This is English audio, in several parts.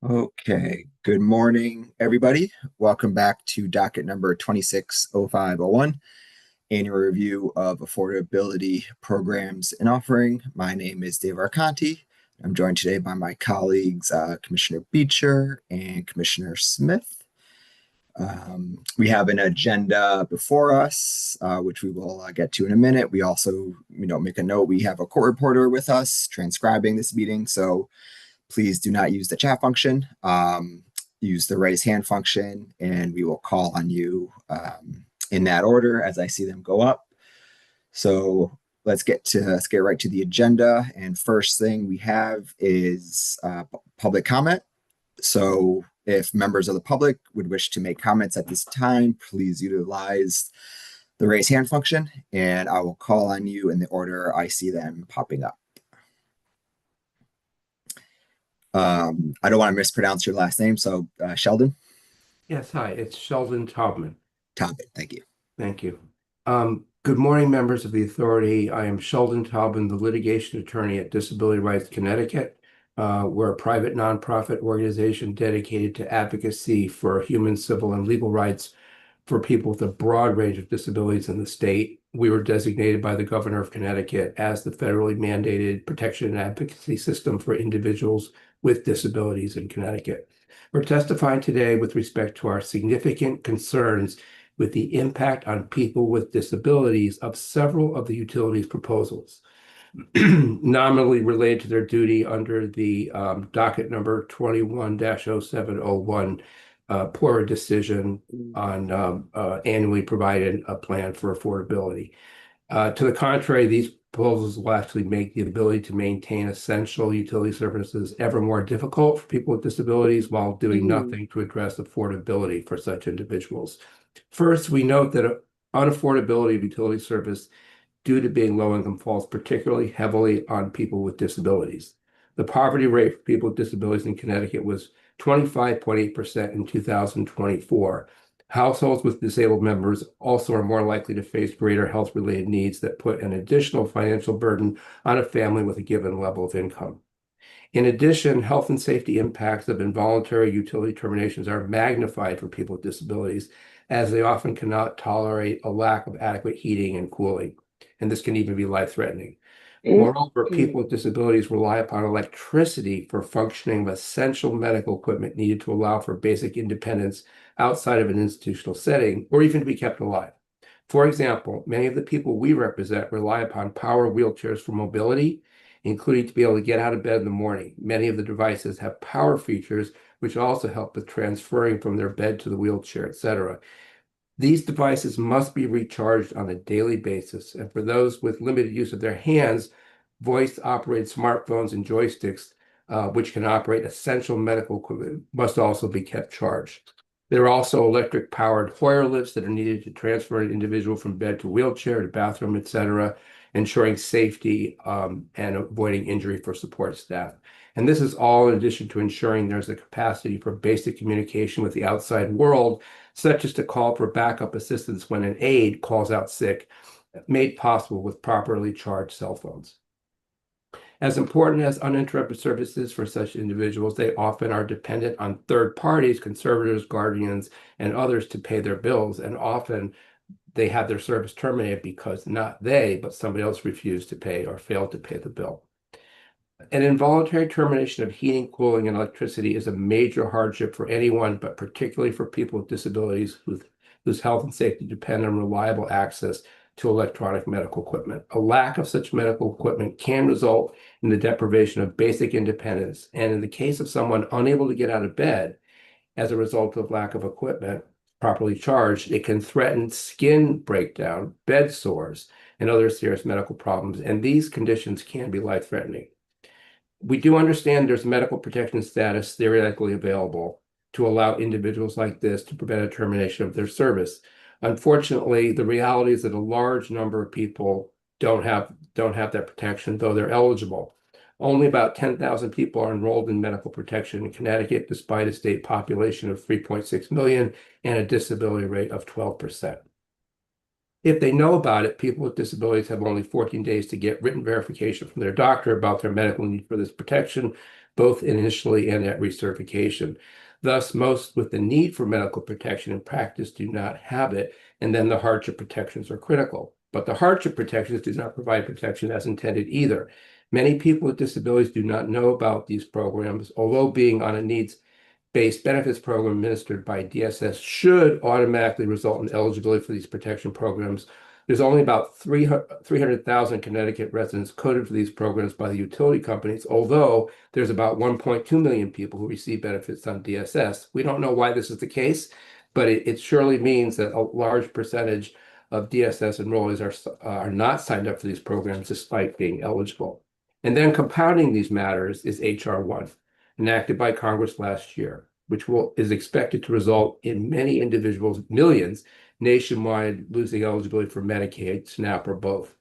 Okay, good morning, everybody. Welcome back to docket number 260501, annual review of affordability programs and offering. My name is Dave Arconti. I'm joined today by my colleagues, Commissioner Beecher and Commissioner Smith. We have an agenda before us, which we will get to in a minute. We also, make a note. We have a court reporter with us transcribing this meeting, so please do not use the chat function. Use the raise hand function, and we will call on you in that order as I see them go up. So let's get right to the agenda. And first thing we have is public comment. So if members of the public would wish to make comments at this time, please utilize the raise hand function, and I will call on you in the order I see them popping up. I don't want to mispronounce your last name, so Sheldon. Yes, hi, it's Sheldon Taubman. Taubman, thank you. Thank you. Good morning, members of the authority. I am Sheldon Taubman, the litigation attorney at Disability Rights Connecticut. We're a private nonprofit organization dedicated to advocacy for human, civil, and legal rights for people with a broad range of disabilities in the state. We were designated by the governor of Connecticut as the federally mandated protection and advocacy system for individuals with disabilities in Connecticut. We're testifying today with respect to our significant concerns with the impact on people with disabilities of several of the utilities proposals, nominally related to their duty under the docket number 21-0701 PORA decision on annually provided a plan for affordability. To the contrary, these proposals will actually make the ability to maintain essential utility services ever more difficult for people with disabilities while doing nothing to address affordability for such individuals. First, we note that unaffordability of utility service due to being low income falls particularly heavily on people with disabilities. The poverty rate for people with disabilities in Connecticut was 25.8% in 2024. Households with disabled members also are more likely to face greater health-related needs that put an additional financial burden on a family with a given level of income. In addition, health and safety impacts of involuntary utility terminations are magnified for people with disabilities, as they often cannot tolerate a lack of adequate heating and cooling, and this can even be life-threatening. Moreover, people with disabilities rely upon electricity for functioning of essential medical equipment needed to allow for basic independence outside of an institutional setting, or even to be kept alive. For example, many of the people we represent rely upon power wheelchairs for mobility, including to be able to get out of bed in the morning. Many of the devices have power features, which also help with transferring from their bed to the wheelchair, etc. These devices must be recharged on a daily basis, and for those with limited use of their hands, voice-operated smartphones and joysticks, which can operate essential medical equipment, must also be kept charged. There are also electric-powered Hoyer lifts that are needed to transfer an individual from bed to wheelchair to bathroom, etc., ensuring safety and avoiding injury for support staff. And this is all in addition to ensuring there's a capacity for basic communication with the outside world, such as to call for backup assistance when an aide calls out sick, made possible with properly charged cell phones. As important as uninterrupted services for such individuals, they often are dependent on third parties, conservators, guardians, and others to pay their bills, and often they have their service terminated because not they, but somebody else refused to pay or failed to pay the bill. An involuntary termination of heating, cooling, and electricity is a major hardship for anyone, but particularly for people with disabilities whose health and safety depend on reliable access to electronic medical equipment. A lack of such medical equipment can result in the deprivation of basic independence, and in the case of someone unable to get out of bed as a result of lack of equipment properly charged, it can threaten skin breakdown, bed sores, and other serious medical problems, and these conditions can be life-threatening. We do understand there's medical protection status theoretically available to allow individuals like this to prevent a termination of their service. Unfortunately, the reality is that a large number of people don't have that protection, though they're eligible. Only about 10,000 people are enrolled in medical protection in Connecticut, despite a state population of 3.6 million and a disability rate of 12%. If they know about it, people with disabilities have only 14 days to get written verification from their doctor about their medical need for this protection, both initially and at recertification. Thus, most with the need for medical protection in practice do not have it, and then the hardship protections are critical. But the hardship protections do not provide protection as intended either. Many people with disabilities do not know about these programs, although being on a needs-based benefits program administered by DSS should automatically result in eligibility for these protection programs. There's only about 300,000 Connecticut residents coded for these programs by the utility companies, although there's about 1.2 million people who receive benefits on DSS. We don't know why this is the case, but it surely means that a large percentage of DSS enrollees are not signed up for these programs despite being eligible. And then compounding these matters is HR 1, enacted by Congress last year, which is expected to result in many individuals, millions, nationwide losing eligibility for Medicaid, SNAP, or both.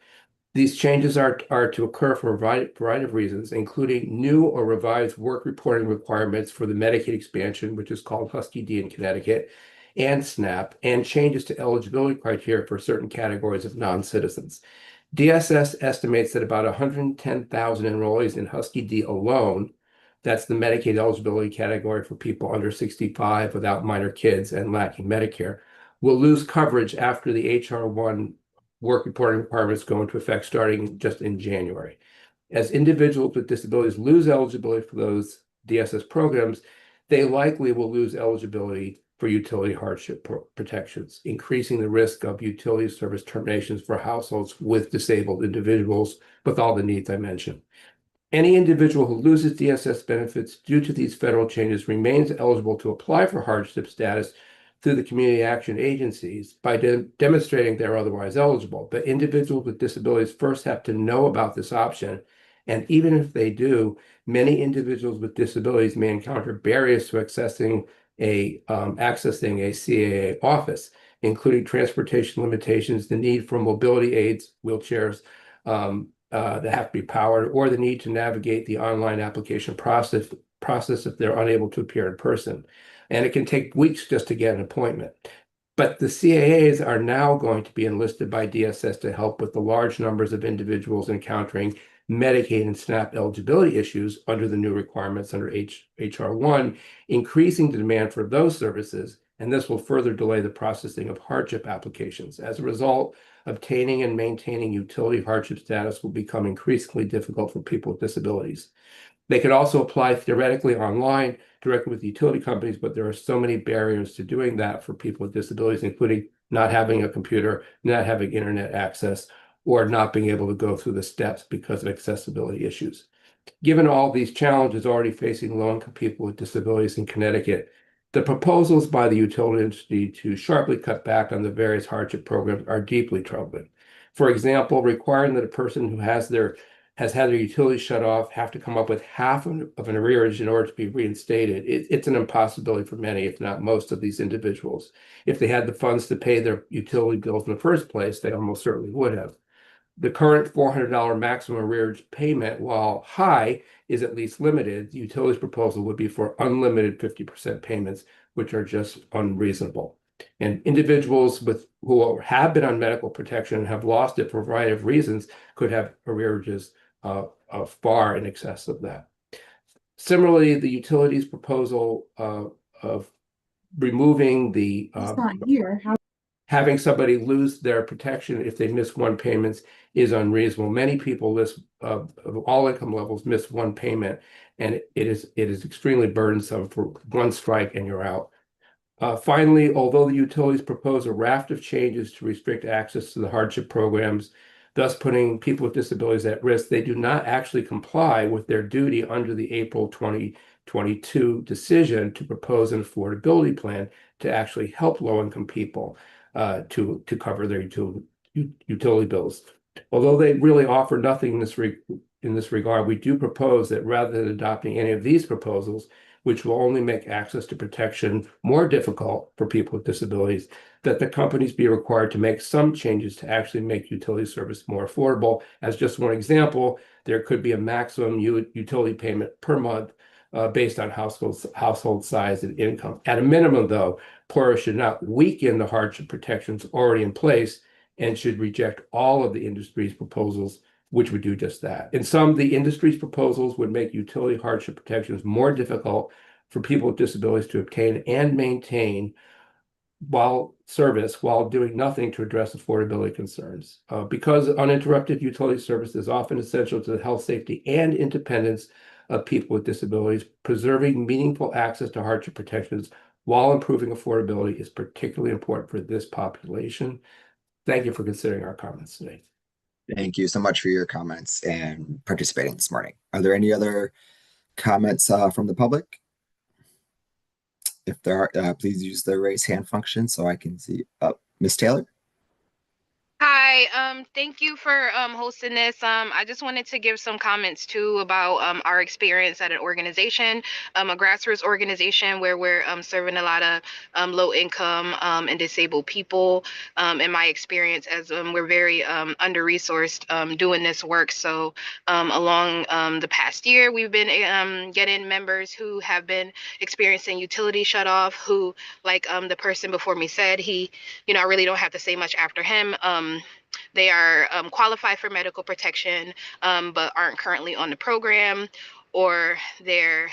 These changes are to occur for a variety of reasons, including new or revised work reporting requirements for the Medicaid expansion, which is called Husky D in Connecticut, and SNAP, and changes to eligibility criteria for certain categories of non-citizens. DSS estimates that about 110,000 enrollees in Husky D alone, that's the Medicaid eligibility category for people under 65 without minor kids and lacking Medicare, will lose coverage after the HR 1 work reporting requirements go into effect starting just in January. As individuals with disabilities lose eligibility for those DSS programs, they likely will lose eligibility for utility hardship protections, increasing the risk of utility service terminations for households with disabled individuals with all the needs I mentioned. Any individual who loses DSS benefits due to these federal changes remains eligible to apply for hardship status through the community action agencies by demonstrating they're otherwise eligible. But individuals with disabilities first have to know about this option. And even if they do, many individuals with disabilities may encounter barriers to accessing a CAA office, including transportation limitations, the need for mobility aids, wheelchairs, that have to be powered, or the need to navigate the online application process if they're unable to appear in person. And it can take weeks just to get an appointment. But the CAAs are now going to be enlisted by DSS to help with the large numbers of individuals encountering Medicaid and SNAP eligibility issues under the new requirements under HR 1, increasing the demand for those services, and this will further delay the processing of hardship applications. As a result, obtaining and maintaining utility hardship status will become increasingly difficult for people with disabilities. They could also apply theoretically online directly with utility companies, but there are so many barriers to doing that for people with disabilities, including not having a computer, not having internet access, or not being able to go through the steps because of accessibility issues. Given all these challenges already facing low-income people with disabilities in Connecticut, the proposals by the utility industry to sharply cut back on the various hardship programs are deeply troubling. For example, requiring that a person who has had their utilities shut off have to come up with half of an arrearage in order to be reinstated. It's an impossibility for many, if not most, of these individuals. If they had the funds to pay their utility bills in the first place, they almost certainly would have. The current $400 maximum arrearage payment, while high, is at least limited. The utilities proposal would be for unlimited 50% payments, which are just unreasonable. And individuals who have been on medical protection and have lost it for a variety of reasons could have arrearages far in excess of that. Similarly, the utilities proposal of removing the He's not here. having somebody lose their protection if they miss one payment is unreasonable. Many people of all income levels miss one payment, and it is extremely burdensome for one strike and you're out. Finally, although the utilities propose a raft of changes to restrict access to the hardship programs, thus putting people with disabilities at risk, they do not actually comply with their duty under the April 2022 decision to propose an affordability plan to actually help low-income people to cover their utility bills. Although they really offer nothing in this regard, we do propose that rather than adopting any of these proposals, which will only make access to protection more difficult for people with disabilities, that the companies be required to make some changes to actually make utility service more affordable. As just one example, there could be a maximum utility payment per month based on household size and income. At a minimum, though, PORA should not weaken the hardship protections already in place, and should reject all of the industry's proposals, which would do just that. In sum, the industry's proposals would make utility hardship protections more difficult for people with disabilities to obtain and maintain while doing nothing to address affordability concerns. Because uninterrupted utility service is often essential to the health, safety, and independence of people with disabilities, preserving meaningful access to hardship protections while improving affordability is particularly important for this population. Thank you for considering our comments today. Thank you so much for your comments and participating this morning. Are there any other comments from the public? If there are, please use the raise hand function so I can see. Miss Taylor? Hi, thank you for hosting this. I just wanted to give some comments too about our experience at an organization, a grassroots organization where we're serving a lot of low income and disabled people. In my experience, as we're very under-resourced doing this work. So along the past year, we've been getting members who have been experiencing utility shut off, who, like the person before me said, I really don't have to say much after him. They are qualified for medical protection, but aren't currently on the program, or they're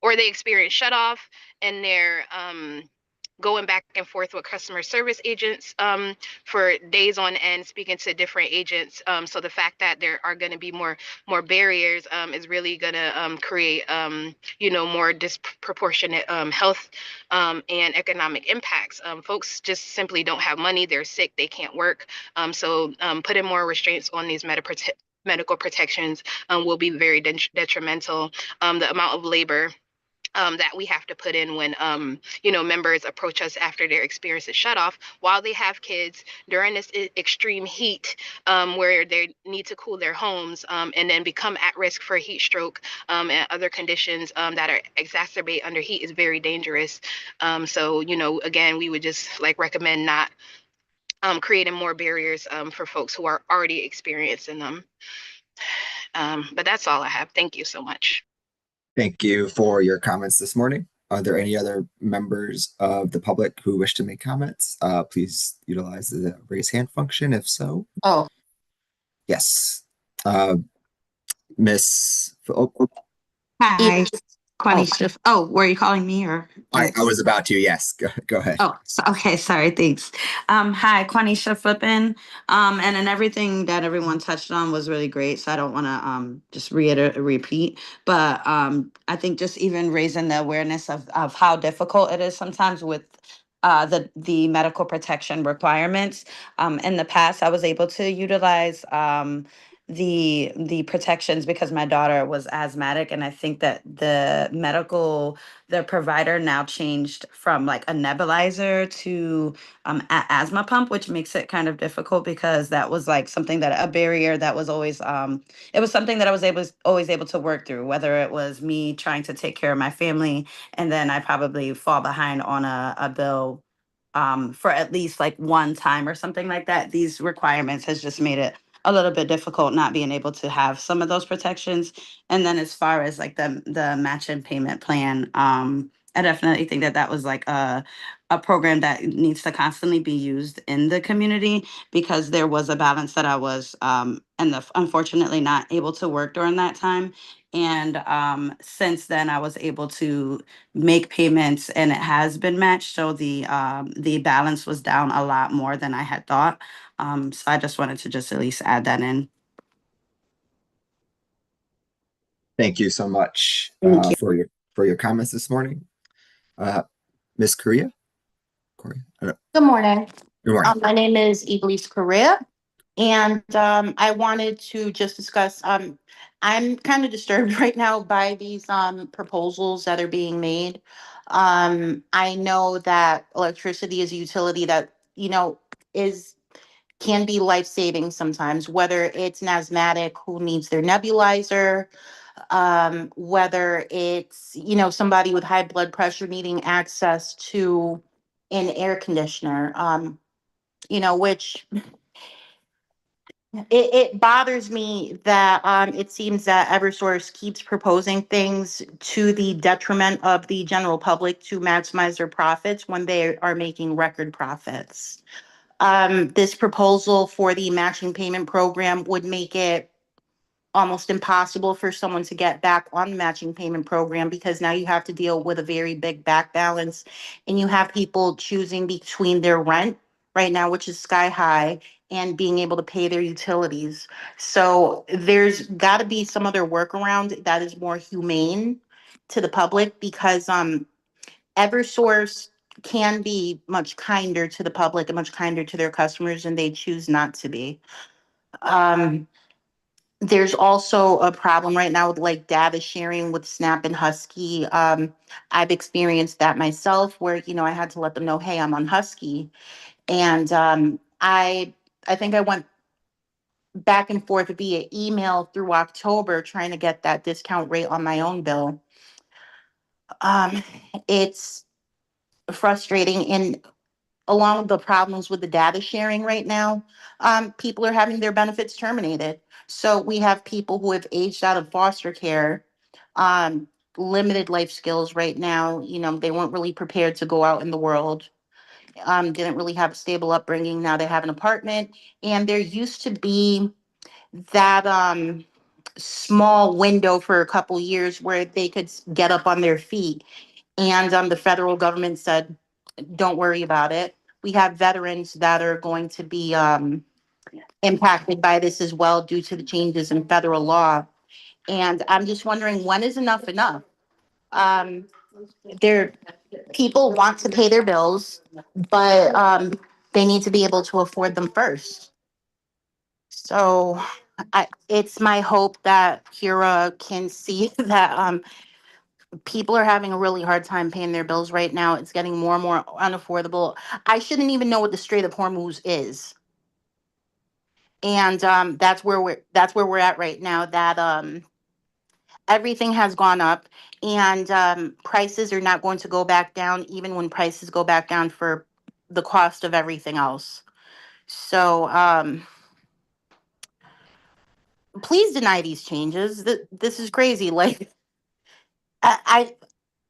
or they experience shut off and they're going back and forth with customer service agents for days on end, speaking to different agents. So the fact that there are going to be more barriers is really going to create more disproportionate health and economic impacts. Folks just simply don't have money. They're sick. They can't work. So putting more restraints on these medical protections will be very detrimental. The amount of labor that we have to put in when members approach us after their experience is shut off while they have kids during this extreme heat, where they need to cool their homes, and then become at risk for heat stroke and other conditions that are exacerbate under heat is very dangerous. So again, we would just recommend not creating more barriers for folks who are already experiencing them. But that's all I have. Thank you so much. Thank you for your comments this morning. Are there any other members of the public who wish to make comments? Please utilize the raise hand function if so. Oh, Yes. Miss, hi, Yes. Connie Schiff. Oh, were you calling me or? I was about to, yes, go ahead. Oh, okay, sorry, thanks. Hi, Quanisha Flippin. And everything that everyone touched on was really great. So I don't want to just repeat, but I think just even raising the awareness of how difficult it is sometimes with the medical protection requirements. In the past, I was able to utilize the protections because my daughter was asthmatic, and I think that the provider now changed from like a nebulizer to asthma pump, which makes it kind of difficult because that was like something that a barrier that was always it was something that I was always able to work through, whether it was me trying to take care of my family and then I probably fall behind on a bill for at least like one time or something like that. These requirements has just made it a little bit difficult not being able to have some of those protections. And then as far as like the matching payment plan, I definitely think that was like a program that needs to constantly be used in the community because there was a balance that I was unfortunately not able to work during that time. And since then, I was able to make payments, and it has been matched. So the balance was down a lot more than I had thought. So I just wanted to just at least add that in. Thank you so much Thank you. for your comments this morning. Miss Korea? Corey? Good morning. Good morning. My name is Elise Correa, and I wanted to just discuss. I'm kind of disturbed right now by these proposals that are being made. I know that electricity is a utility that is can be life saving sometimes, whether it's an asthmatic who needs their nebulizer, whether it's somebody with high blood pressure needing access to an air conditioner, which It bothers me that it seems that Eversource keeps proposing things to the detriment of the general public to maximize their profits when they are making record profits. This proposal for the matching payment program would make it almost impossible for someone to get back on the matching payment program because now you have to deal with a very big back balance and you have people choosing between their rent right now, which is sky high, and being able to pay their utilities. So there's got to be some other workaround that is more humane to the public because Eversource can be much kinder to the public and much kinder to their customers, and they choose not to be. Um, there's also a problem right now with like data sharing with Snap and Husky. I've experienced that myself where, I had to let them know, hey, I'm on Husky. And I think I went back and forth via email through October trying to get that discount rate on my own bill. It's frustrating. And along with the problems with the data sharing right now, people are having their benefits terminated. So we have people who have aged out of foster care, um, limited life skills right now. They weren't really prepared to go out in the world, didn't really have a stable upbringing. Now they have an apartment, and there used to be that small window for a couple years where they could get up on their feet. And the federal government said, don't worry about it. We have veterans that are going to be impacted by this as well due to the changes in federal law. And I'm just wondering, when is enough enough? Um, there, people want to pay their bills, but they need to be able to afford them first. So it's my hope that Kira can see that people are having a really hard time paying their bills right now. It's getting more and more unaffordable. I shouldn't even know what the Strait of Hormuz is. And that's where we're at right now. That everything has gone up, and prices are not going to go back down, even when prices go back down for the cost of everything else. So please deny these changes. This is crazy. Like I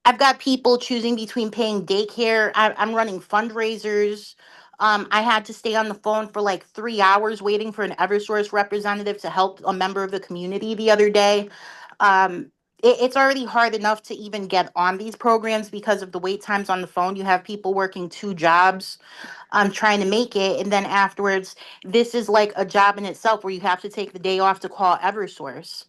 I've got people choosing between paying daycare. I'm running fundraisers. I had to stay on the phone for like 3 hours waiting for an Eversource representative to help a member of the community the other day. It's already hard enough to even get on these programs because of the wait times on the phone. You have people working two jobs, trying to make it. And then afterwards, this is like a job in itself where you have to take the day off to call Eversource.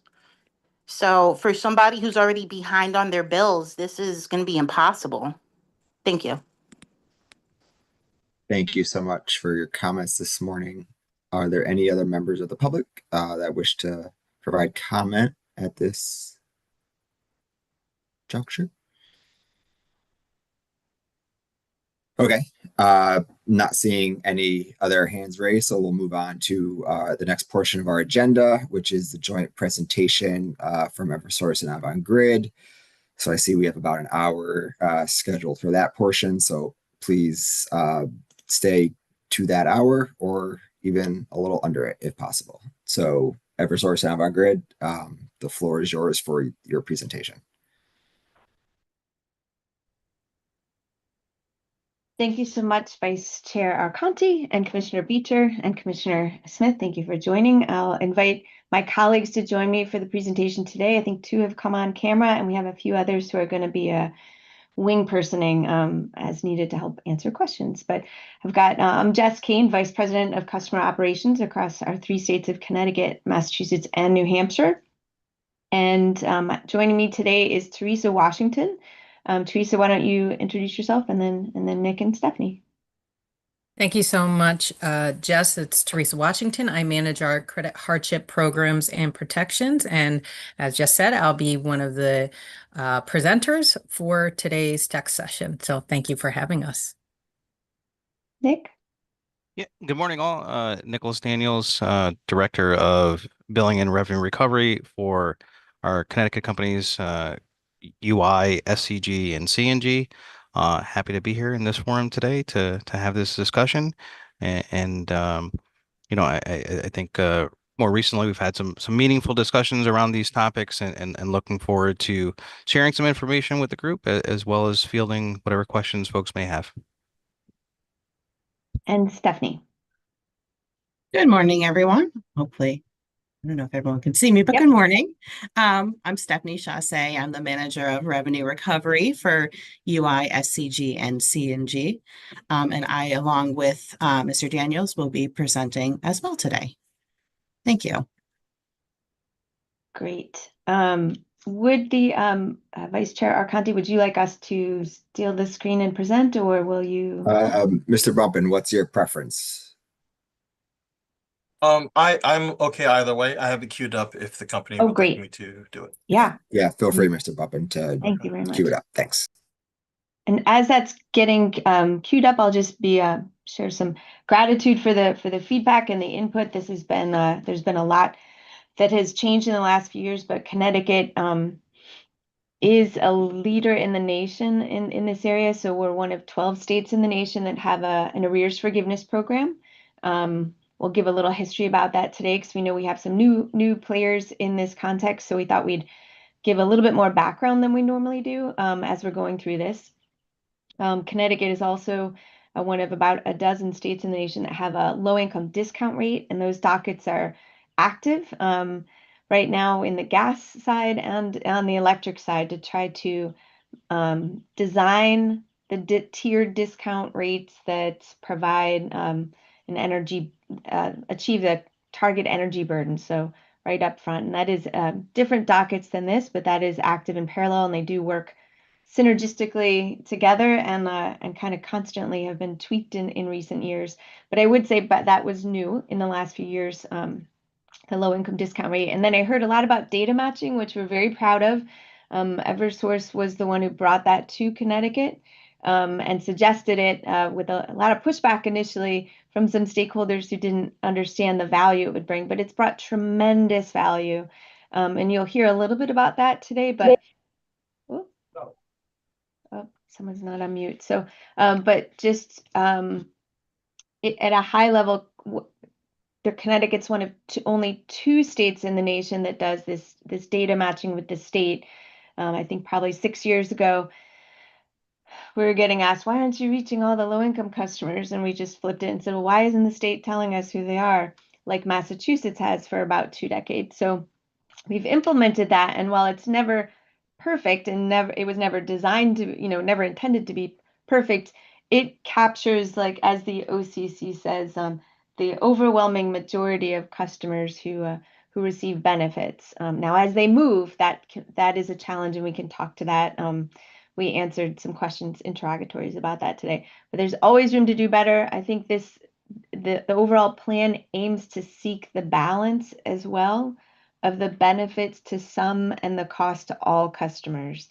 So for somebody who's already behind on their bills, this is going to be impossible. Thank you. Thank you so much for your comments this morning. Are there any other members of the public that wish to provide comment at this juncture? Okay, not seeing any other hands raised, so we'll move on to the next portion of our agenda, which is the joint presentation from Eversource and Avangrid. So I see we have about an hour scheduled for that portion, so please stay to that hour or even a little under it if possible. So Eversource and Avangrid, the floor is yours for your presentation. Thank you so much, Vice Chair Arconti and Commissioner Beecher and Commissioner Smith. Thank you for joining. I'll invite my colleagues to join me for the presentation today. I think two have come on camera, and we have a few others who are going to be wing personing as needed to help answer questions. But I've got Jess Kane, Vice President of Customer Operations across our 3 states of Connecticut, Massachusetts, and New Hampshire. And joining me today is Teresa Washington. Teresa, why don't you introduce yourself, and then Nick and Stephanie. Thank you so much, Jess. It's Teresa Washington. I manage our credit hardship programs and protections. And as Jess said, I'll be one of the presenters for today's tech session. So thank you for having us. Nick? Yeah, good morning, all. Nicholas Daniels, Director of Billing and Revenue Recovery for our Connecticut companies, UI, SCG, and CNG. Happy to be here in this forum today to have this discussion. And I think more recently we've had some meaningful discussions around these topics, and looking forward to sharing some information with the group, as well as fielding whatever questions folks may have. And Stephanie. Good morning, everyone. Hopefully, I don't know if everyone can see me, but Yep. good morning. I'm Stephanie Chassé. I'm the manager of revenue recovery for UI, SCG, and CNG. And I, along with Mr. Daniels, will be presenting as well today. Thank you. Great. Would the Vice Chair Arconti, would you like us to steal the screen and present, or will you? Mr. Bumpin, what's your preference? I'm okay either way. I have it queued up if the company Oh, would great. like me to do it. Yeah. Yeah, feel free, Mr. Bumpin, to Thank you very much. queue it up. Thanks. And as that's getting queued up, I'll just be share some gratitude for the feedback and the input. This has been there's been a lot that has changed in the last few years, but Connecticut is a leader in the nation in this area. So we're one of 12 states in the nation that have an arrears forgiveness program. We'll give a little history about that today because we know we have some new players in this context. So we thought we'd give a little bit more background than we normally do as we're going through this. Connecticut is also one of about a dozen states in the nation that have a low income discount rate, and those dockets are active right now in the gas side and on the electric side to try to design the tiered discount rates that provide an energy, achieve the target energy burden. So right up front, and that is different dockets than this, but that is active in parallel, and they do work synergistically together and kind of constantly have been tweaked in recent years. But I would say, but that was new in the last few years, the low income discount rate. And then I heard a lot about data matching, which we're very proud of. Eversource was the one who brought that to Connecticut and suggested it with a lot of pushback initially from some stakeholders who didn't understand the value it would bring, but it's brought tremendous value. And you'll hear a little bit about that today, but oh, someone's not on mute. So, but just at a high level, Connecticut's one of only 2 states in the nation that does this data matching with the state. I think probably 6 years ago, we were getting asked, why aren't you reaching all the low income customers? And we just flipped it and said, well, why isn't the state telling us who they are, like Massachusetts has for about 2 decades? So we've implemented that, and while it's never perfect and it was never designed to, never intended to be perfect, it captures, like as the OCC says, the overwhelming majority of customers who receive benefits. Now, as they move, that is a challenge, and we can talk to that. We answered some questions, interrogatories about that today, but there's always room to do better. I think the overall plan aims to seek the balance as well of the benefits to some and the cost to all customers.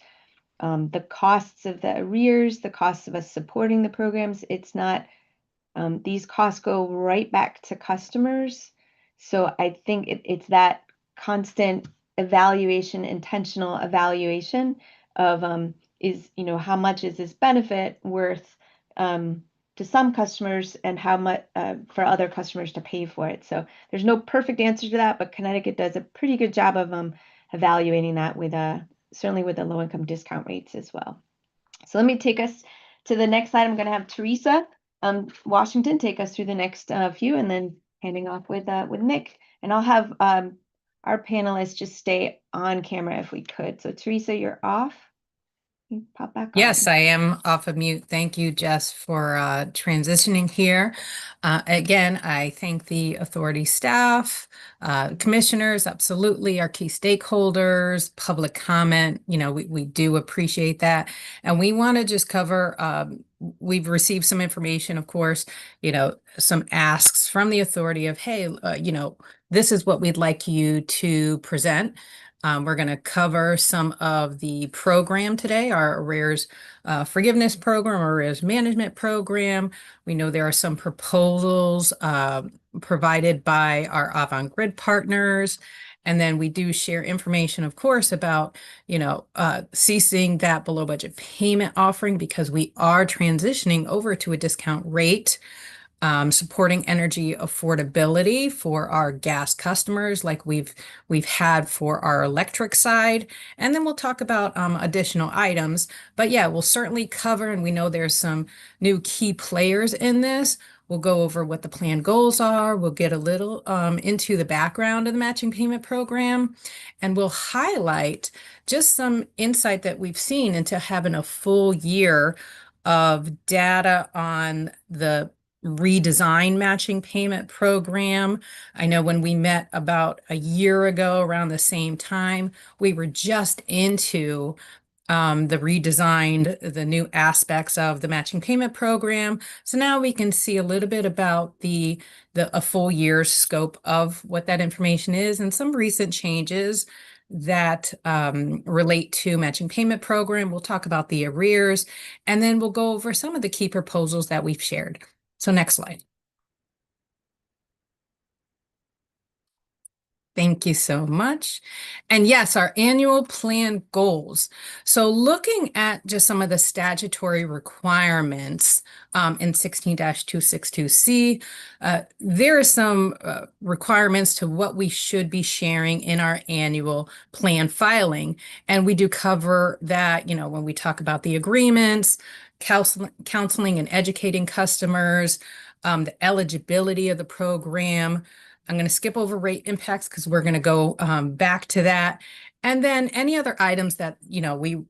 The costs of the arrears, the costs of us supporting the programs, it's not, these costs go right back to customers. So I think it's that constant evaluation, intentional evaluation of how much is this benefit worth to some customers and how much for other customers to pay for it. So there's no perfect answer to that, but Connecticut does a pretty good job of evaluating that with certainly with the low income discount rates as well. So let me take us to the next slide. I'm going to have Teresa Washington take us through the next few, and then handing off with Nick. And I'll have our panelists just stay on camera if we could. So Teresa, you're off. You pop back on. Yes, I am off of mute. Thank you, Jess, for transitioning here. Again, I thank the authority staff, commissioners, absolutely, our key stakeholders, public comment. We do appreciate that. And we want to just cover, we've received some information, of course, some asks from the authority of, hey, this is what we'd like you to present. We're going to cover some of the program today, our arrears forgiveness program, arrears management program. We know there are some proposals provided by our Avangrid partners. And then we do share information, of course, about, ceasing that below budget payment offering because we are transitioning over to a discount rate. supporting energy affordability for our gas customers like we've had for our electric side. And then we'll talk about additional items. But yeah, we'll certainly cover, and we know there's some new key players in this. We'll go over what the plan goals are. We'll get a little into the background of the matching payment program, and we'll highlight just some insight that we've seen into having a full year of data on the redesign matching payment program. I know when we met about a year ago around the same time, we were just into the new aspects of the matching payment program. So now we can see a little bit about a full year's scope of what that information is and some recent changes that relate to matching payment program. We'll talk about the arrears, and then we'll go over some of the key proposals that we've shared. So next slide. Thank you so much. And yes, our annual plan goals. So looking at just some of the statutory requirements in 16-262C, there are some requirements to what we should be sharing in our annual plan filing. And we do cover that, when we talk about the agreements, counseling and educating customers, the eligibility of the program. I'm going to skip over rate impacts because we're going to go back to that. And then any other items that, we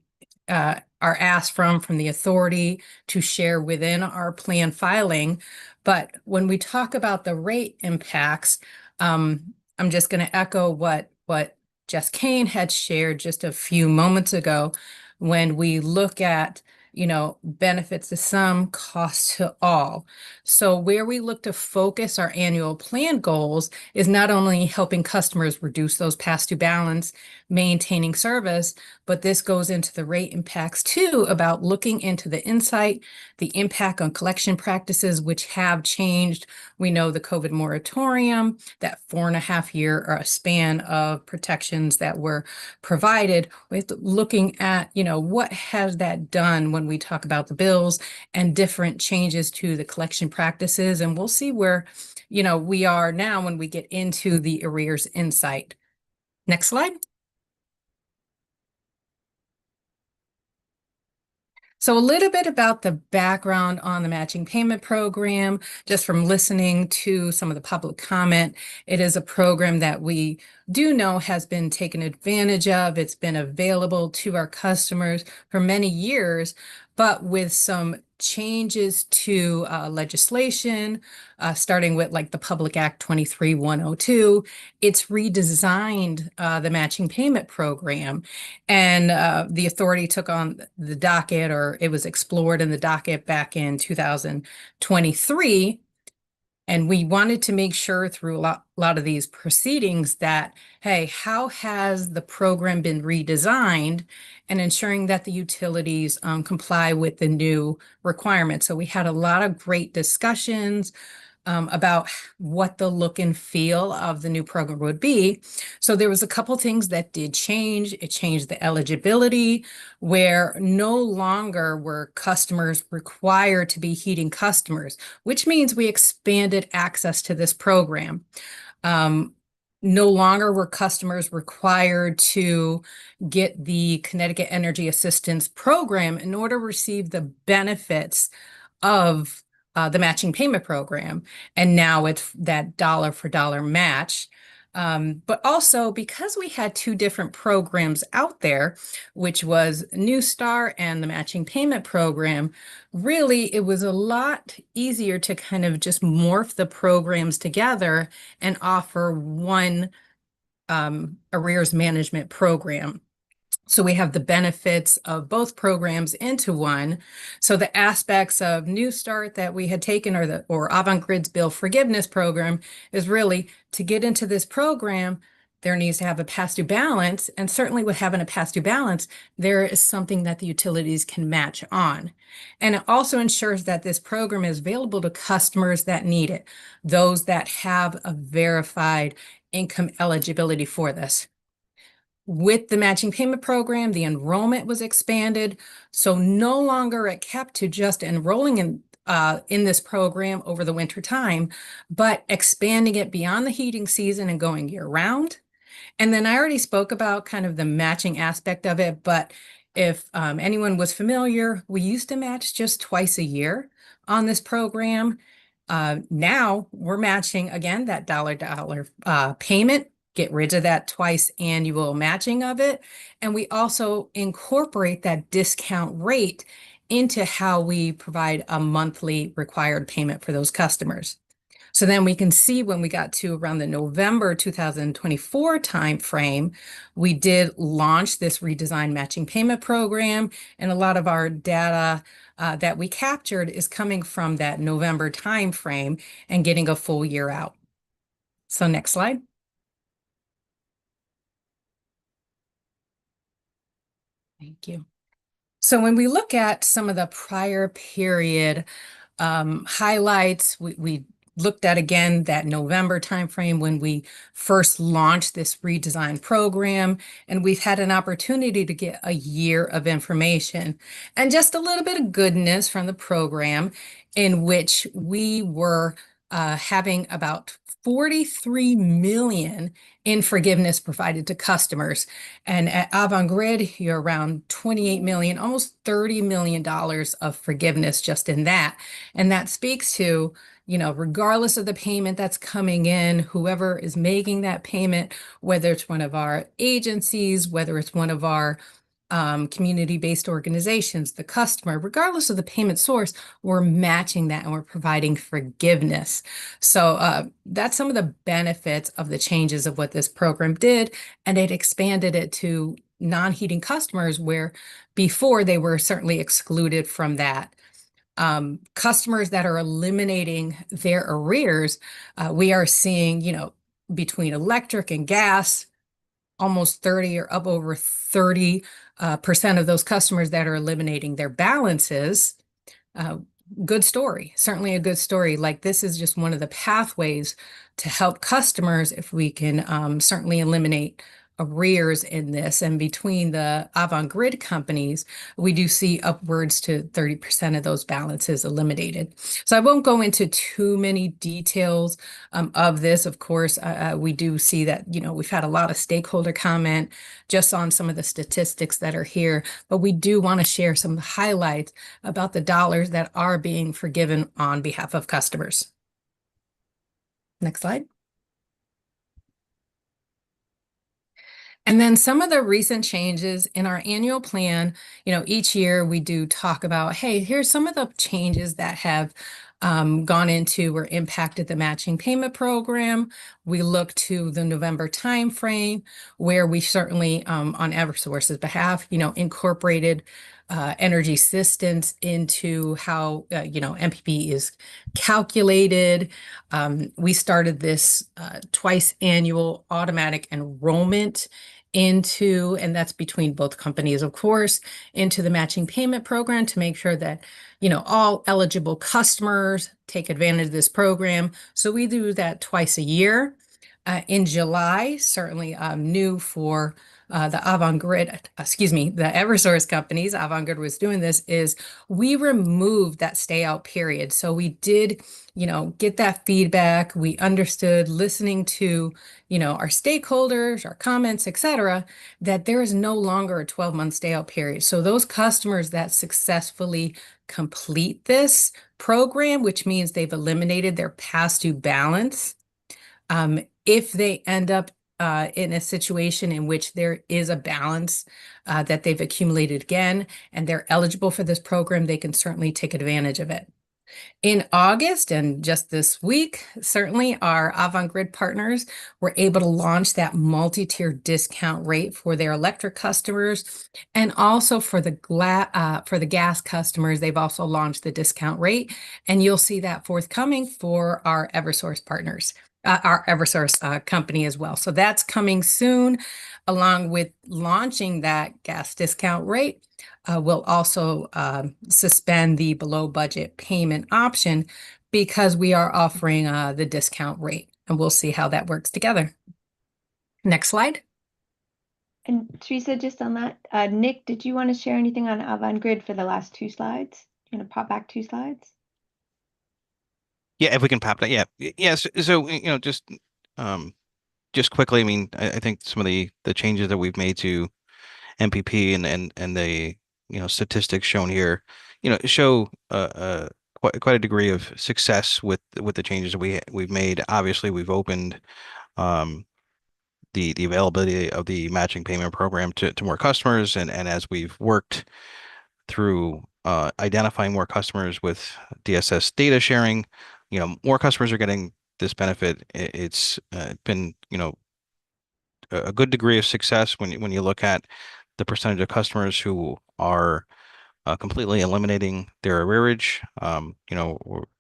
are asked from the authority to share within our plan filing. But when we talk about the rate impacts, I'm just going to echo what Jess Kane had shared just a few moments ago. When we look at benefits to some, costs to all. So where we look to focus our annual plan goals is not only helping customers reduce those past due balance, maintaining service, but this goes into the rate impacts too, about looking into the insight, the impact on collection practices, which have changed. We know the COVID moratorium, that 4.5-year span of protections that were provided, with looking at, what has that done when we talk about the bills and different changes to the collection practices. And we'll see where, we are now when we get into the arrears insight. Next slide. So a little bit about the background on the matching payment program, just from listening to some of the public comment. It is a program that we do know has been taken advantage of. It's been available to our customers for many years, but with some changes to legislation, starting with like the Public Act 23-102, it's redesigned the matching payment program. And the authority took on the docket, or it was explored in the docket back in 2023. And we wanted to make sure through a lot of these proceedings that, hey, how has the program been redesigned, and ensuring that the utilities comply with the new requirements. So we had a lot of great discussions about what the look and feel of the new program would be. So there was a couple things that did change. It changed the eligibility, where no longer were customers required to be heating customers, which means we expanded access to this program. No longer were customers required to get the Connecticut Energy Assistance Program in order to receive the benefits of the matching payment program. And now it's that dollar for dollar match. But also because we had two different programs out there, which was New Star and the matching payment program, really it was a lot easier to kind of just morph the programs together and offer one arrears management program. So we have the benefits of both programs into one. So the aspects of New Start that we had taken, or Avangrid's bill forgiveness program, is really to get into this program, there needs to have a past due balance. And certainly with having a past due balance, there is something that the utilities can match on. And it also ensures that this program is available to customers that need it, those that have a verified income eligibility for this. With the matching payment program, the enrollment was expanded. So no longer it kept to just enrolling in in this program over the winter time, but expanding it beyond the heating season and going year round. And then I already spoke about kind of the matching aspect of it, but if anyone was familiar, we used to match just twice a year on this program. Now we're matching again that dollar payment, get rid of that twice annual matching of it. And we also incorporate that discount rate into how we provide a monthly required payment for those customers. So then we can see when we got to around the November 2024 timeframe, we did launch this redesigned matching payment program, and a lot of our data that we captured is coming from that November timeframe and getting a full year out. So next slide. Thank you. So when we look at some of the prior period highlights, we looked at again that November timeframe when we first launched this redesigned program, and we've had an opportunity to get a year of information and just a little bit of goodness from the program, in which we were having about 43 million in forgiveness provided to customers. And at Avangrid, you're around 28 million, almost $30 million of forgiveness just in that. And that speaks to, regardless of the payment that's coming in, whoever is making that payment, whether it's one of our agencies, whether it's one of our community-based organizations, the customer, regardless of the payment source, we're matching that and we're providing forgiveness. So that's some of the benefits of the changes of what this program did, and it expanded it to non-heating customers where before they were certainly excluded from that. Customers that are eliminating their arrears, we are seeing, between electric and gas, almost 30 or up over 30% of those customers that are eliminating their balances. Good story, certainly a good story. Like, this is just one of the pathways to help customers if we can certainly eliminate arrears in this. And between the Avangrid companies, we do see upwards to 30% of those balances eliminated. So I won't go into too many details of this. Of course, we do see that, we've had a lot of stakeholder comment just on some of the statistics that are here, but we do want to share some highlights about the dollars that are being forgiven on behalf of customers. Next slide. And then some of the recent changes in our annual plan, each year we do talk about, hey, here's some of the changes that have gone into or impacted the matching payment program. We look to the November timeframe where we certainly, on Eversource's behalf, incorporated energy assistance into how, MPP is calculated. We started this twice annual automatic enrollment into, and that's between both companies, of course, into the matching payment program to make sure that, all eligible customers take advantage of this program. So we do that twice a year. In July, certainly new for the Avangrid, the Eversource companies, Avangrid was doing this, is we removed that stay out period. So we did, get that feedback. We understood, listening to, our stakeholders, our comments, etc., that there is no longer a 12-month stay out period. So those customers that successfully complete this program, which means they've eliminated their past due balance, if they end up in a situation in which there is a balance that they've accumulated again, and they're eligible for this program, they can certainly take advantage of it. In August, and just this week, certainly our Avangrid partners were able to launch that multi-tier discount rate for their electric customers, and also for the gas customers, they've also launched the discount rate, and you'll see that forthcoming for our Eversource partners. Our Eversource company as well. So that's coming soon, along with launching that gas discount rate. We'll also suspend the below budget payment option because we are offering the discount rate, and we'll see how that works together. Next slide. And Teresa, just on that, Nick, did you want to share anything on Avangrid for the last two slides? Do you want to pop back two slides? Yeah, if we can pop that. Yeah. Yes. So, just quickly, I mean, I think some of the changes that we've made to MPP and the, statistics shown here, show quite a degree of success with the changes that we've made. Obviously, we've opened um the availability of the matching payment program to more customers, and as we've worked through identifying more customers with DSS data sharing, more customers are getting this benefit. It's been, a good degree of success when you look at the percentage of customers who are completely eliminating their arrearage.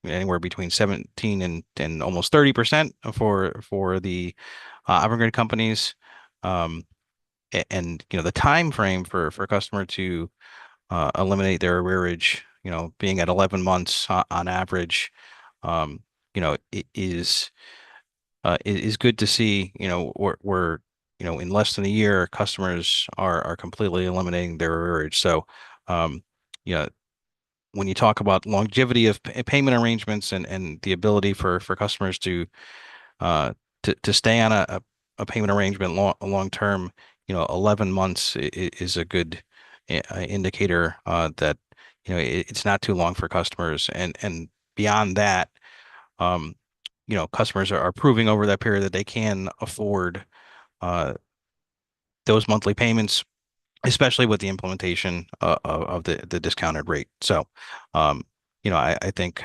Anywhere between 17 and almost 30% for the Evergreen companies. Um, and the time frame for a customer to eliminate their arrearage, being at 11 months on average, is good to see. We're in less than a year, customers are completely eliminating their arrearage. So, um, you know, when you talk about longevity of payment arrangements and the ability for customers uh, to stay on a payment arrangement long term, 11 months is a good indicator that it's not too long for customers, and beyond that, um, customers are proving over that period that they can afford uh, those monthly payments, especially with the implementation of the discounted rate. So, I think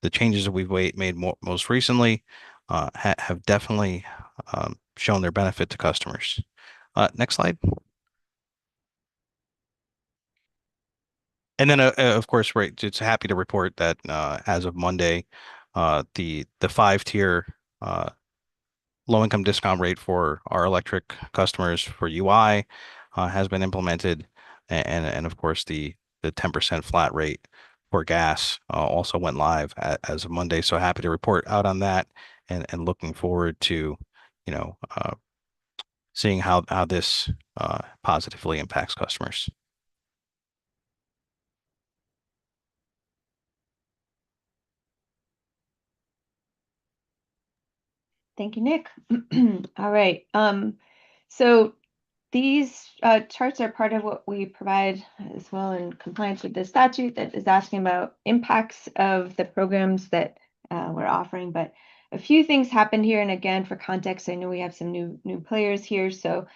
the changes that we've made most recently have definitely shown their benefit to customers. Next slide. And then, of course, right, it's happy to report that as of Monday, the 5-tier low income discount rate for our electric customers for UI has been implemented, and of course the 10% flat rate for gas also went live as of Monday. So happy to report out on that, and looking forward to seeing how this positively impacts customers. Thank you, Nick. All right. So these charts are part of what we provide as well in compliance with the statute that is asking about impacts of the programs that we're offering. But a few things happened here. And again, for context, I know we have some new players here. So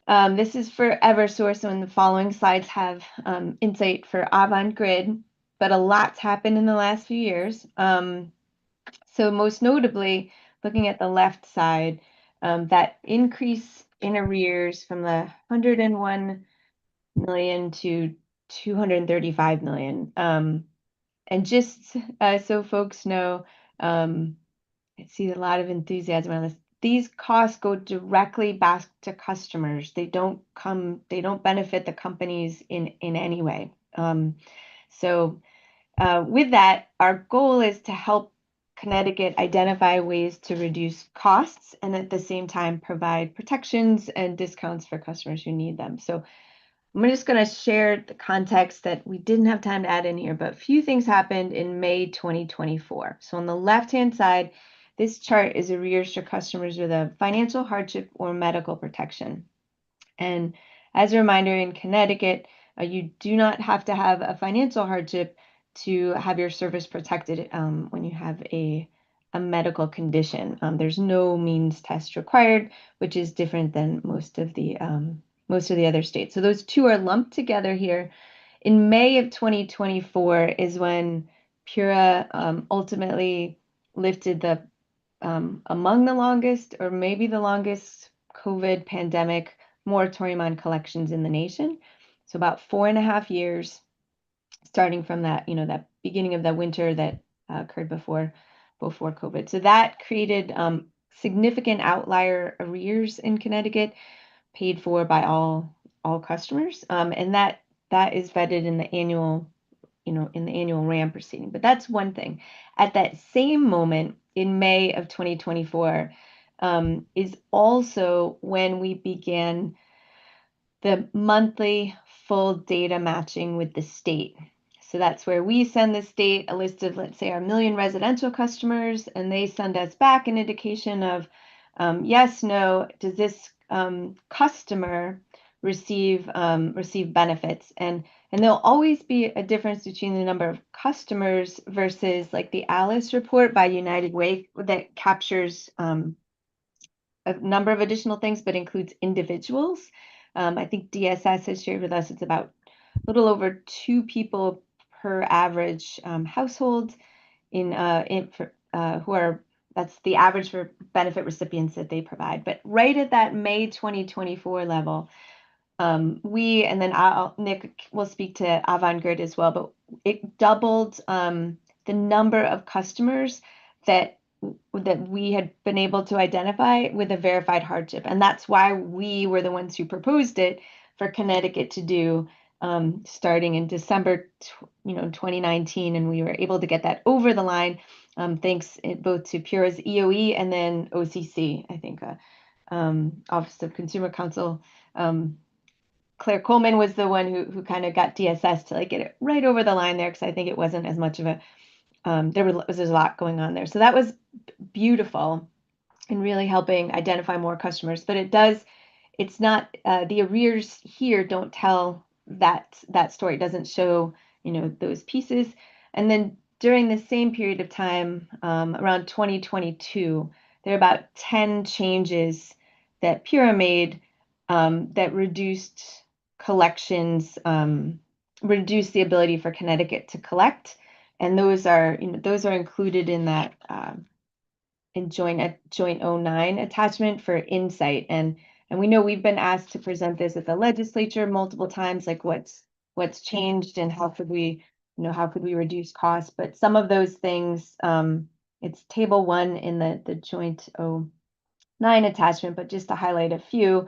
this is for Eversource, and the following slides have insight for Avant Grid, but a lot's happened in the last few years. So most notably, looking at the left side, that increase in arrears from the 101 million to 235 million. And just so folks know, I see a lot of enthusiasm on this. These costs go directly back to customers. They don't benefit the companies in any way. So with that, our goal is to help Connecticut identify ways to reduce costs and at the same time provide protections and discounts for customers who need them. So I'm just going to share the context that we didn't have time to add in here, but a few things happened in May 2024. So on the left-hand side, this chart is arrears for customers with a financial hardship or medical protection. And as a reminder, in Connecticut, you do not have to have a financial hardship to have your service protected when you have a medical condition. There's no means test required, which is different than most of the other states. So those two are lumped together here. In May of 2024 is when Pura ultimately lifted the among the longest, or maybe the longest, COVID pandemic moratorium on collections in the nation. So about 4.5 years, starting from that, that beginning of the winter that occurred before COVID. So that created significant outlier arrears in Connecticut, paid for by all customers, and that is vetted in the annual RAM proceeding. But that's one thing. At that same moment in May of 2024 is also when we began the monthly full data matching with the state. So that's where we send the state a list of, let's say, our million residential customers, and they send us back an indication of yes, no, does this customer receive benefits? And there'll always be a difference between the number of customers versus like the Alice report by United Way that captures a number of additional things, but includes individuals. I think DSS has shared with us it's about a little over 2 people per average household who are, that's the average for benefit recipients that they provide. But right at that May 2024 level, and then Nick will speak to Avangard as well, but it doubled the number of customers that we had been able to identify with a verified hardship. And that's why we were the ones who proposed it for Connecticut to do starting in December 2019. And we were able to get that over the line thanks both to PURA's EOE and then OCC, I think, Office of Consumer Counsel. Claire Coleman was the one who kind of got DSS to like get it right over the line there, because I think it wasn't as much of a there's a lot going on there. So that was beautiful in really helping identify more customers. But it's not the arrears here don't tell that story. It doesn't show those pieces. And then during the same period of time, around 2022, there are about 10 changes that Pura made that reduced collections, reduced the ability for Connecticut to collect. And those are included in that in joint 09 attachment for insight. And we know we've been asked to present this at the legislature multiple times, like what's changed and how could we reduce costs. But some of those things, it's table 1 in the joint 09 attachment, but just to highlight a few,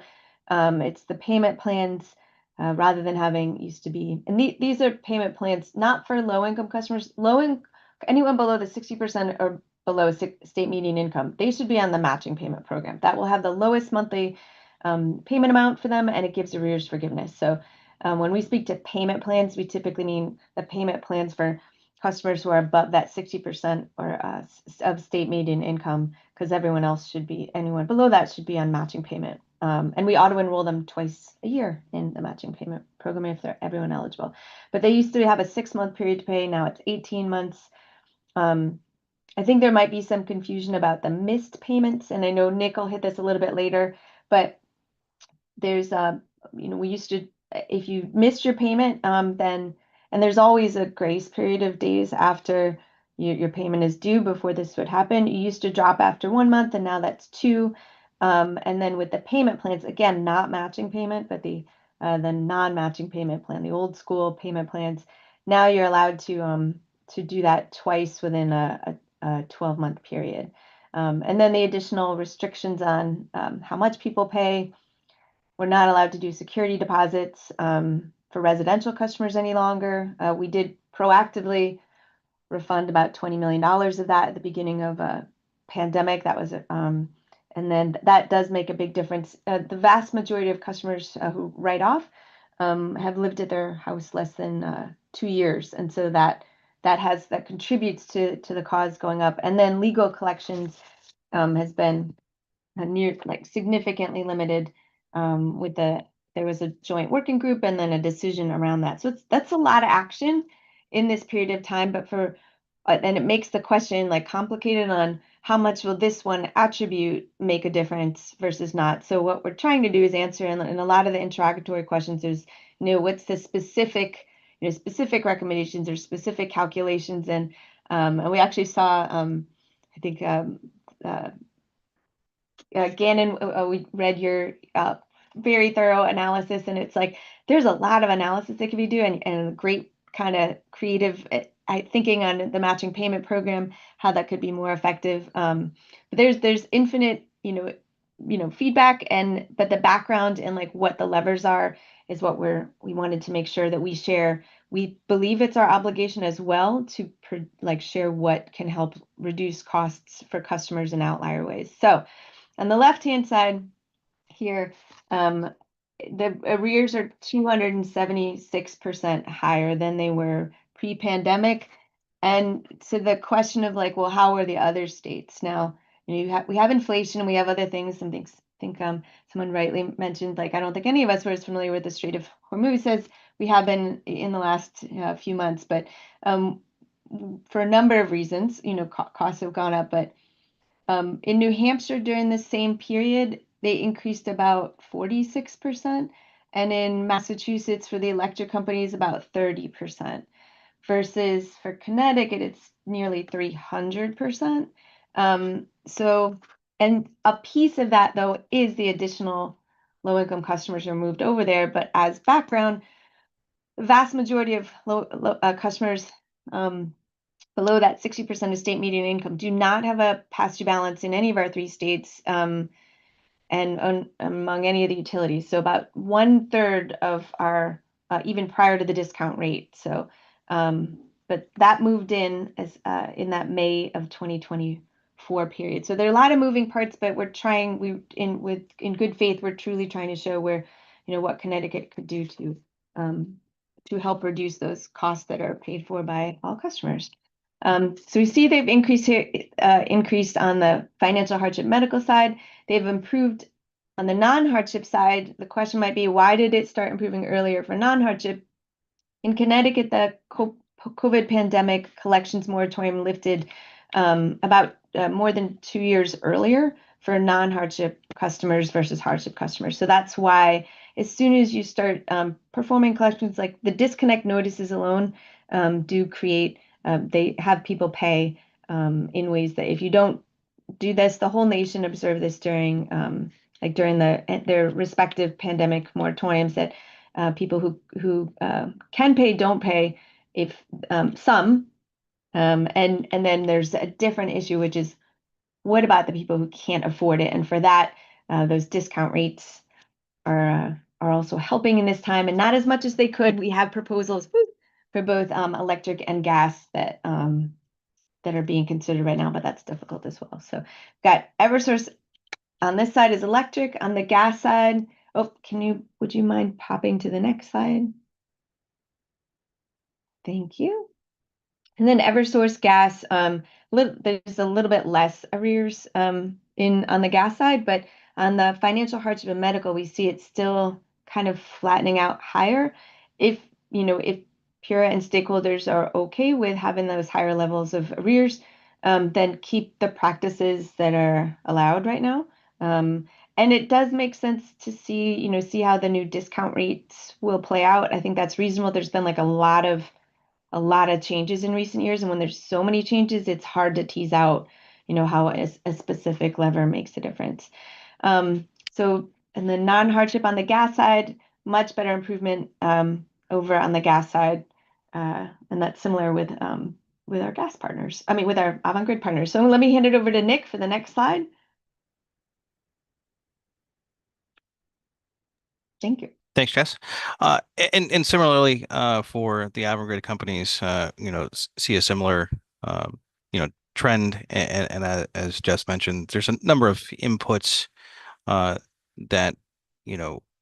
it's the payment plans. Rather than having used to be, and these are payment plans not for low-income customers. Anyone below the 60% or below state median income, they should be on the matching payment program. That will have the lowest monthly payment amount for them, and it gives arrears forgiveness. So when we speak to payment plans, we typically mean the payment plans for customers who are above that 60% or of state median income, because anyone below that should be on matching payment. And we auto enroll them twice a year in the matching payment program if they're everyone eligible. But they used to have a 6-month period to pay. Now it's 18 months. I think there might be some confusion about the missed payments, and I know Nick will hit this a little bit later, but there's we used to, if you missed your payment, then, and there's always a grace period of days after your payment is due before this would happen. You used to drop after 1 month, and now that's 2. And then with the payment plans, again, not matching payment, but the non-matching payment plan, the old school payment plans, now you're allowed to do that twice within a 12-month period. And then the additional restrictions on how much people pay. We're not allowed to do security deposits for residential customers any longer. We did proactively refund about $20 million of that at the beginning of a pandemic. That was and then that does make a big difference. The vast majority of customers who write off have lived at their house less than 2 years, and so that contributes to the cause going up. And then legal collections has been significantly limited. There was a joint working group and then a decision around that. So that's a lot of action in this period of time. And it makes the question complicated on how much will this one attribute make a difference versus not. So what we're trying to do is answer in a lot of the interrogatory questions is, what's the specific recommendations or specific calculations. And we actually saw, I think, Gannon, we read your very thorough analysis, and it's there's a lot of analysis that can be done and great kind of creative thinking on the matching payment program, how that could be more effective. But there's infinite, feedback, but the background and what the levers are is what we wanted to make sure that we share. We believe it's our obligation as well to share what can help reduce costs for customers in outlier ways. So on the left-hand side here, the arrears are 276% higher than they were pre-pandemic. And to the question of like, well, how are the other states now? We have inflation and we have other things. Some things, I think someone rightly mentioned, like, I don't think any of us were as familiar with the Strait of Hormuz as we have been in the last few months. But for a number of reasons, costs have gone up. But in New Hampshire during the same period, they increased about 46%. And in Massachusetts for the electric companies, about 30%. Versus for Connecticut, it's nearly 300%. And a piece of that, though, is the additional low-income customers who are moved over there. But as background, the vast majority of customers below that 60% of state median income do not have a past due balance in any of our 3 states and among any of the utilities. So about 1/3 of our, even prior to the discount rate. So, but that moved in as in that May of 2024 period. So there are a lot of moving parts, but we're trying, in good faith, we're truly trying to show where, what Connecticut could do to help reduce those costs that are paid for by all customers. So we see they've increased on the financial hardship medical side. They've improved on the non-hardship side. The question might be, why did it start improving earlier for non-hardship? In Connecticut, the COVID pandemic collections moratorium lifted about more than 2 years earlier for non-hardship customers versus hardship customers. So that's why as soon as you start performing collections, like the disconnect notices alone do create, they have people pay in ways that if you don't do this, the whole nation observed this during their respective pandemic moratoriums, that people who can pay don't pay if some, and then there's a different issue, which is what about the people who can't afford it? And for that, those discount rates are also helping in this time, and not as much as they could. We have proposals for both electric and gas that are being considered right now, but that's difficult as well. So got Eversource on this side is electric. On the gas side, would you mind popping to the next slide? Thank you. And then Eversource gas, there's a little bit less arrears on the gas side, but on the financial hardship and medical, we see it still kind of flattening out higher. If PURA and stakeholders are okay with having those higher levels of arrears, then keep the practices that are allowed right now. And it does make sense to see how the new discount rates will play out. I think that's reasonable. There's been like a lot of changes in recent years, and when there's so many changes, it's hard to tease out, how a specific lever makes a difference. So, and the non-hardship on the gas side, much better improvement over on the gas side, and that's similar with our gas partners. With our Avangrid partners. So let me hand it over to Nick for the next slide. Thank you. Thanks, Jess. And similarly, for the Avangrid companies, see a similar, trend. And as Jess mentioned, there's a number of inputs that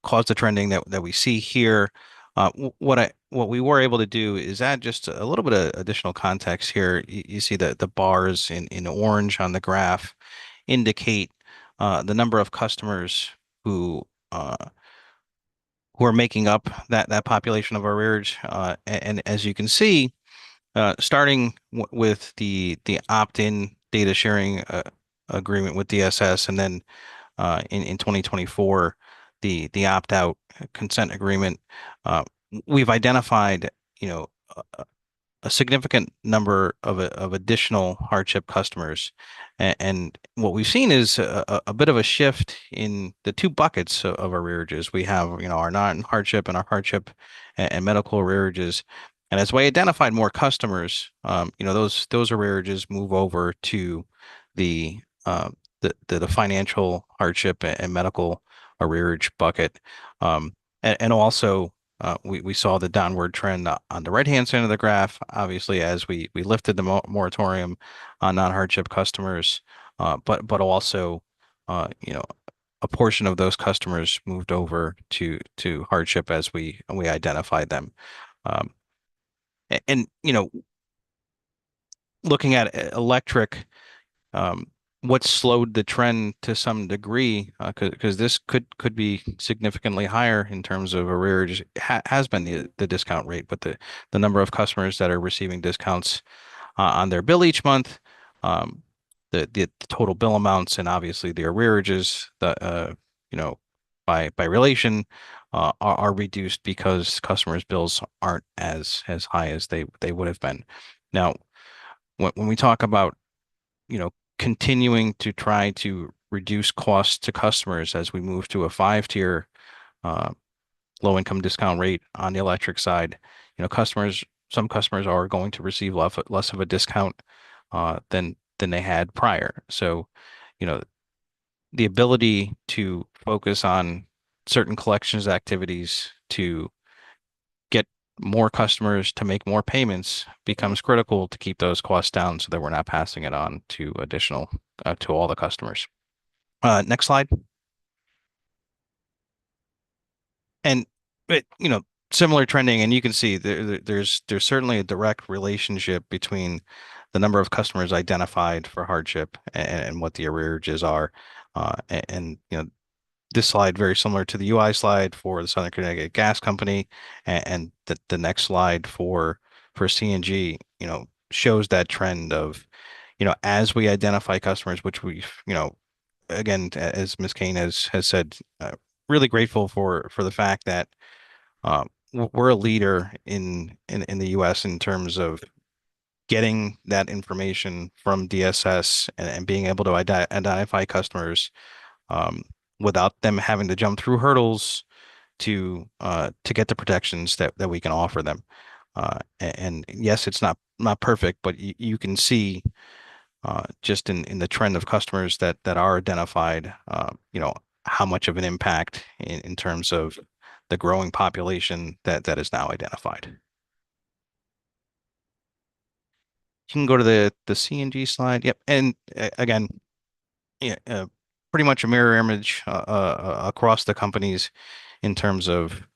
cause the trending that we see here. What we were able to do is add just a little bit of additional context here. You see that the bars in orange on the graph indicate the number of customers who are making up that population of arrears. And as you can see, starting with the opt-in data sharing agreement with DSS, and then in 2024, the opt-out consent agreement, we've identified a significant number of additional hardship customers. And what we've seen is a bit of a shift in the 2 buckets of arrearages. We have, our non-hardship and our hardship and medical arrearages. And as we identified more customers, those arrearages move over to the financial hardship and medical arrearage bucket. And also, we saw the downward trend on the right-hand side of the graph, obviously, as we lifted the moratorium on non-hardship customers, but also, a portion of those customers moved over to hardship as we identified them. And, looking at electric, what slowed the trend to some degree, because this could be significantly higher in terms of arrearage, has been the discount rate, but the number of customers that are receiving discounts on their bill each month, um, the total bill amounts, and obviously the arrearages, you know, by relation, are reduced because customers' bills aren't as high as they would have been. Now, when we talk about, continuing to try to reduce costs to customers as we move to a 5-tier uh, low income discount rate on the electric side, some customers are going to receive less of a discount than they had prior. So, you know, the ability to focus on certain collections activities to get more customers to make more payments becomes critical to keep those costs down so that we're not passing it on to to all the customers. Next slide. And but similar trending, and you can see there's certainly a direct relationship between the number of customers identified for hardship and what the arrearages are. And this slide very similar to the UI slide for the Southern Connecticut Gas Company, and the next slide for CNG, shows that trend of, as we identify customers, which we, again, as Ms. Kane has said, really grateful for the fact that we're a leader in the U.S. in terms of getting that information from DSS and being able to identify customers without them having to jump through hurdles to get the protections that we can offer them. And yes, it's not perfect, but you can see just in the trend of customers that are identified, how much of an impact in terms of the growing population that is now identified. You can go to the CNG slide. Yep. And again, yeah, pretty much a mirror image across the companies in terms of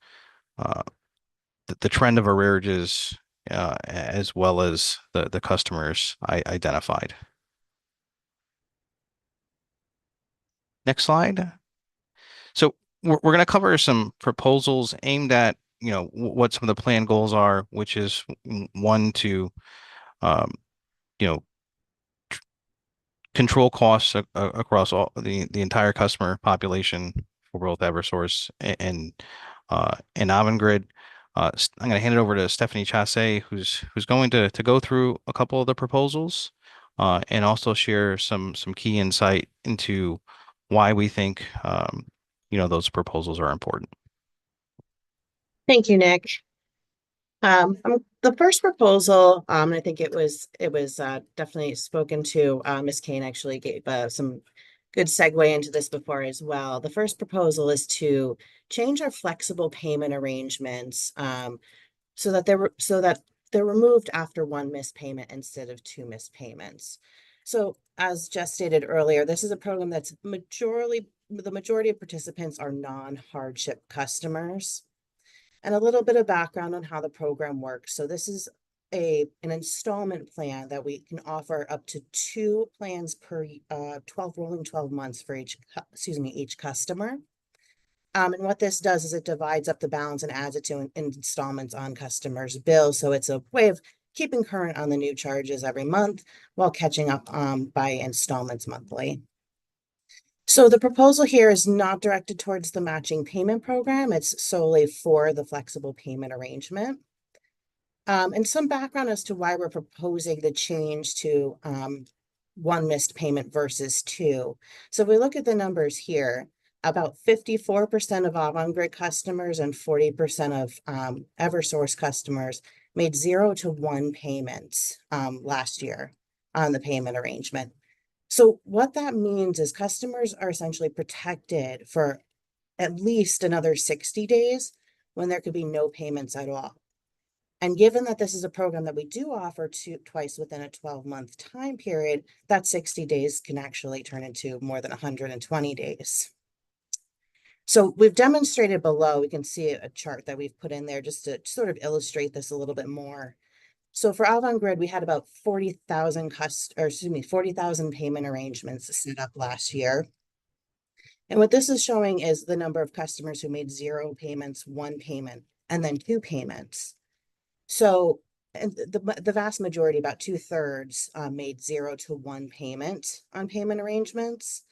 the trend of arrearages as well as the customers I identified. Next slide. So we're going to cover some proposals aimed at, what some of the plan goals are, which is one to, um, you know, control costs across all the entire customer population for both Eversource and Avangrid. I'm going to hand it over to Stephanie Chasse, who's going to go through a couple of the proposals and also share some key insight into why we think those proposals are important. Thank you, Nick. The first proposal, I think it was definitely spoken to. Ms. Kane actually gave some good segue into this before as well. The first proposal is to change our flexible payment arrangements so that they're removed after one missed payment instead of 2 missed payments. So as Jess stated earlier, this is a program that's the majority of participants are non-hardship customers. And a little bit of background on how the program works. So this is an installment plan that we can offer up to 2 plans per 12 months for each customer. And what this does is it divides up the balance and adds it to installments on customers' bills. So it's a way of keeping current on the new charges every month while catching up by installments monthly. So the proposal here is not directed towards the matching payment program. It's solely for the flexible payment arrangement. And some background as to why we're proposing the change to 1 missed payment versus 2. So if we look at the numbers here, about 54% of Avangrid customers and 40% of Eversource customers made 0 to 1 payments last year on the payment arrangement. So what that means is customers are essentially protected for at least another 60 days when there could be no payments at all. And given that this is a program that we do offer twice within a 12-month time period, that 60 days can actually turn into more than 120 days. So we've demonstrated below, we can see a chart that we've put in there just to sort of illustrate this a little bit more. So for Avangrid, we had about 40,000 40,000 payment arrangements set up last year. And what this is showing is the number of customers who made 0 payments, 1 payment, and then 2 payments. So and the vast majority, about 2/3, made 0 to 1 payment on payment arrangements,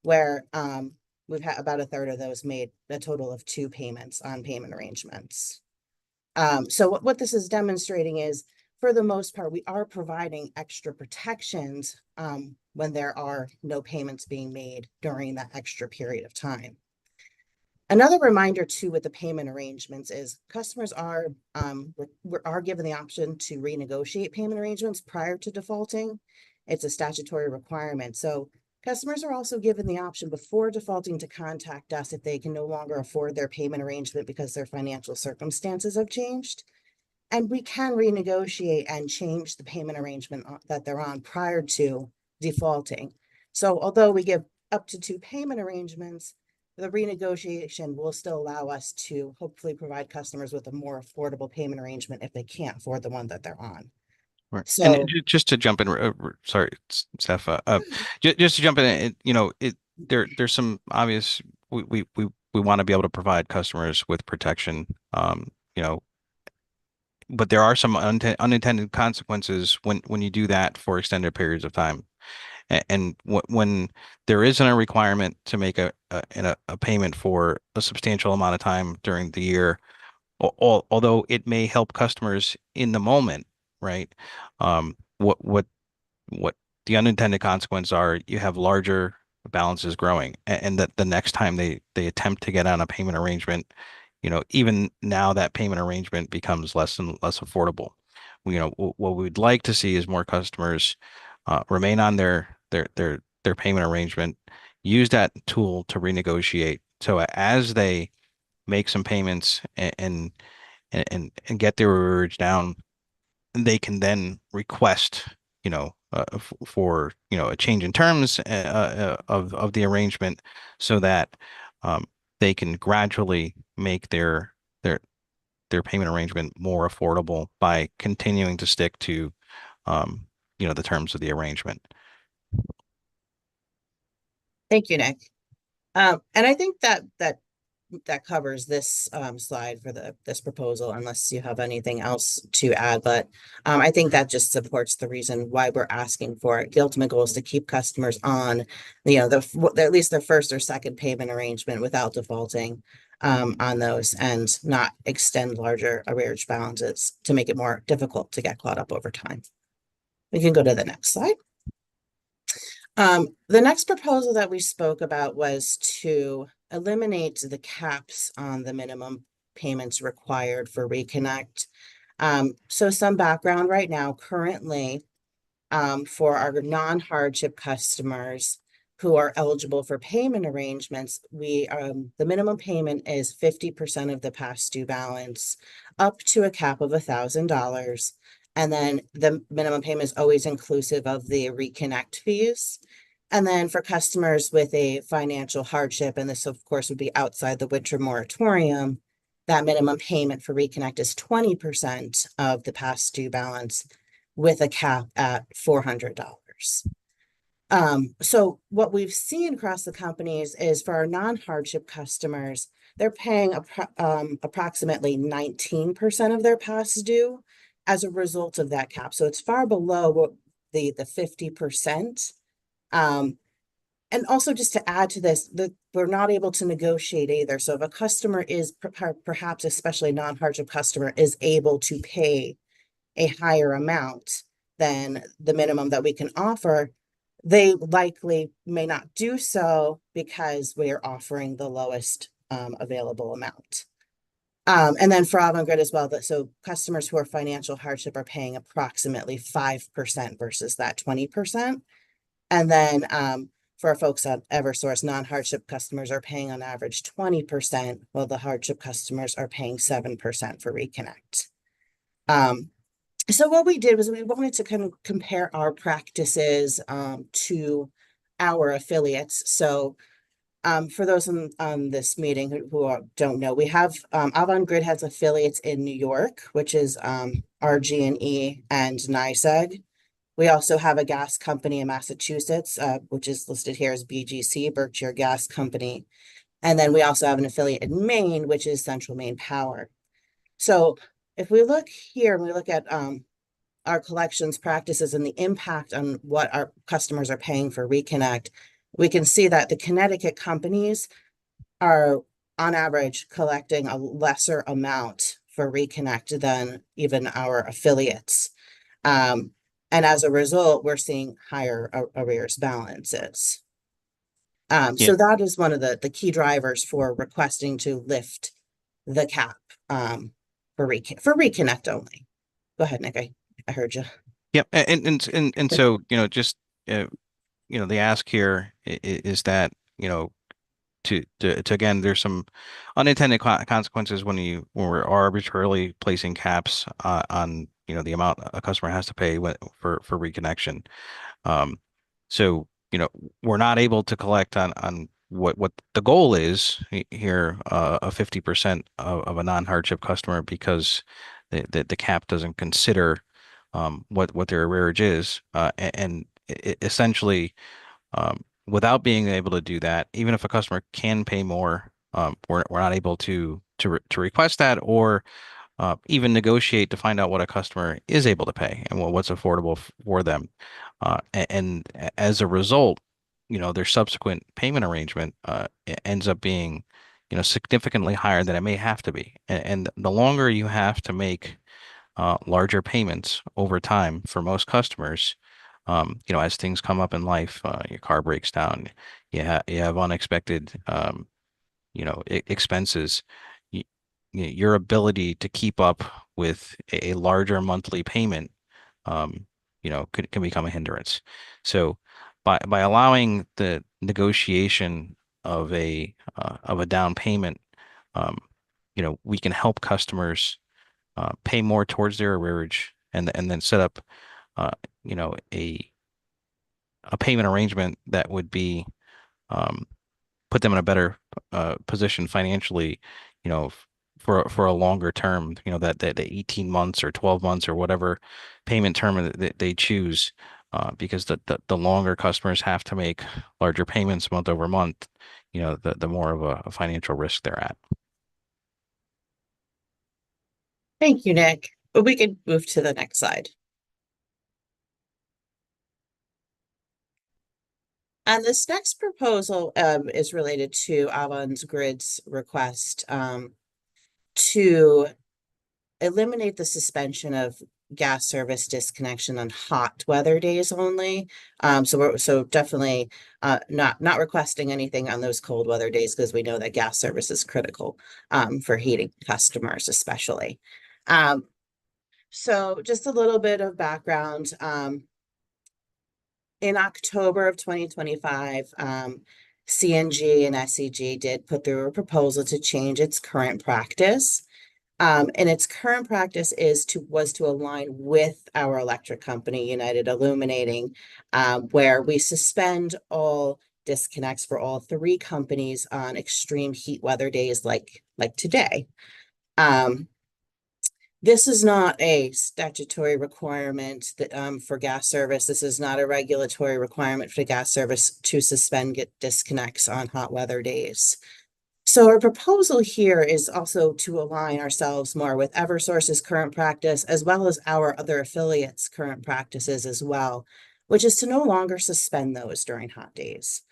where we've had about 1/3 of those made a total of 2 payments on payment arrangements. So what this is demonstrating is, for the most part, we are providing extra protections when there are no payments being made during that extra period of time. Another reminder too with the payment arrangements is customers are given the option to renegotiate payment arrangements prior to defaulting. It's a statutory requirement. So customers are also given the option before defaulting to contact us if they can no longer afford their payment arrangement because their financial circumstances have changed. And we can renegotiate and change the payment arrangement that they're on prior to defaulting. So although we give up to 2 payment arrangements, the renegotiation will still allow us to hopefully provide customers with a more affordable payment arrangement if they can't afford the one that they're on. Right. So And just to jump in, sorry, Steph, just to jump in, there's some obvious, we want to be able to provide customers with protection, you know, but there are some unintended consequences when you do that for extended periods of time. And when there isn't a requirement to make a payment for a substantial amount of time during the year, although it may help customers in the moment, right? What the unintended consequences are, you have larger balances growing, and that the next time they attempt to get on a payment arrangement, even now that payment arrangement becomes less and less affordable. What we'd like to see is more customers remain on their payment arrangement, use that tool to renegotiate. So as they make some payments and get their arrears down, they can then request, for a change in terms of the arrangement, so that they can gradually make their payment arrangement more affordable by continuing to stick to the terms of the arrangement. thank you, Nick. And I think that covers this slide for this proposal, unless you have anything else to add. But I think that just supports the reason why we're asking for it. The ultimate goal is to keep customers on, at least their first or second payment arrangement without defaulting on those, and not extend larger arrears balances to make it more difficult to get caught up over time. We can go to the next slide. The next proposal that we spoke about was to eliminate the caps on the minimum payments required for Reconnect. So some background right now, currently, for our non-hardship customers who are eligible for payment arrangements, the minimum payment is 50% of the past due balance, up to a cap of $1,000. And then the minimum payment is always inclusive of the Reconnect fees. And then for customers with a financial hardship, and this of course would be outside the winter moratorium, that minimum payment for Reconnect is 20% of the past due balance, with a cap at $400. So what we've seen across the companies is, for our non-hardship customers, they're paying approximately 19% of their past due as a result of that cap. So it's far below what the 50%. And also, just to add to this, that we're not able to negotiate either. So if a customer is perhaps, especially a non-hardship customer, is able to pay a higher amount than the minimum that we can offer, they likely may not do so because we are offering the lowest available amount. And then for Avangrid as well, so customers who are financial hardship are paying approximately 5% versus that 20%. And then for our folks at Eversource, non-hardship customers are paying on average 20%, while the hardship customers are paying 7% for Reconnect. So what we did was we wanted to kind of compare our practices to our affiliates. So For those on this meeting don't know, we have Avangrid has affiliates in New York, which is RG&E and NYSEG. We also have a gas company in Massachusetts, which is listed here as BGC, Berkshire Gas Company. And then we also have an affiliate in Maine, which is Central Maine Power. So if we look here and we look at our collections practices and the impact on what our customers are paying for Reconnect, we can see that the Connecticut companies are on average collecting a lesser amount for Reconnect than even our affiliates. And as a result, we're seeing higher arrears balances. So that is one of the key drivers for requesting to lift the cap for Reconnect only. Go ahead, Nick. I heard you. Yep. And so, just, the ask here is that, to again, there's some unintended consequences when we're arbitrarily placing caps on, the amount a customer has to pay for reconnection. So, we're not able to collect on what the goal is here, a 50% of a non-hardship customer, because the cap doesn't consider what their arrearage is, and essentially, without being able to do that, even if a customer can pay more, we're not able to request that, or even negotiate to find out what a customer is able to pay and what's affordable for them. And as a result, their subsequent payment arrangement ends up being, significantly higher than it may have to be. And the longer you have to make larger payments over time for most customers, as things come up in life, your car breaks down, you have unexpected, expenses. Your ability to keep up with a larger monthly payment, can become a hindrance. So, by allowing the negotiation of a down payment, we can help customers pay more towards their arrearage, and then set up, a payment arrangement that would be, put them in a better position financially, for a longer term, that the 18 months or 12 months or whatever payment term that they choose, because the longer customers have to make larger payments month over month, the more of a financial risk they're at. Thank you, Nick. But we can move to the next slide. And this next proposal is related to Avangrid's request to eliminate the suspension of gas service disconnection on hot weather days only. So we're definitely not requesting anything on those cold weather days, because we know that gas service is critical for heating customers, especially. So just a little bit of background. In October of 2025, CNG and SEG did put through a proposal to change its current practice. And its current practice was to align with our electric company, United Illuminating, where we suspend all disconnects for all three companies on extreme heat weather days like today. This is not a statutory requirement that, for gas service. This is not a regulatory requirement for gas service to suspend disconnects on hot weather days. So our proposal here is also to align ourselves more with Eversource's current practice, as well as our other affiliates' current practices as well, which is to no longer suspend those during hot days.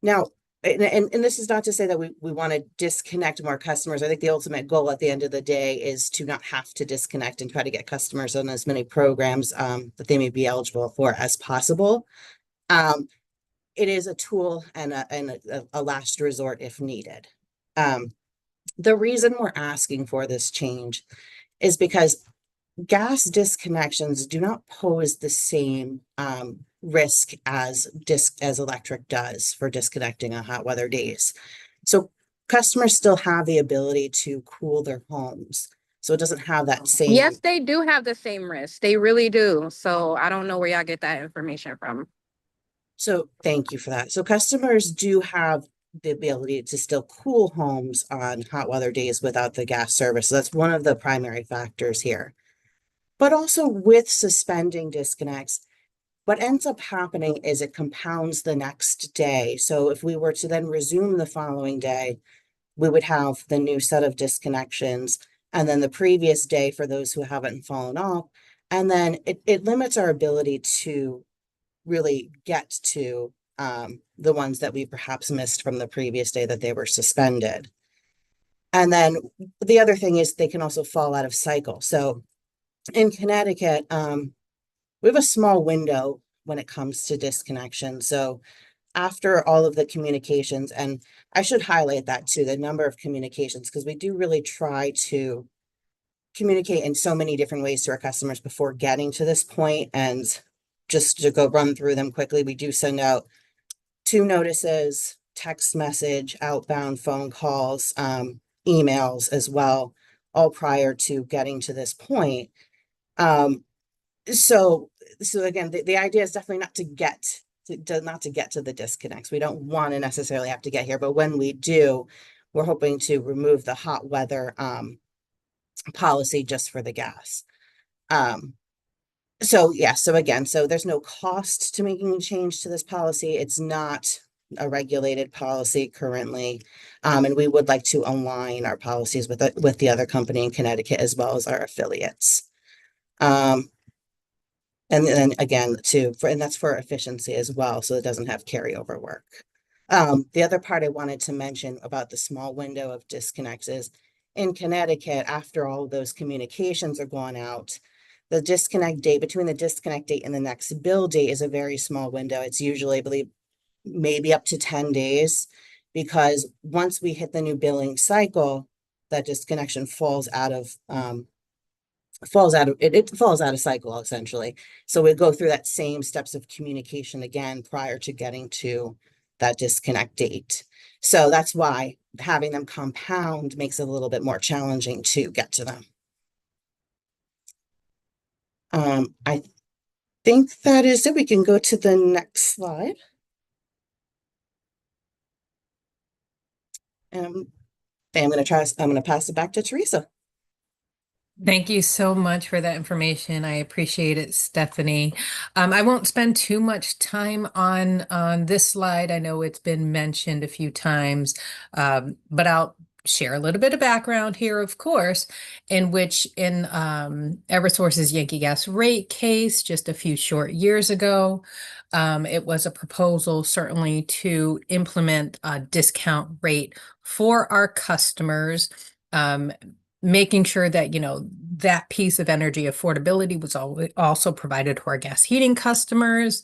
Now, and this is not to say that we want to disconnect more customers. I think the ultimate goal at the end of the day is to not have to disconnect and try to get customers on as many programs that they may be eligible for as possible. It is a tool and a last resort if needed. The reason we're asking for this change is because gas disconnections do not pose the same risk as electric does for disconnecting on hot weather days. So customers still have the ability to cool their homes. So it doesn't have that same. Yes, they do have the same risk. They really do. So I don't know where y'all get that information from. So thank you for that. So customers do have the ability to still cool homes on hot weather days without the gas service. So that's one of the primary factors here. But also with suspending disconnects, what ends up happening is it compounds the next day. So if we were to then resume the following day, we would have the new set of disconnections, and then the previous day for those who haven't fallen off. And then it limits our ability to really get to the ones that we perhaps missed from the previous day that they were suspended. And then the other thing is they can also fall out of cycle. So in Connecticut, we have a small window when it comes to disconnection. So after all of the communications, and I should highlight that too, the number of communications, because we do really try to communicate in so many different ways to our customers before getting to this point. And just to go run through them quickly, we do send out 2 notices, text message, outbound phone calls, emails as well, all prior to getting to this point. So again, the idea is definitely not to get to the disconnects. We don't want to necessarily have to get here, but when we do, we're hoping to remove the hot weather policy just for the gas. So again, there's no cost to making a change to this policy. It's not a regulated policy currently. And we would like to align our policies with the other company in Connecticut as well as our affiliates. And then again, and that's for efficiency as well, so it doesn't have carryover work. The other part I wanted to mention about the small window of disconnects is in Connecticut, after all of those communications are gone out, the disconnect date between the disconnect date and the next bill date is a very small window. It's usually, I believe, maybe up to 10 days, because once we hit the new billing cycle, that disconnection falls out of cycle essentially. So we go through that same steps of communication again prior to getting to that disconnect date. So that's why having them compound makes it a little bit more challenging to get to them. I think that is it. We can go to the next slide. I'm going to pass it back to Teresa. Thank you so much for that information. I appreciate it, Stephanie. I won't spend too much time on this slide. I know it's been mentioned a few times, but I'll share a little bit of background here, of course, in Eversource's Yankee Gas rate case just a few short years ago. It was a proposal certainly to implement a discount rate for our customers, making sure that, that piece of energy affordability was also provided to our gas heating customers.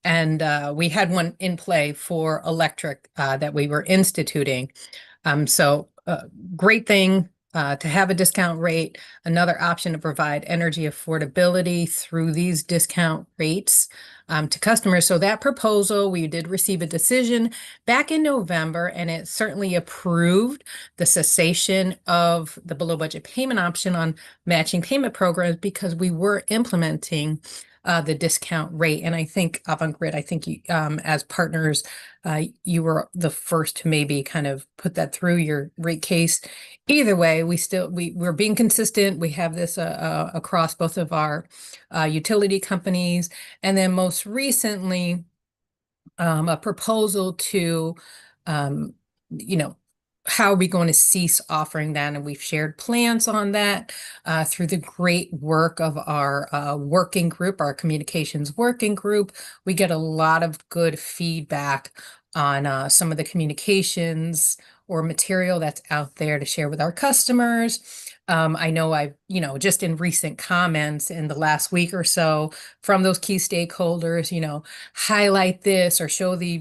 And we had one in play for electric that we were instituting. Great thing to have a discount rate, another option to provide energy affordability through these discount rates to customers. So that proposal, we did receive a decision back in November, and it certainly approved the cessation of the below budget payment option on matching payment programs because we were implementing the discount rate. And I think Avangrid, I think you, as partners, you were the first to maybe kind of put that through your rate case. Either way, we're being consistent. We have this across both of our utility companies. And then most recently, a proposal to, how are we going to cease offering that? And we've shared plans on that through the great work of our working group, our communications working group. We get a lot of good feedback on some of the communications or material that's out there to share with our customers. I know I've, just in recent comments in the last week or so from those key stakeholders, highlight this or show the,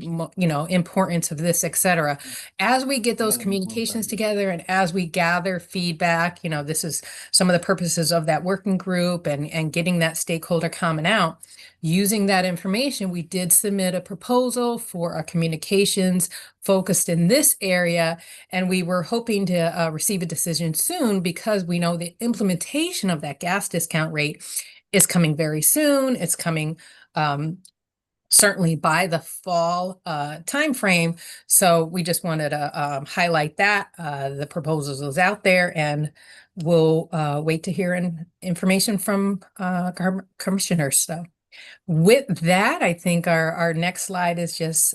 importance of this, et cetera. As we get those communications together and as we gather feedback, this is some of the purposes of that working group and getting that stakeholder comment out. Using that information, we did submit a proposal for our communications focused in this area, and we were hoping to receive a decision soon because we know the implementation of that gas discount rate is coming very soon. It's coming certainly by the fall timeframe. So we just wanted to highlight that. The proposals is out there, and we'll wait to hear information from commissioners. So with that, I think our next slide is just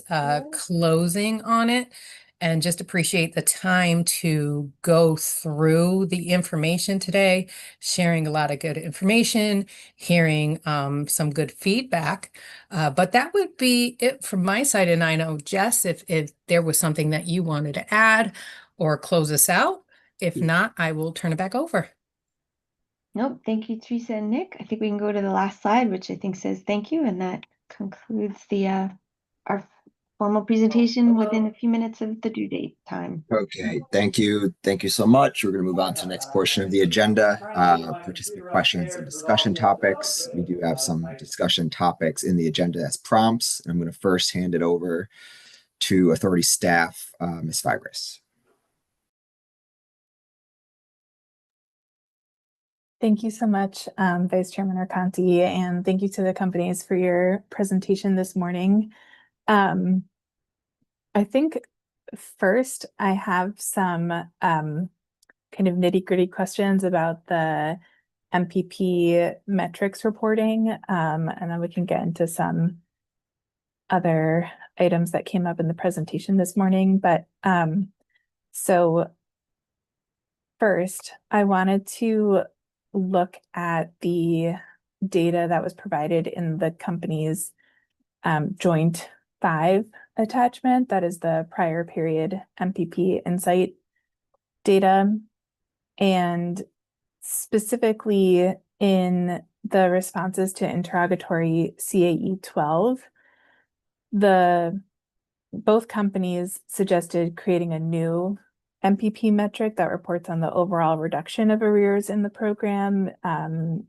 closing on it, and just appreciate the time to go through the information today, sharing a lot of good information, hearing some good feedback. But that would be it from my side. And I know, Jess, if there was something that you wanted to add or close us out. If not, I will turn it back over. Nope. Thank you, Teresa and Nick. I think we can go to the last slide, which I think says thank you. And that concludes the our formal presentation within a few minutes of the due date time. Okay, thank you. Thank you so much. We're going to move on to the next portion of the agenda, participant questions and discussion topics. We do have some discussion topics in the agenda as prompts. I'm going to first hand it over to authority staff, Ms. Fibris. Thank you so much, Vice Chairman Arconti, and thank you to the companies for your presentation this morning. I think first I have some kind of nitty-gritty questions about the MPP metrics reporting, and then we can get into some other items that came up in the presentation this morning. But so first, I wanted to look at the data that was provided in the company's joint 5 attachment. That is the prior period MPP insight data. And specifically in the responses to interrogatory CAE 12, both companies suggested creating a new MPP metric that reports on the overall reduction of arrears in the program,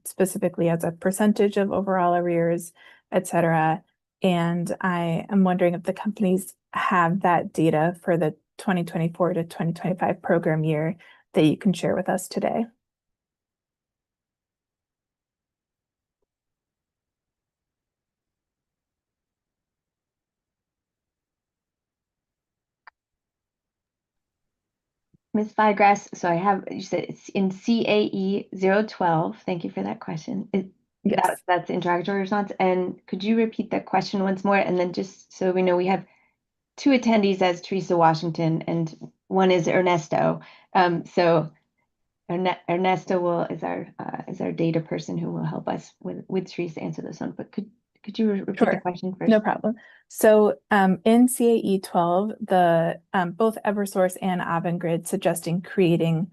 specifically as a percentage of overall arrears, et cetera. And I am wondering if the companies have that data for the 2024 to 2025 program year that you can share with us today. Ms. Figrass, so you said it's in CAE 012. Thank you for that question. Yes. That's interrogatory response. And could you repeat that question once more? And then just so we know, we have 2 attendees as Teresa Washington, and one is Ernesto. So Ernesto is our data person who will help us with Teresa answer this one. But could you repeat the question first? No problem. So in CAE 12, both Eversource and Avangrid suggesting creating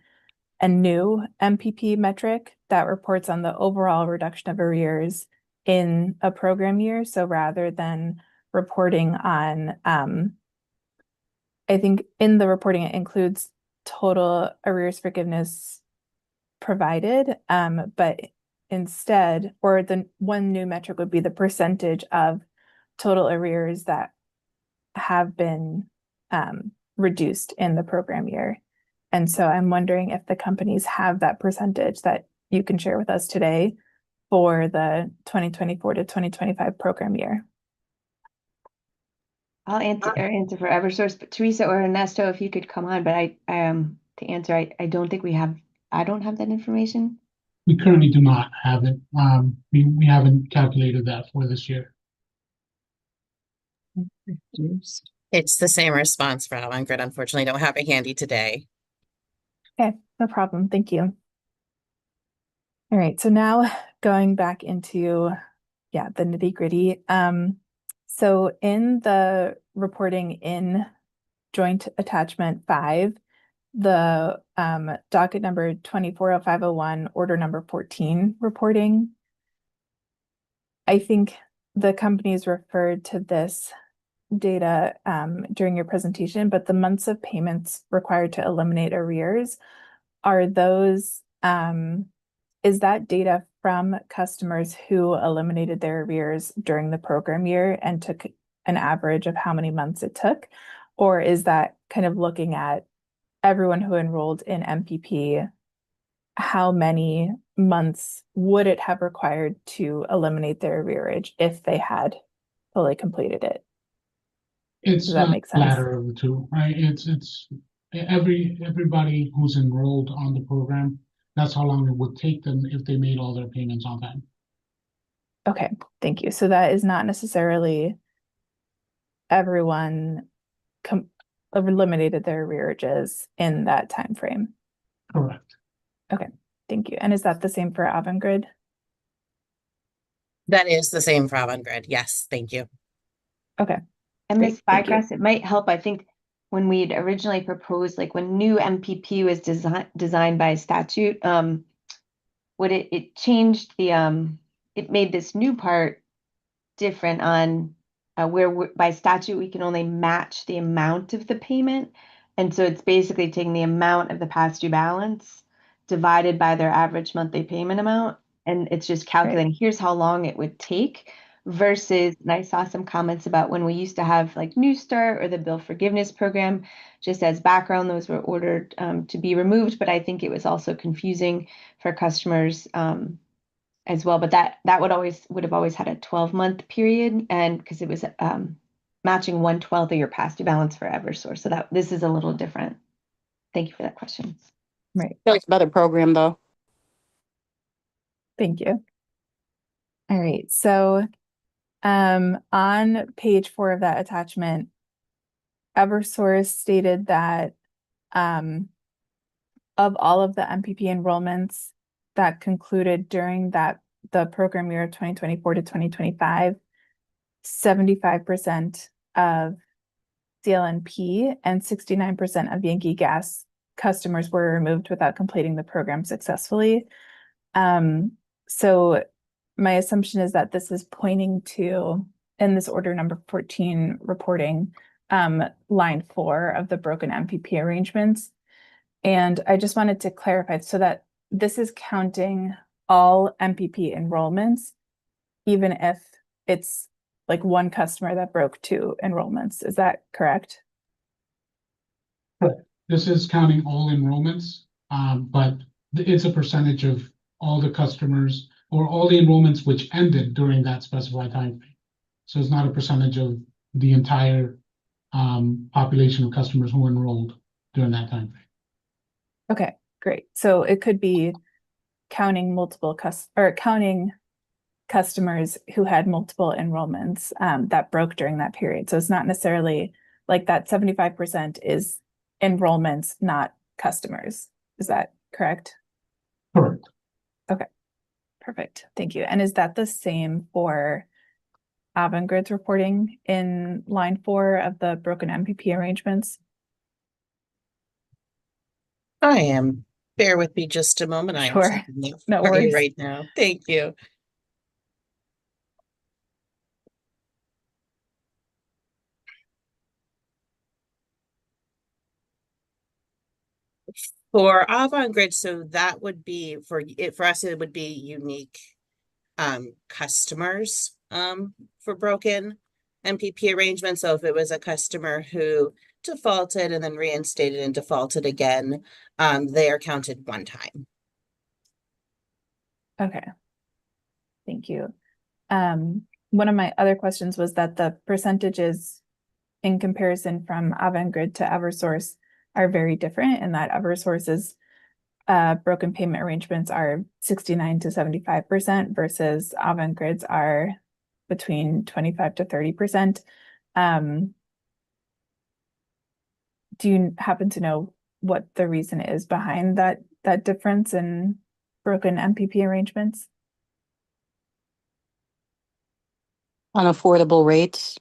a new MPP metric that reports on the overall reduction of arrears in a program year. So rather than reporting on, I think in the reporting, it includes total arrears forgiveness provided, but instead, or the one new metric would be the percentage of total arrears that have been reduced in the program year. And so I'm wondering if the companies have that percentage that you can share with us today for the 2024 to 2025 program year. I'll answer for Eversource, but Teresa or Ernesto, if you could come on. But to answer, I don't think I don't have that information. We currently do not have it. We haven't calculated that for this year. It's the same response for Avangrid. Unfortunately, don't have it handy today. Okay, no problem. Thank you. All right, so now going back into, the nitty-gritty. So in the reporting in joint attachment 5, the docket number 240501, order number 14 reporting, I think the companies referred to this data during your presentation, but the months of payments required to eliminate arrears, are those, is that data from customers who eliminated their arrears during the program year and took an average of how many months it took? Or is that kind of looking at everyone who enrolled in MPP, how many months would it have required to eliminate their arrearage if they had fully completed it. It's Does that the make sense? latter of the two, right? It's everybody who's enrolled on the program, that's how long it would take them if they made all their payments on time. Okay, thank you. So that is not necessarily everyone eliminated their arrearages in that time frame. Correct. Okay, thank you. And is that the same for Avangrid? That is the same for Avangrid. Yes, thank you. Okay. And Great, Ms. thank you. Bygrass, it might help. I think when we'd originally proposed, like when new MPP was designed by statute, what it changed it made this new part different on where by statute we can only match the amount of the payment. And so it's basically taking the amount of the past due balance divided by their average monthly payment amount. And it's just calculating, here's how long it would take versus, and I saw some comments about when we used to have like New Start or the bill forgiveness program. Just as background, those were ordered to be removed, but I think it was also confusing for customers as well. But that would have always had a 12-month period, and because it was matching 1/12 of your past due balance for Eversource. So that this is a little different. Thank you for that question. Right. It's a better program though. Thank you. All right. So on page 4 of that attachment, Eversource stated that of all of the MPP enrollments that concluded during the program year of 2024 to 2025, 75% of CLNP and 69% of Yankee Gas customers were removed without completing the program successfully. So my assumption is that this is pointing to, in this order number 14 reporting, line 4 of the broken MPP arrangements. And I just wanted to clarify so that this is counting all MPP enrollments, even if it's like one customer that broke 2 enrollments. Is that correct? Correct. This is counting all enrollments, but it's a percentage of all the customers or all the enrollments which ended during that specified time frame. So it's not a percentage of the entire population of customers who enrolled during that time frame. Okay, great. So it could be counting multiple counting customers who had multiple enrollments that broke during that period. So it's not necessarily like that 75% is enrollments, not customers. Is that correct? Correct. Okay, perfect. Thank you. And is that the same for Avangrid's reporting in line 4 of the broken MPP arrangements? I am. Bear with me just a moment. I am Sure. checking that No for you worries. right now. Thank you. For Avangrid, so that would be for us, it would be unique customers for broken MPP arrangements. So if it was a customer who defaulted and then reinstated and defaulted again, they are counted one time. Okay. Thank you. One of my other questions was that the percentages in comparison from Avangrid to Eversource are very different, and that Eversource's broken payment arrangements are 69 to 75% versus Avangrid's are between 25 to 30%. Do you happen to know what the reason is behind that difference in broken MPP arrangements? Unaffordable rates.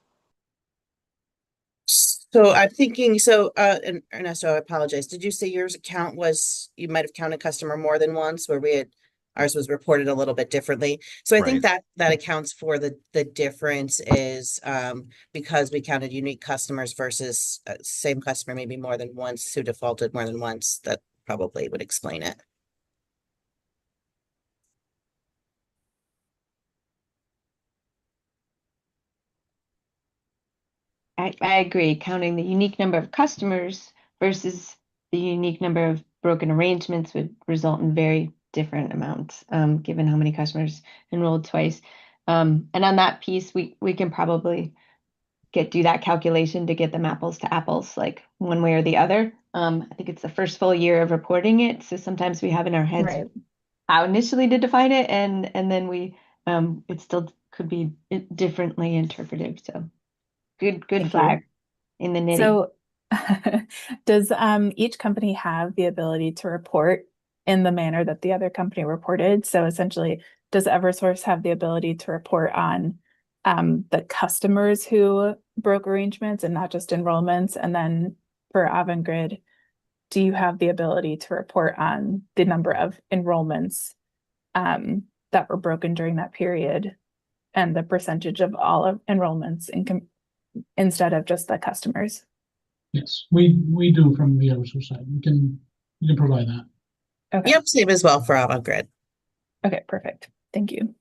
So I'm thinking, and Ernesto, I apologize. Did you say yours account was, you might have counted customer more than once, where ours was reported a little bit differently. So I think that accounts for the difference is because we counted unique customers versus same customer maybe more than once who defaulted more than once. That probably would explain it. I agree. Counting the unique number of customers versus the unique number of broken arrangements would result in very different amounts, given how many customers enrolled twice. And on that piece, we can probably do that calculation to get them apples to apples, like one way or the other. I think it's the first full year of reporting it, so sometimes we have in our heads Right. how initially to define it, and then we it still could be differently interpreted. So good Thank flag you. in the nitty. So does each company have the ability to report in the manner that the other company reported? So essentially, does Eversource have the ability to report on the customers who broke arrangements and not just enrollments? And then for Avangrid, do you have the ability to report on the number of enrollments that were broken during that period and the percentage of all of enrollments instead of just the customers? Yes, we do from the Eversource side. We can provide that. Okay. Yep, same as well for Avangrid. Okay, perfect. Thank you.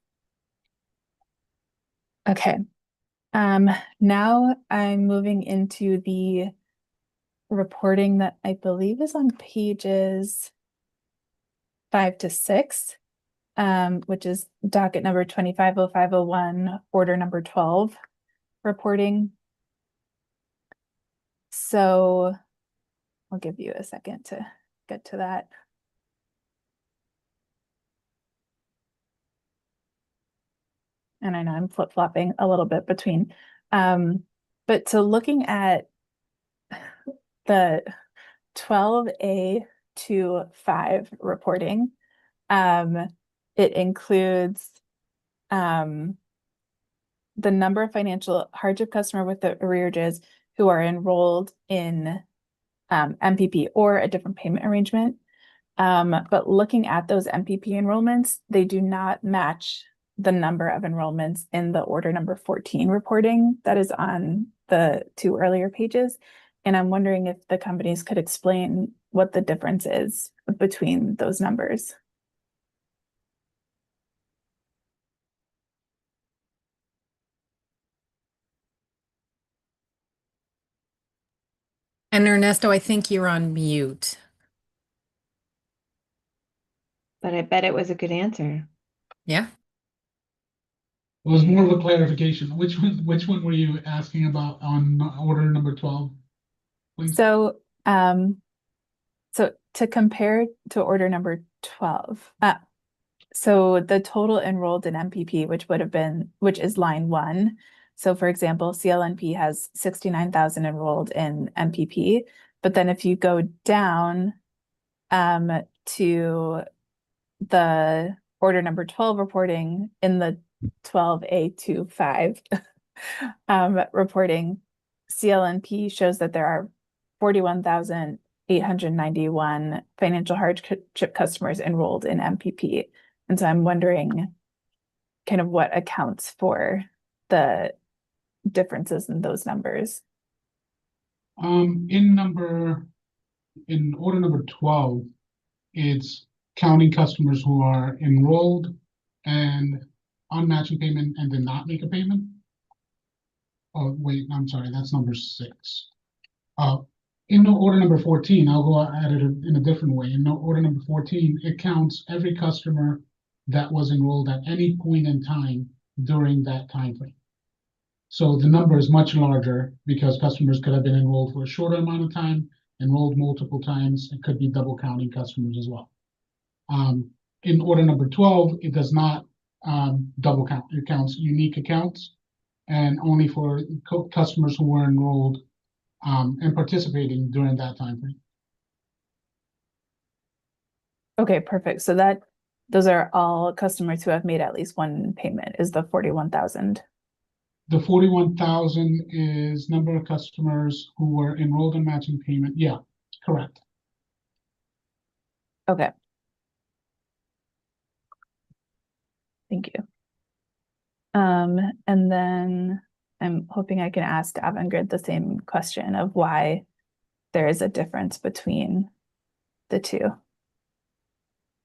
Okay. Now I'm moving into the reporting that I believe is on pages 5 to 6, which is docket number 250501, order number 12, reporting. So I'll give you a second to get to that. And I know I'm flip-flopping a little bit between, but so looking at the 12A to 5 reporting, it includes the number of financial hardship customer with the arrearages who are enrolled in MPP or a different payment arrangement. But looking at those MPP enrollments, they do not match the number of enrollments in the order number 14 reporting that is on the 2 earlier pages. And I'm wondering if the companies could explain what the difference is between those numbers. And Ernesto, I think you're on mute. But I bet it was a good answer. Yeah. It was more of a clarification. Which one were you asking about on order number 12, please? So, so to compare to order number 12, so the total enrolled in MPP, which is line 1. So for example, CLNP has 69,000 enrolled in MPP, but then if you go down to the order number 12 reporting in the 12A25 reporting, CLNP shows that there are 41,891 financial hardship customers enrolled in MPP. And so I'm wondering kind of what accounts for the differences in those numbers. In order number 12, it's counting customers who are enrolled and on matching payment and did not make a payment. Oh, wait, I'm sorry, that's number 6. In order number 14, I'll go at it in a different way. In order number 14, it counts every customer that was enrolled at any point in time during that time frame. So the number is much larger because customers could have been enrolled for a shorter amount of time, enrolled multiple times. It could be double counting customers as well. In order number 12, it does not double count. It counts unique accounts and only for customers who were enrolled and participating during that time frame. Okay, perfect. So those are all customers who have made at least one payment is the 41,000. The 41,000 is number of customers who were enrolled in matching payment. Yeah, correct. Okay. Thank you. And then I'm hoping I can ask Avangrid the same question of why there is a difference between the two.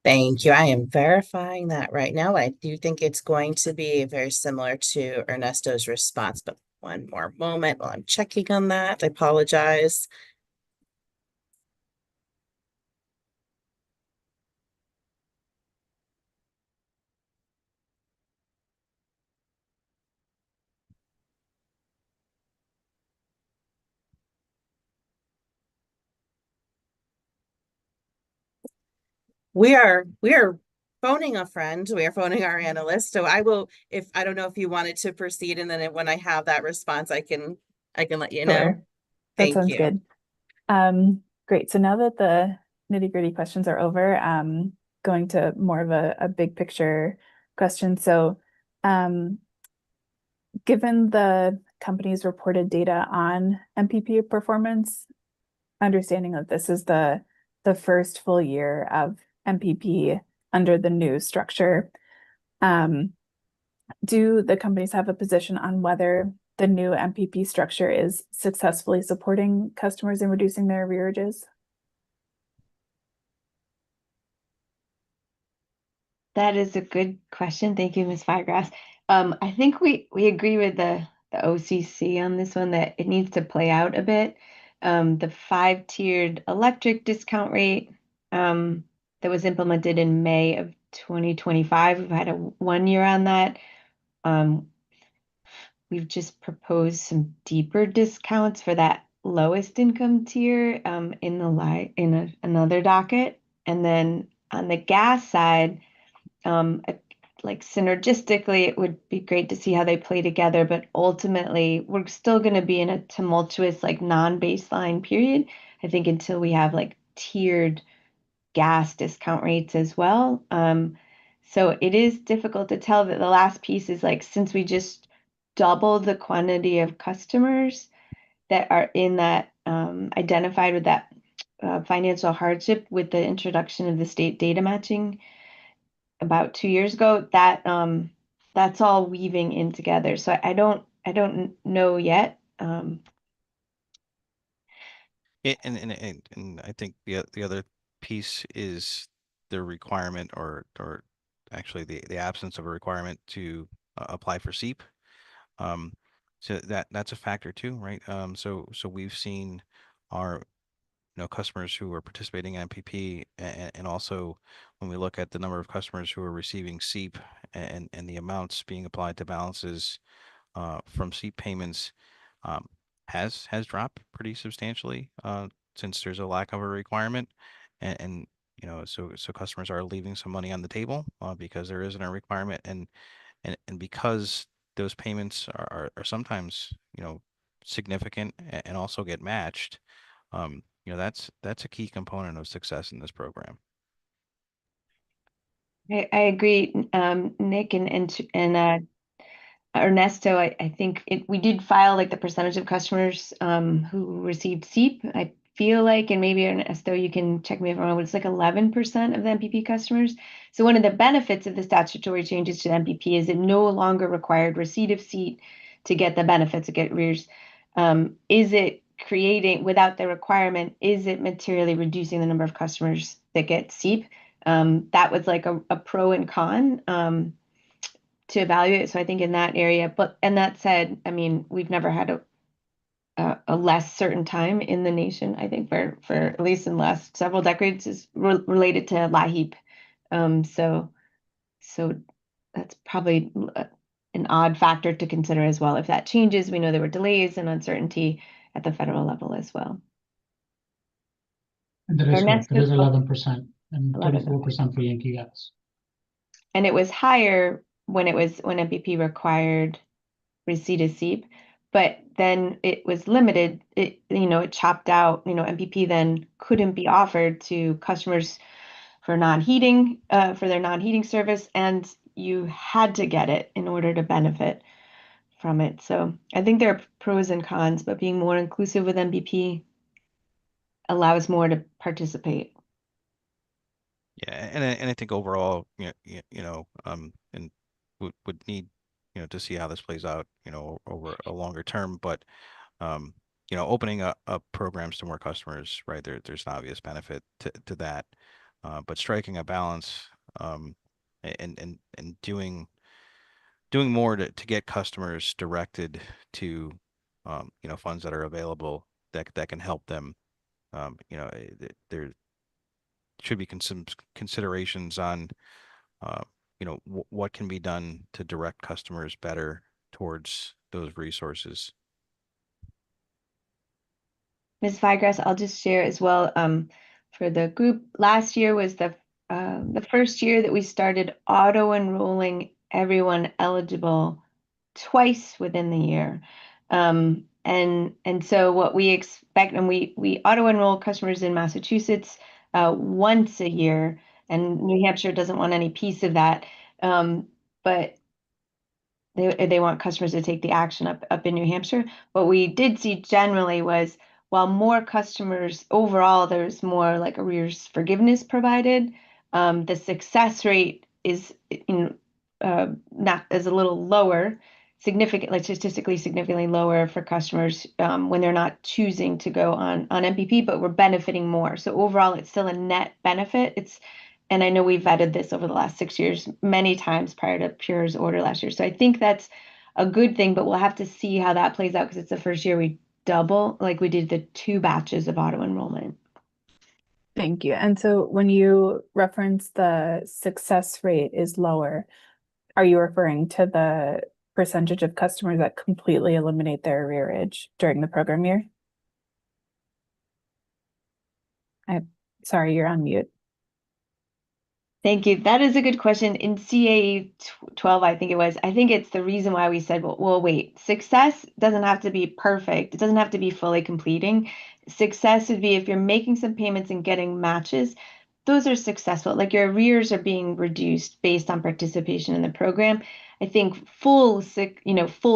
Thank you. I am verifying that right now. I do think it's going to be very similar to Ernesto's response, but one more moment while I'm checking on that. I apologize. We are phoning a friend. We are phoning our analyst. So I will, if I don't know if you wanted to proceed, and then when I have that response, I can let you know. Sure. That Thank sounds you. good. Great. So now that the nitty-gritty questions are over, going to more of a big picture question. So given the company's reported data on MPP performance, understanding that this is the first full year of MPP under the new structure, do the companies have a position on whether the new MPP structure is successfully supporting customers in reducing their arrearages? That is a good question. Thank you, Ms. Firegrass. I think we agree with the OCC on this one that it needs to play out a bit. The 5-tiered electric discount rate that was implemented in May of 2025. We've had a 1 year on that. We've just proposed some deeper discounts for that lowest income tier in another docket. And then on the gas side, like synergistically, it would be great to see how they play together, but ultimately we're still going to be in a tumultuous, like non-baseline period, I think, until we have like tiered gas discount rates as well. So it is difficult to tell. That the last piece is like, since we just doubled the quantity of customers that are in that identified with that financial hardship with the introduction of the state data matching about 2 years ago, that's all weaving in together. So I don't know yet. And I think the other piece is the requirement, or actually the absence of a requirement to apply for SEEP. So that's a factor too, right? So we've seen our customers who are participating in MPP, and also when we look at the number of customers who are receiving SEEP, and the amounts being applied to balances from SEEP payments, has dropped pretty substantially since there's a lack of a requirement, and so customers are leaving some money on the table because there isn't a requirement, and because those payments are sometimes significant, and also get matched. That's a key component of success in this program. I agree, Nick and Ernesto. I think we did file like the percentage of customers who received SEEP. I feel like, and maybe Ernesto, you can check me if I'm wrong, but it's like 11% of the MPP customers. So one of the benefits of the statutory changes to the MPP is it no longer required receipt of SEEP to get the benefits, to get arrears. Is it creating, without the requirement, is it materially reducing the number of customers that get SEEP? That was like a pro and con to evaluate. So I think in that area, and that said, I mean, we've never had a less certain time in the nation. I think for at least in the last several decades is related to LIHEAP. So that's probably an odd factor to consider as well. If that changes, we know there were delays and uncertainty at the federal level as well. And that is correct. It is 11% and 34% for Yankee Gas. And it was higher when MPP required receipt of SEEP, but then it was limited. It chopped out. MPP then couldn't be offered to customers for non-heating, for their non-heating service, and you had to get it in order to benefit from it. So I think there are pros and cons, but being more inclusive with MPP allows more to participate. Yeah, and I think overall, and would need, to see how this plays out, over a longer term. But opening up programs to more customers, right? There's an obvious benefit to that. But striking a balance, and doing more to get customers directed to, funds that are available that can help them. There should be some considerations on, what can be done to direct customers better towards those resources. Ms. Firegrass, I'll just share as well. For the group, last year was the the first year that we started auto enrolling everyone eligible twice within the year. And so what we expect, and we auto enroll customers in Massachusetts once a year, and New Hampshire doesn't want any piece of that. But they want customers to take the action up in New Hampshire. What we did see generally was while more customers overall, there's more like arrears forgiveness provided. The success rate is not is a little lower, significantly statistically significantly lower for customers when they're not choosing to go on MPP, but we're benefiting more. So overall, it's still a net benefit. And I know we vetted this over the last 6 years many times prior to Pure's order last year. So I think that's a good thing, but we'll have to see how that plays out because it's the first year we double, like we did the 2 batches of auto enrollment. Thank you. And so when you reference the success rate is lower, are you referring to the percentage of customers that completely eliminate their arrearage during the program year? Sorry, you're on mute. Thank you. That is a good question. In CA 12, I think it was, I think it's the reason why we said, well, wait, success doesn't have to be perfect. It doesn't have to be fully completing. Success would be if you're making some payments and getting matches, those are successful. Like your arrears are being reduced based on participation in the program. I think full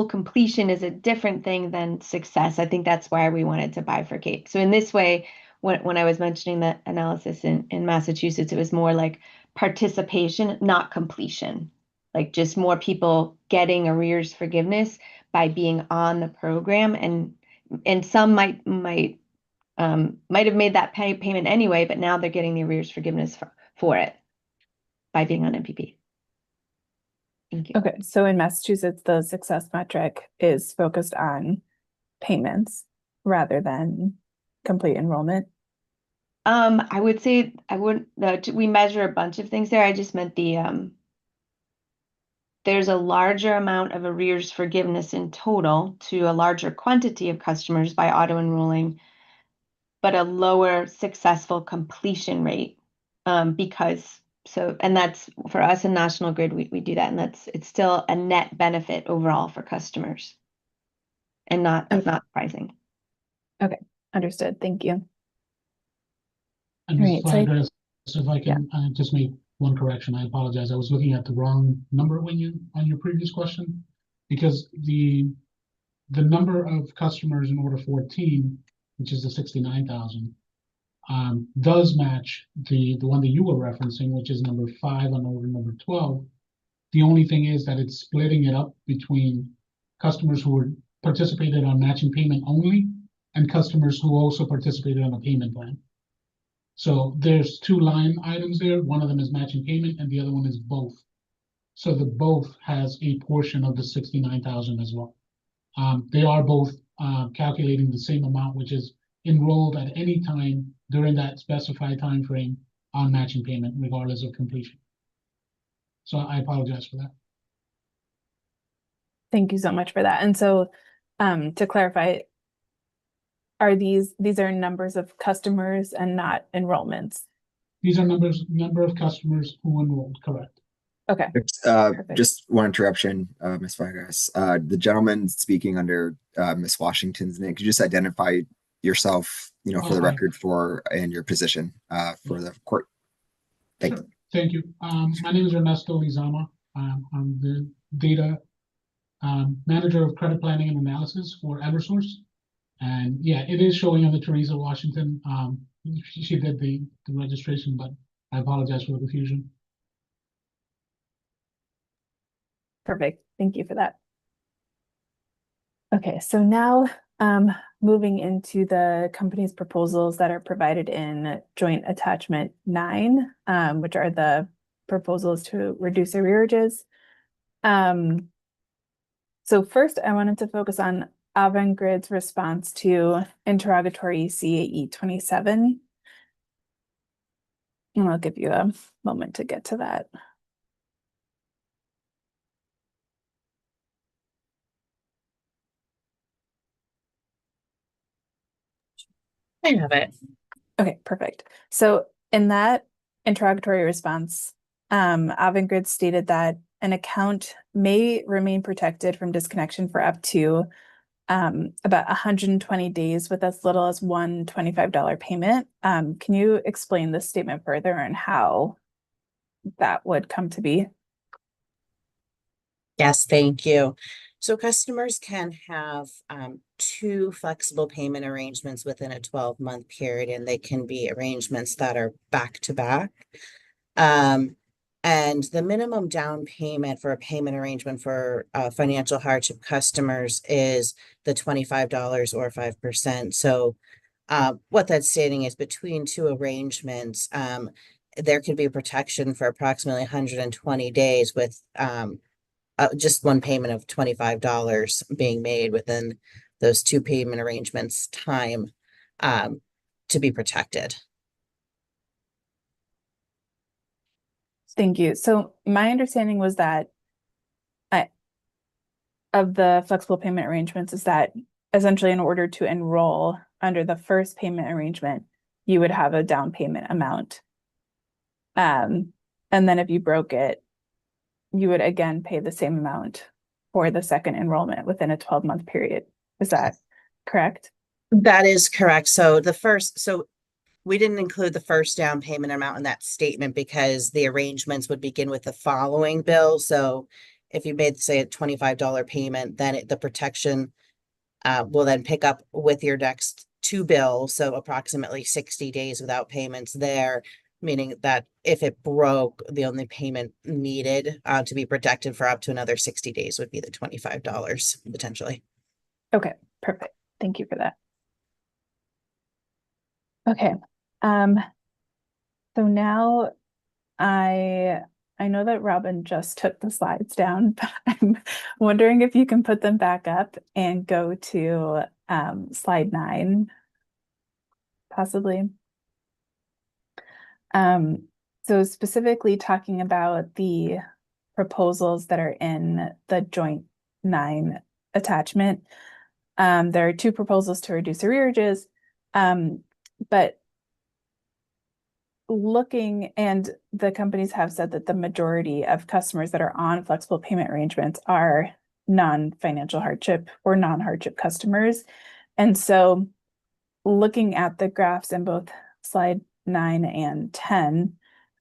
completion is a different thing than success. I think that's why we wanted to bifurcate. So in this way, when I was mentioning the analysis in Massachusetts, it was more like participation, not completion. Like just more people getting arrears forgiveness by being on the program, and some might have made that payment anyway, but now they're getting the arrears forgiveness for it by being on MPP. Thank you. Okay, so in Massachusetts, the success metric is focused on payments rather than complete enrollment. I would say we measure a bunch of things there. I just meant there's a larger amount of arrears forgiveness in total to a larger quantity of customers by auto enrolling, but a lower successful completion rate. And that's for us in National Grid, we do that, and it's still a net benefit overall for customers and not surprising. Okay, understood. Thank you. And Ms. Flagler, if I can just make one correction, I apologize. I was looking at the wrong number on your previous question, because the number of customers in order 14, which is the 69,000, does match the one that you were referencing, which is number 5 on order number 12. The only thing is that it's splitting it up between customers who were participated on matching payment only and customers who also participated on a payment plan. So there's 2 line items there. One of them is matching payment and the other one is both. So the both has a portion of the 69,000 as well. They are both calculating the same amount, which is enrolled at any time during that specified time frame on matching payment, regardless of completion. So I apologize for that. Thank you so much for that. And so to clarify, are these are numbers of customers and not enrollments? These are number of customers who enrolled, correct. Okay. Just one interruption, Ms. Vargas. The gentleman speaking under Ms. Washington's name, could you just identify yourself, for the record and your position for the court? Thank you. Thank you. My name is Ernesto Lizama. I'm the data manager of credit planning and analysis for Eversource. And yeah, it is showing on the Teresa Washington. She did the registration, but I apologize for the confusion. Perfect. Thank you for that. Okay, so now moving into the company's proposals that are provided in Joint Attachment 9, which are the proposals to reduce arrearages. So first, I wanted to focus on Avangrid's response to interrogatory CAE 27. And I'll give you a moment to get to that. I have it. Okay, perfect. So in that interrogatory response, Avangrid stated that an account may remain protected from disconnection for up to about 120 days with as little as one $25 payment. Can you explain this statement further and how that would come to be? Yes, thank you. So customers can have two flexible payment arrangements within a 12-month period, and they can be arrangements that are back to back. And the minimum down payment for a payment arrangement for financial hardship customers is the $25 or 5%. So what that's stating is between two arrangements, there could be protection for approximately 120 days with just one payment of $25 being made within those two payment arrangements time to be protected. Thank you. So my understanding was that of the flexible payment arrangements is that essentially in order to enroll under the first payment arrangement, you would have a down payment amount. And then if you broke it, you would again pay the same amount for the second enrollment within a 12-month period. Is that correct? That is correct. So we didn't include the first down payment amount in that statement because the arrangements would begin with the following bill. So if you made, say, a $25 payment, then the protection will then pick up with your next two bills. So approximately 60 days without payments there, meaning that if it broke, the only payment needed to be protected for up to another 60 days would be the $25 potentially. Okay, perfect. Thank you for that. Okay. So now I know that Robin just took the slides down, but I'm wondering if you can put them back up and go to slide 9, possibly. So specifically talking about the proposals that are in the joint 9 attachment. There are 2 proposals to reduce arrearages, but looking, and the companies have said that the majority of customers that are on flexible payment arrangements are non-financial hardship or non-hardship customers. And so looking at the graphs in both slide 9 and 10,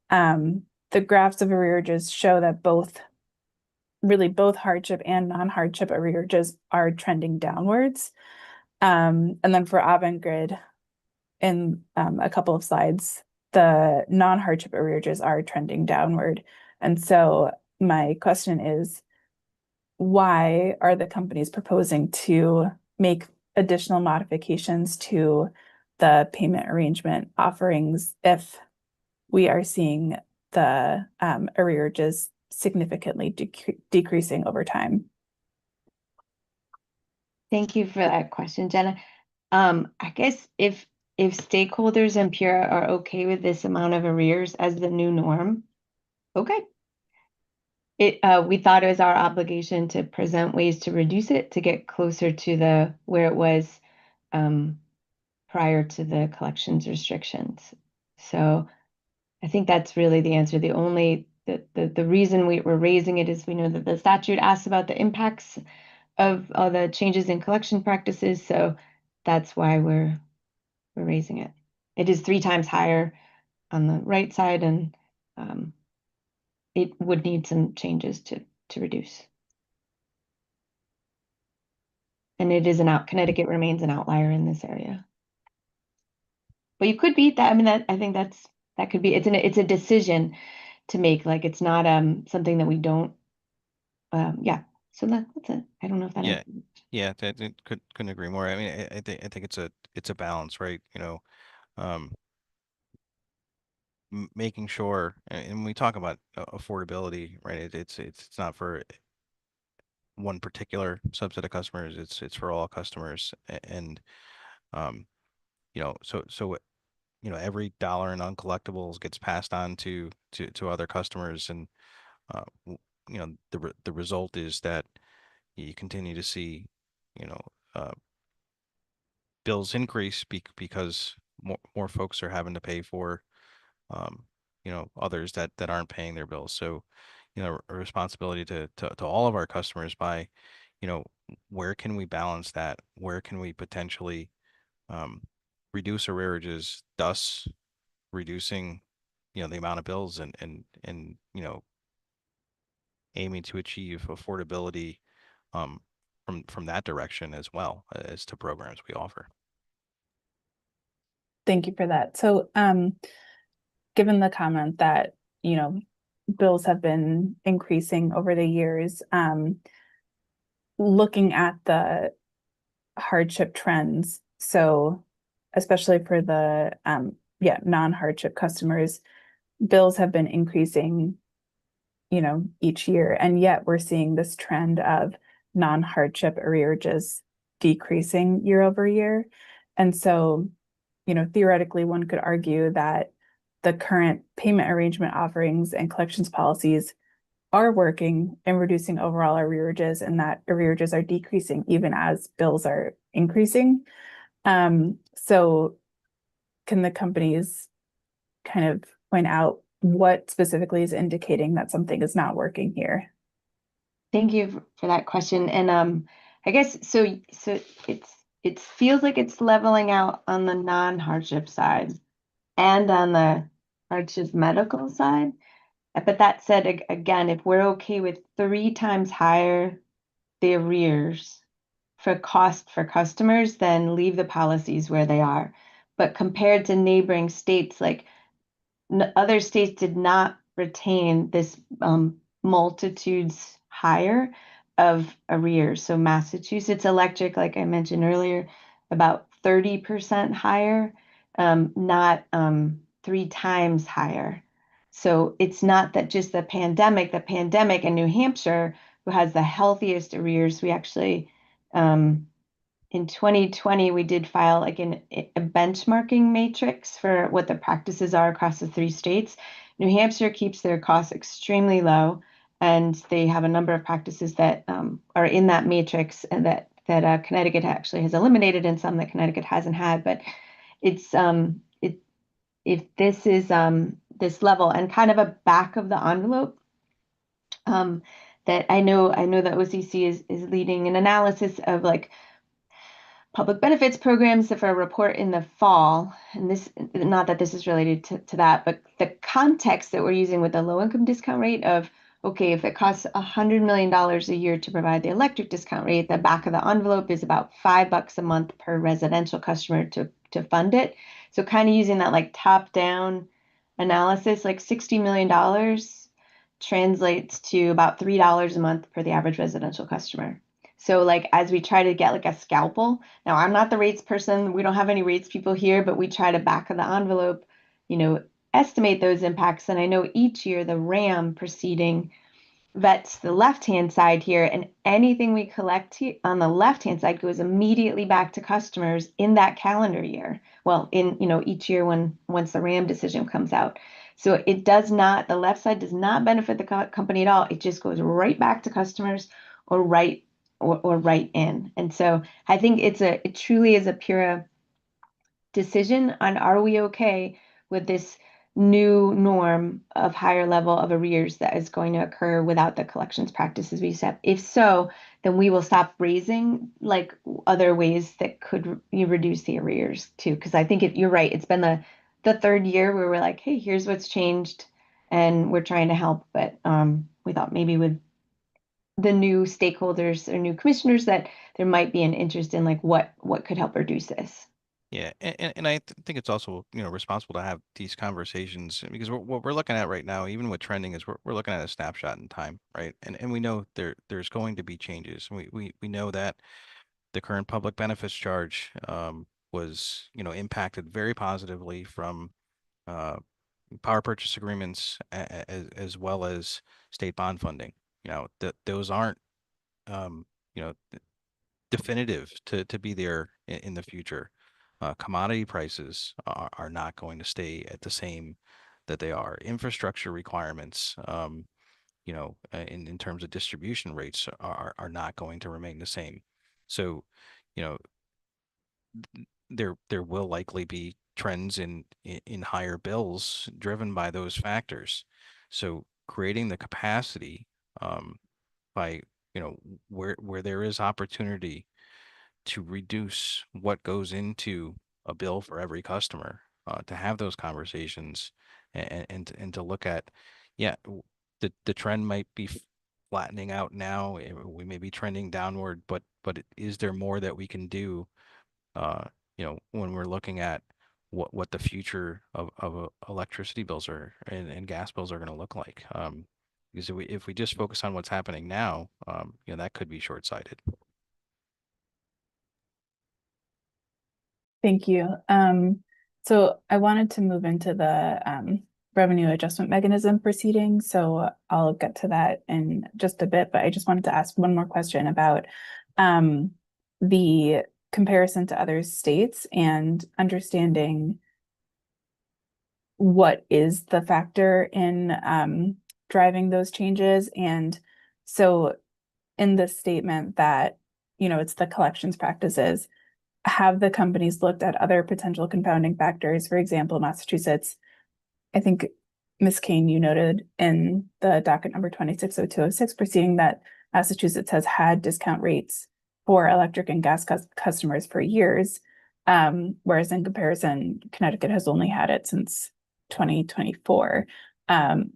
the graphs of arrearages show that both hardship and non-hardship arrearages are trending downwards. And then for Avangrid, in a couple of slides, the non-hardship arrearages are trending downward. And so my question is, why are the companies proposing to make additional modifications to the payment arrangement offerings if we are seeing the arrearages significantly decreasing over time? Thank you for that question, Jenna. I guess if stakeholders and Pura are okay with this amount of arrears as the new norm, okay. We thought it was our obligation to present ways to reduce it, to get closer to where it was prior to the collections restrictions. So I think that's really the answer. The reason we're raising it is we know that the statute asks about the impacts of all the changes in collection practices. So that's why we're raising it. It is 3 times higher on the right side, and it would need some changes to reduce. And it is Connecticut remains an outlier in this area. But you could beat that. I mean, I think that could be, it's a decision to make. Like, it's not something that we don't. Yeah. So that's it. I don't know if that. Yeah, couldn't agree more. I mean, I think it's a balance, right? Making sure, and when we talk about affordability, right? It's not for one particular subset of customers. It's for all customers, and so every dollar in uncollectibles gets passed on to other customers, and the result is that you continue to see bills increase because more folks are having to pay for others that aren't paying their bills. So, a responsibility to all of our customers by, where can we balance that? Where can we potentially um, reduce arrearages, thus reducing, the amount of bills and aiming to achieve affordability um, from that direction as well as to programs we offer. Thank you for that. So, given the comment that, bills have been increasing over the years, looking at the hardship trends, so especially for the non-hardship customers, bills have been increasing, each year, and yet we're seeing this trend of non-hardship arrearages decreasing year over year. And so, theoretically, one could argue that the current payment arrangement offerings and collections policies are working in reducing overall arrearages, and that arrearages are decreasing even as bills are increasing. So can the companies kind of point out what specifically is indicating that something is not working here? Thank you for that question. And I guess so it feels like it's leveling out on the non-hardship side and on the hardship medical side. But that said, again, if we're okay with 3 times higher the arrears for cost for customers, then leave the policies where they are. But compared to neighboring states, like other states did not retain this multitudes higher of arrears. So Massachusetts Electric, like I mentioned earlier, about 30% higher, not 3 times higher. So it's not that just the pandemic in New Hampshire, who has the healthiest arrears, we actually in 2020, we did file like a benchmarking matrix for what the practices are across the 3 states. New Hampshire keeps their costs extremely low, and they have a number of practices that are in that matrix and that Connecticut actually has eliminated, and some that Connecticut hasn't had. But it's if this is this level and kind of a back of the envelope, that I know that OCC is leading an analysis of like public benefits programs for a report in the fall. And this, not that this is related to that, but the context that we're using with the low income discount rate of, okay, if it costs $100 million a year to provide the electric discount rate, the back of the envelope is about $5 a month per residential customer to fund it. So kind of using that like top down analysis, like $60 million translates to about $3 a month per the average residential customer. So like as we try to get like a scalpel, now I'm not the rates person, we don't have any rates people here, but we try to back of the envelope, estimate those impacts. And I know each year the RAM proceeding vets the left-hand side here, and anything we collect on the left-hand side goes immediately back to customers in that calendar year. Well, in each year once the RAM decision comes out. So it does not, the left side does not benefit the company at all. It just goes right back to customers or right in. And so I think it truly is a pure decision on, are we okay with this new norm of higher level of arrears that is going to occur without the collections practices we set? If so, then we will stop raising like other ways that could reduce the arrears too. Because I think you're right. It's been the 3rd year where we're like, hey, here's what's changed, and we're trying to help. But we thought maybe with the new stakeholders or new commissioners that there might be an interest in like what could help reduce this. Yeah, and I think it's also, responsible to have these conversations because what we're looking at right now, even with trending, is we're looking at a snapshot in time, right? And we know there's going to be changes. We know that the current public benefits charge was, impacted very positively from power purchase agreements as well as state bond funding. Those aren't um, you know, definitive to be there in the future. Commodity prices are not going to stay at the same that they are. Infrastructure requirements, in terms of distribution rates are not going to remain the same. So, you know, there will likely be trends in higher bills driven by those factors. So creating the capacity by, where there is opportunity to reduce what goes into a bill for every customer, to have those conversations and to look at, yeah, the trend might be flattening out now. We may be trending downward, but is there more that we can do, uh, when we're looking at what the future of electricity bills are and gas bills are going to look like? Because if we just focus on what's happening now, that could be short-sighted. Thank you. So I wanted to move into the revenue adjustment mechanism proceeding. So I'll get to that in just a bit, but I just wanted to ask one more question about the comparison to other states and understanding what is the factor in driving those changes. And so in the statement that, it's the collections practices, have the companies looked at other potential confounding factors? For example, Massachusetts, I think, Ms. Kane, you noted in the docket number 260206 proceeding that Massachusetts has had discount rates for electric and gas customers for years, whereas in comparison, Connecticut has only had it since 2024.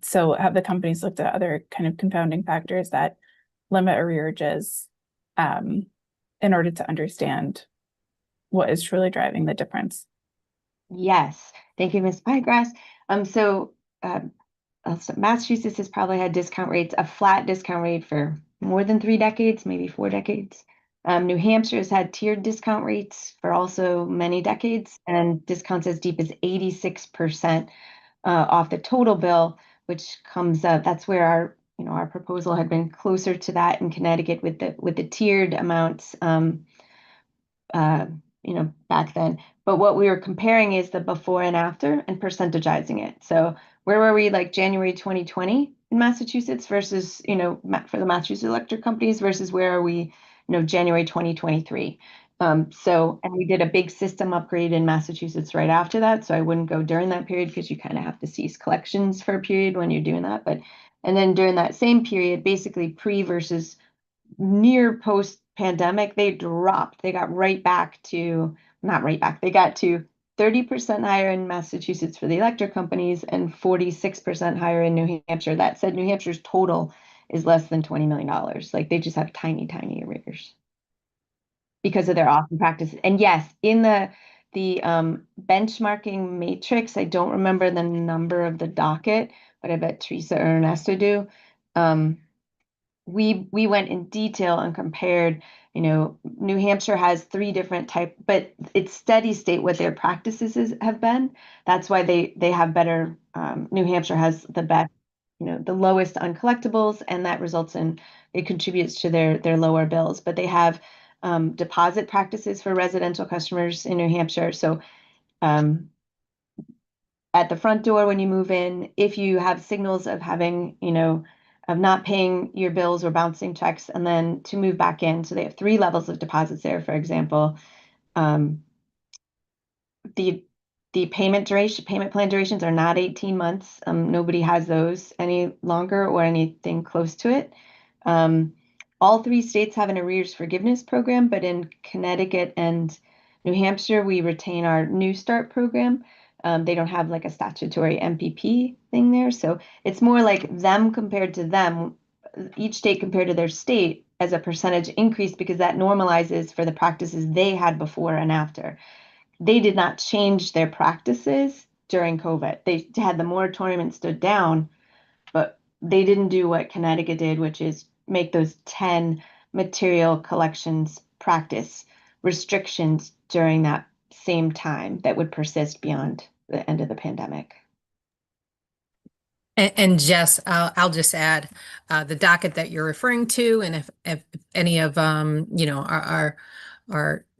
So have the companies looked at other kind of confounding factors that limit arrearages in order to understand what is truly driving the difference? Yes, thank you, Ms. Pygrass. Massachusetts has probably had discount rates, a flat discount rate for more than 3 decades, maybe 4 decades. New Hampshire has had tiered discount rates for also many decades, and discounts as deep as 86% off the total bill, which comes up. That's where our proposal had been closer to that in Connecticut with the tiered amounts. Back then. But what we were comparing is the before and after and percentagizing it. So where were we like January 2020 in Massachusetts versus, for the Massachusetts electric companies versus where are we, January 2023. And we did a big system upgrade in Massachusetts right after that. So I wouldn't go during that period because you kind of have to cease collections for a period when you're doing that. And then during that same period, basically pre versus near post pandemic, they dropped. They got they got to 30% higher in Massachusetts for the electric companies and 46% higher in New Hampshire. That said, New Hampshire's total is less than $20 million. Like they just have tiny, tiny arrears because of their awesome practices. And yes, in the benchmarking matrix, I don't remember the number of the docket, but I bet Teresa or Ernesto do. We went in detail and compared, New Hampshire has 3 different type, but it's steady state what their practices have been. That's why they have better, New Hampshire has the best, the lowest uncollectibles, and that results in, it contributes to their lower bills. But they have deposit practices for residential customers in New Hampshire. So at the front door when you move in, if you have signals of having, of not paying your bills or bouncing checks, and then to move back in. So they have 3 levels of deposits there, for example. The payment plan durations are not 18 months. Nobody has those any longer or anything close to it. All 3 states have an arrears forgiveness program, but in Connecticut and New Hampshire, we retain our New Start program. They don't have like a statutory MPP thing there. So it's more like them compared to them, each state compared to their state as a percentage increase, because that normalizes for the practices they had before and after. They did not change their practices during COVID. They had the moratorium and stood down, but they didn't do what Connecticut did, which is make those 10 material collections practice restrictions during that same time that would persist beyond the end of the pandemic. And Jess, I'll just add the docket that you're referring to, and if any of our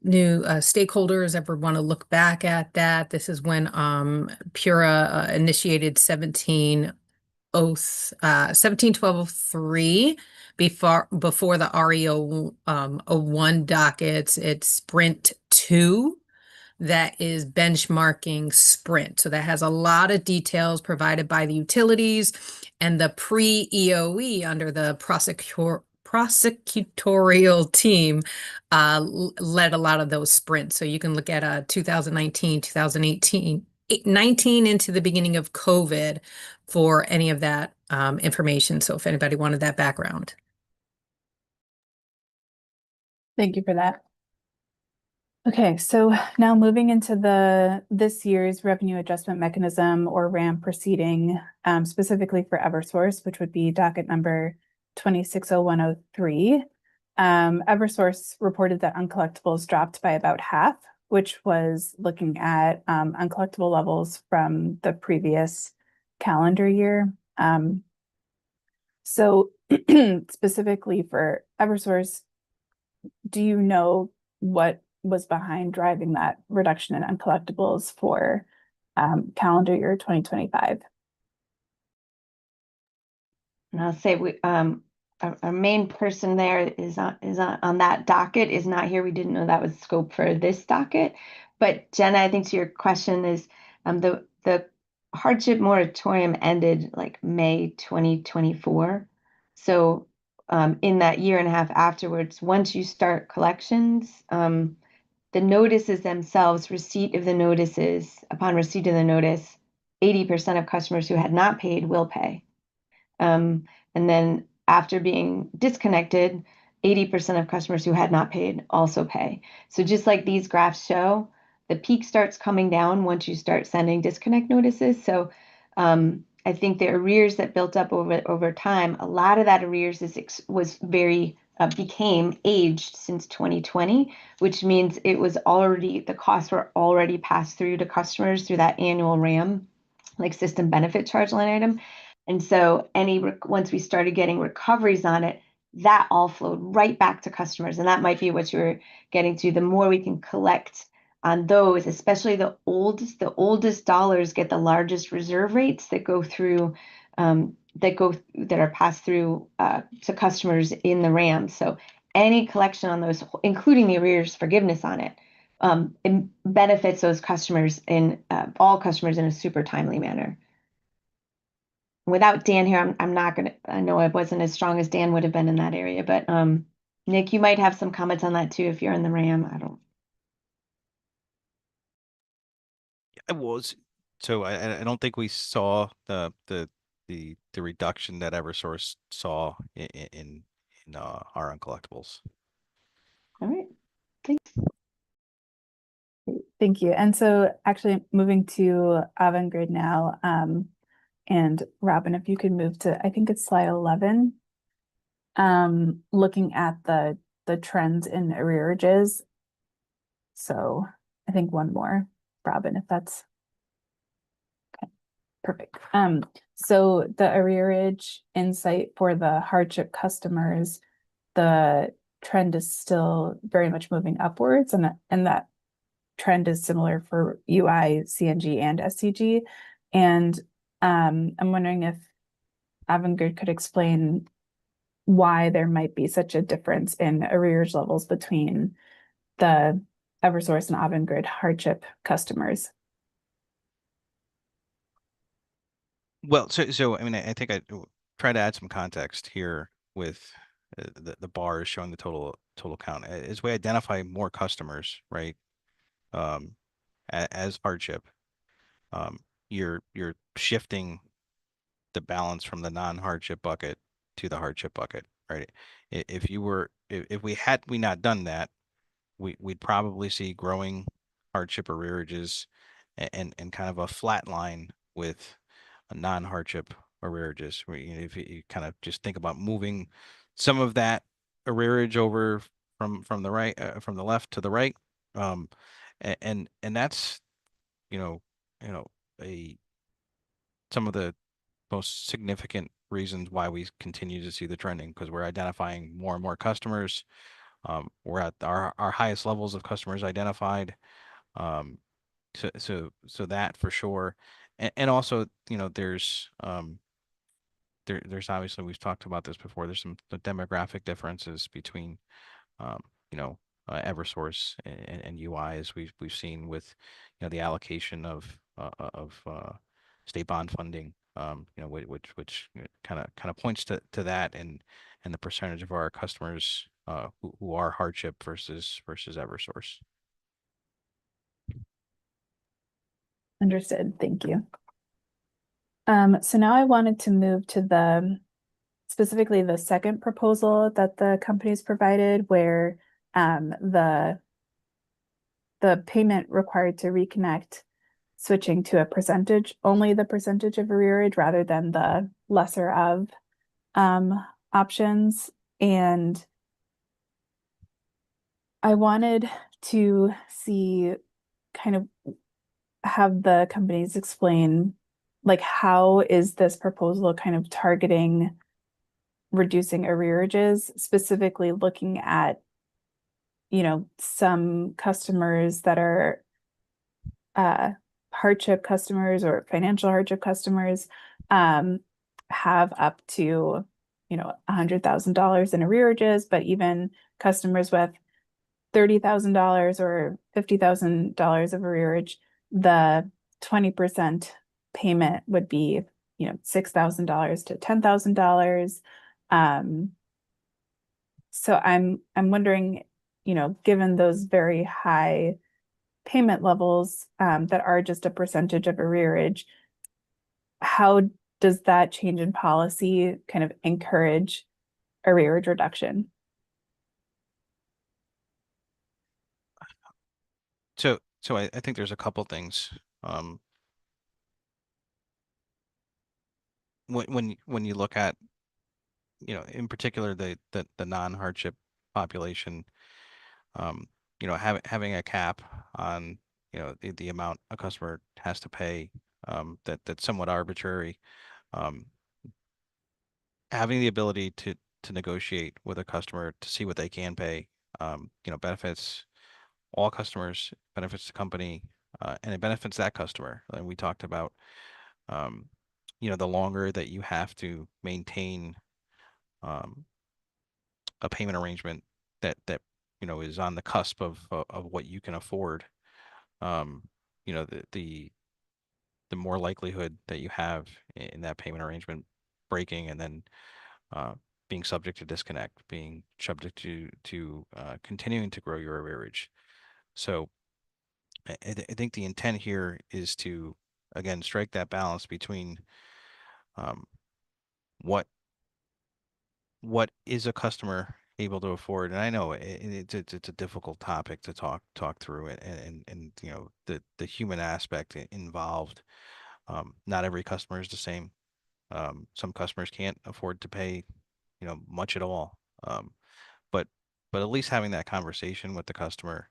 new stakeholders ever want to look back at that, this is when PURA initiated 171203 before the REO 01 dockets. It's Sprint 2 that is benchmarking Sprint. So that has a lot of details provided by the utilities, and the pre-EOE under the prosecutorial team led a lot of those sprints. So you can look at 2019, 2018, 19 into the beginning of COVID for any of that information. So if anybody wanted that background. Thank you for that. Okay, so now moving into this year's revenue adjustment mechanism, or RAM proceeding, specifically for Eversource, which would be docket number 260103. Eversource reported that uncollectibles dropped by about half, which was looking at uncollectible levels from the previous calendar year. So specifically for Eversource, do you know what was behind driving that reduction in uncollectibles for calendar year 2025? And I'll say our main person there is on that docket is not here. We didn't know that was scope for this docket. But Jenna, I think to your question is the hardship moratorium ended like May 2024. So in that year and a half afterwards, once you start collections, the notices themselves, receipt of the notices, upon receipt of the notice, 80% of customers who had not paid will pay. And then after being disconnected, 80% of customers who had not paid also pay. So just like these graphs show, the peak starts coming down once you start sending disconnect notices. So I think the arrears that built up over time, a lot of that arrears became aged since 2020, which means the costs were already passed through to customers through that annual RAM, like system benefit charge line item. And so once we started getting recoveries on it, that all flowed right back to customers. And that might be what you're getting to. The more we can collect on those, especially the oldest dollars get the largest reserve rates that go through, that are passed through to customers in the RAM. So any collection on those, including the arrears forgiveness on it benefits those customers all customers in a super timely manner. Without Dan here, I'm not gonna. I know I wasn't as strong as Dan would have been in that area, but Nick, you might have some comments on that too if you're in the RAM. I don't. It was. So I don't think we saw the reduction that Eversource saw in our uncollectibles. All right. Thanks. Thank you. And so actually moving to Avangrid now, and Robin, if you could move to, I think it's slide 11, looking at the trends in arrearages. So I think one more, Robin, if that's okay. Perfect. So the arrearage insight for the hardship customers, the trend is still very much moving upwards, and that trend is similar for UI, CNG, and SCG. And I'm wondering if Avangrid could explain why there might be such a difference in arrears levels between the Eversource and Avangrid hardship customers. Well, so I mean, I think I try to add some context here with the bars showing the total count as we identify more customers, right? As hardship, you're shifting the balance from the non-hardship bucket to the hardship bucket, right? If we had not done that, we'd probably see growing hardship arrearages and kind of a flat line with a non-hardship arrearages. If you kind of just think about moving some of that arrearage over from the right from the left to the right, and that's some of the most significant reasons why we continue to see the trending, because we're identifying more and more customers. We're at our highest levels of customers identified. So that for sure. And also, there's obviously, we've talked about this before. There's some the demographic differences between, Eversource and UI, as we've seen with the allocation of state bond funding, which kind of points to that, and the percentage of our customers who are hardship versus Eversource. Understood. Thank you. So now I wanted to move to specifically the second proposal that the companies provided, where the payment required to reconnect switching to a percentage, only the percentage of arrearage rather than the lesser of options. And I wanted to see kind of have the companies explain, like, how is this proposal kind of targeting reducing arrearages, specifically looking at, some customers that are hardship customers or financial hardship customers have up to, $100,000 in arrearages, but even customers with $30,000 or $50,000 of arrearage, the 20% payment would be, $6,000 to $10,000. So I'm wondering, given those very high payment levels that are just a percentage of arrearage, how does that change in policy kind of encourage arrearage reduction? So I think there's a couple things. When you look at, in particular the non-hardship population, having a cap on, the amount a customer has to pay, that's somewhat arbitrary. Having the ability to negotiate with a customer to see what they can pay, benefits all customers, benefits the company, and it benefits that customer. And we talked about, the longer that you have to maintain a payment arrangement that is on the cusp of what you can afford, the more likelihood that you have in that payment arrangement breaking, and then being subject to disconnect, being subject to continuing to grow your arrearage. So I think the intent here is to, again, strike that balance between what is a customer able to afford. And I know it's a difficult topic to talk through it, and the human aspect involved. Not every customer is the same. Some customers can't afford to pay much at all. But at least having that conversation with the customer,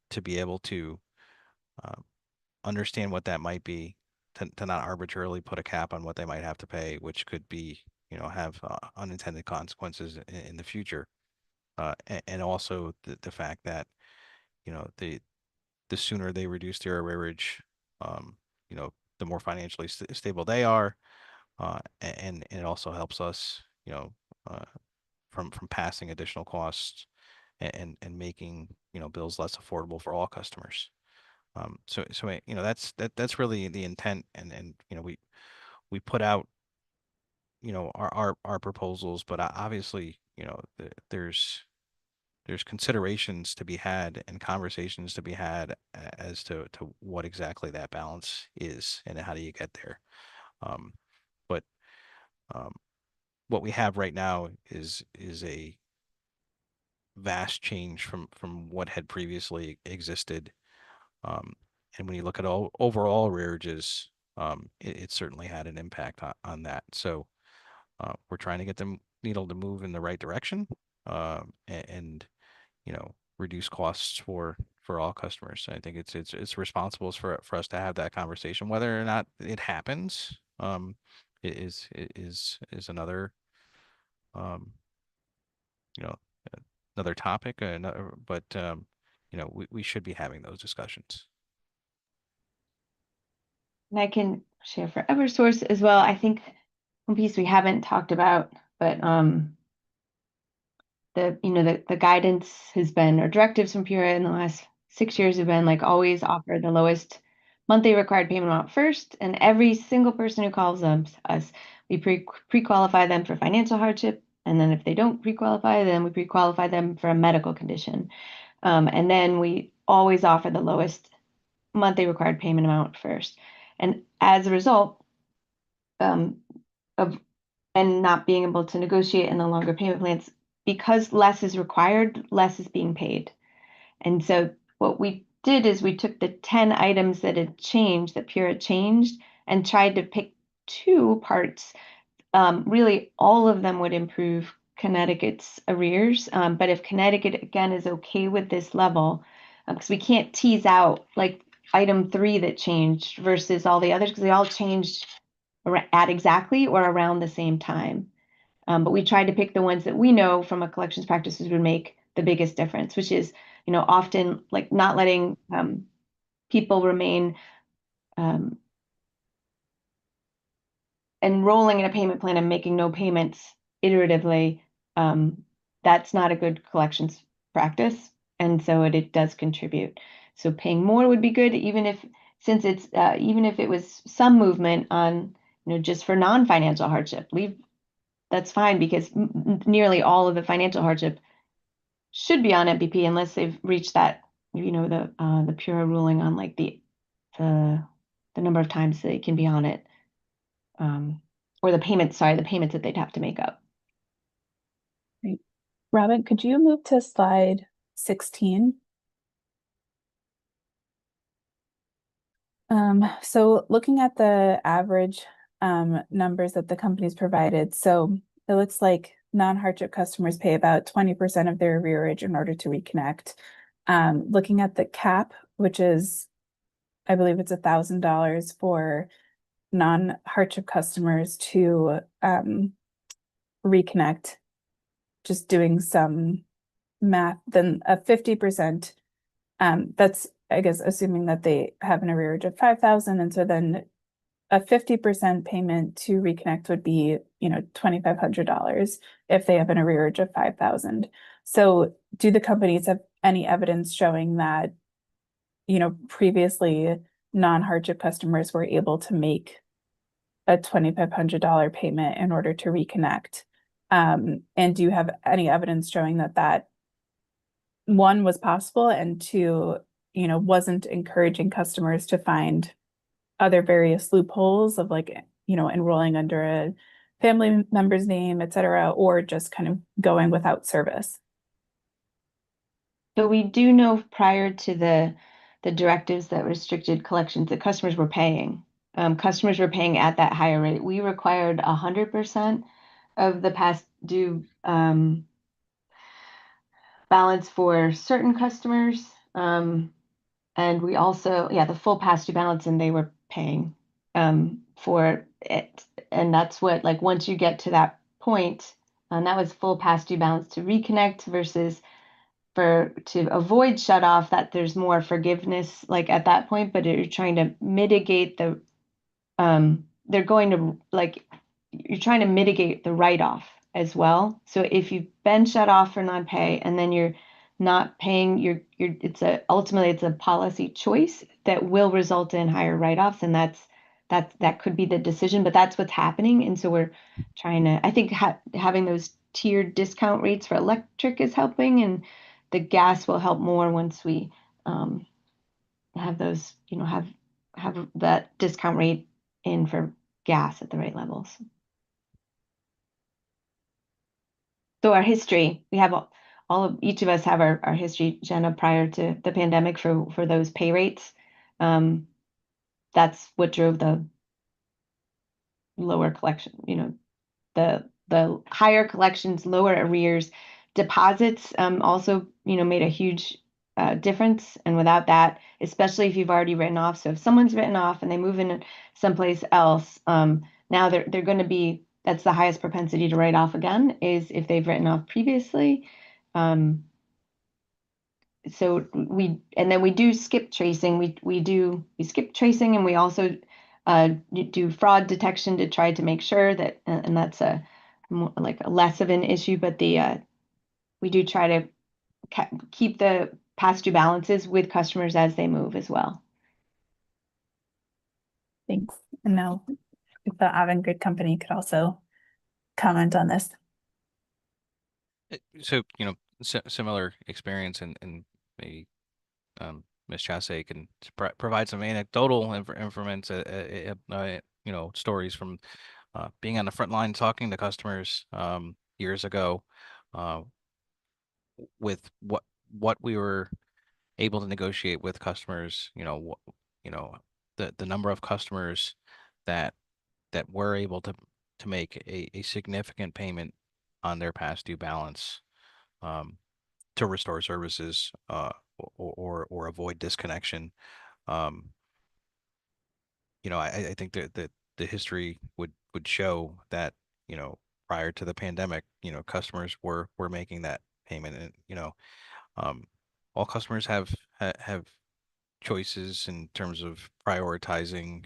to be able to understand what that might be, to not arbitrarily put a cap on what they might have to pay, which could be, have unintended consequences in the future. And also the fact that, the sooner they reduce their arrearage, the more financially stable they are. And it also helps us, from passing additional costs, and making, bills less affordable for all customers. So that's really the intent, and we put out our proposals, but obviously there's considerations to be had and conversations to be had as to what exactly that balance is and how do you get there. But what we have right now is a vast change from what had previously existed. And when you look at overall arrearages, it certainly had an impact on that. So we're trying to get the needle to move in the right direction, and reduce costs for all customers. I think it's responsible for us to have that conversation. Whether or not it happens, is another, you know another topic. But we should be having those discussions. And I can share for Eversource as well. I think one piece we haven't talked about, but the guidance has been, or directives from PURA in the last 6 years have been like always offer the lowest monthly required payment amount first, and every single person who calls us, we pre-qualify them for financial hardship, and then if they don't pre-qualify, then we pre-qualify them for a medical condition, and then we always offer the lowest monthly required payment amount first. And as a result of and not being able to negotiate in the longer payment plans, because less is required, less is being paid. And so what we did is we took the 10 items that had changed, that Pura changed, and tried to pick two parts. Really, all of them would improve Connecticut's arrears. But if Connecticut, again, is okay with this level, because we can't tease out like item 3 that changed versus all the others, because they all changed at exactly or around the same time. But we tried to pick the ones that we know from a collections practices would make the biggest difference, which is, often like not letting people remain enrolling in a payment plan and making no payments iteratively. That's not a good collections practice. And so it does contribute. So paying more would be good, even if it was some movement on, just for non-financial hardship. That's fine, because nearly all of the financial hardship should be on MPP unless they've reached that, the Pura ruling on like the number of times they can be on it, or the payments that they'd have to make up. Great. Robin, could you move to slide 16? So looking at the average numbers that the companies provided, so it looks like non-hardship customers pay about 20% of their arrearage in order to reconnect. Looking at the cap, which is, I believe it's $1,000 for non-hardship customers to reconnect, just doing some math, then a 50%, that's, I guess, assuming that they have an arrearage of 5,000, and so then a 50% payment to reconnect would be, $2,500 if they have an arrearage of 5,000. So do the companies have any evidence showing that, previously non-hardship customers were able to make a $2,500 payment in order to reconnect? And do you have any evidence showing that one was possible, and two, wasn't encouraging customers to find other various loopholes of like, enrolling under a family member's name, et cetera, or just kind of going without service? So we do know prior to the directives that restricted collections that customers were paying. Customers were paying at that higher rate. We required 100% of the past due balance for certain customers. And we also, the full past due balance, and they were paying for it. And that's what, like, once you get to that point, and that was full past due balance to reconnect versus to avoid shut off, that there's more forgiveness like at that point, but you're trying to mitigate you're trying to mitigate the write-off as well. So if you've been shut off for non-pay and then you're not paying, ultimately it's a policy choice that will result in higher write-offs, and that could be the decision, but that's what's happening. And so we're trying to, I think having those tiered discount rates for electric is helping, and the gas will help more once we have those, have that discount rate in for gas at the right levels. So our history, we have each of us have our history, Jenna, prior to the pandemic for those pay rates. That's what drove the lower collection, the higher collections, lower arrears. Deposits also, made a huge difference. And without that, especially if you've already written off, so if someone's written off and they move in someplace else, now they're going to be, that's the highest propensity to write off again, is if they've written off previously. So we do skip tracing. We skip tracing, and we also do fraud detection to try to make sure that, and that's like a less of an issue, but we do try to keep the past due balances with customers as they move as well. Thanks. And now if the Avangrid company could also comment on this. So, similar experience and maybe Ms. Chasse can provide some anecdotal information, stories from being on the front line talking to customers years ago with what we were able to negotiate with customers, the number of customers that were able to make a significant payment on their past due balance to restore services or avoid disconnection. I think that the history would show that, prior to the pandemic, customers were making that payment, and all customers have choices in terms of prioritizing,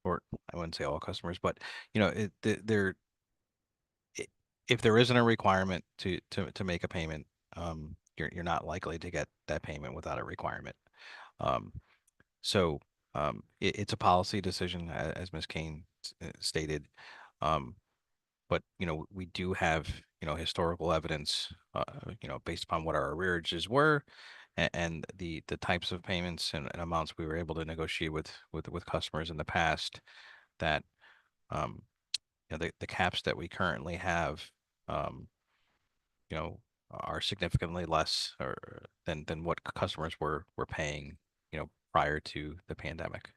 or I wouldn't say all customers, but there, if there isn't a requirement to make a payment, you're not likely to get that payment without a requirement. So it's a policy decision, as Ms. Kane stated. But we do have historical evidence, based upon what our arrearages were, and the types of payments and amounts we were able to negotiate with customers in the past, that the caps that we currently have, you know, are significantly less or than what customers were paying, prior to the pandemic.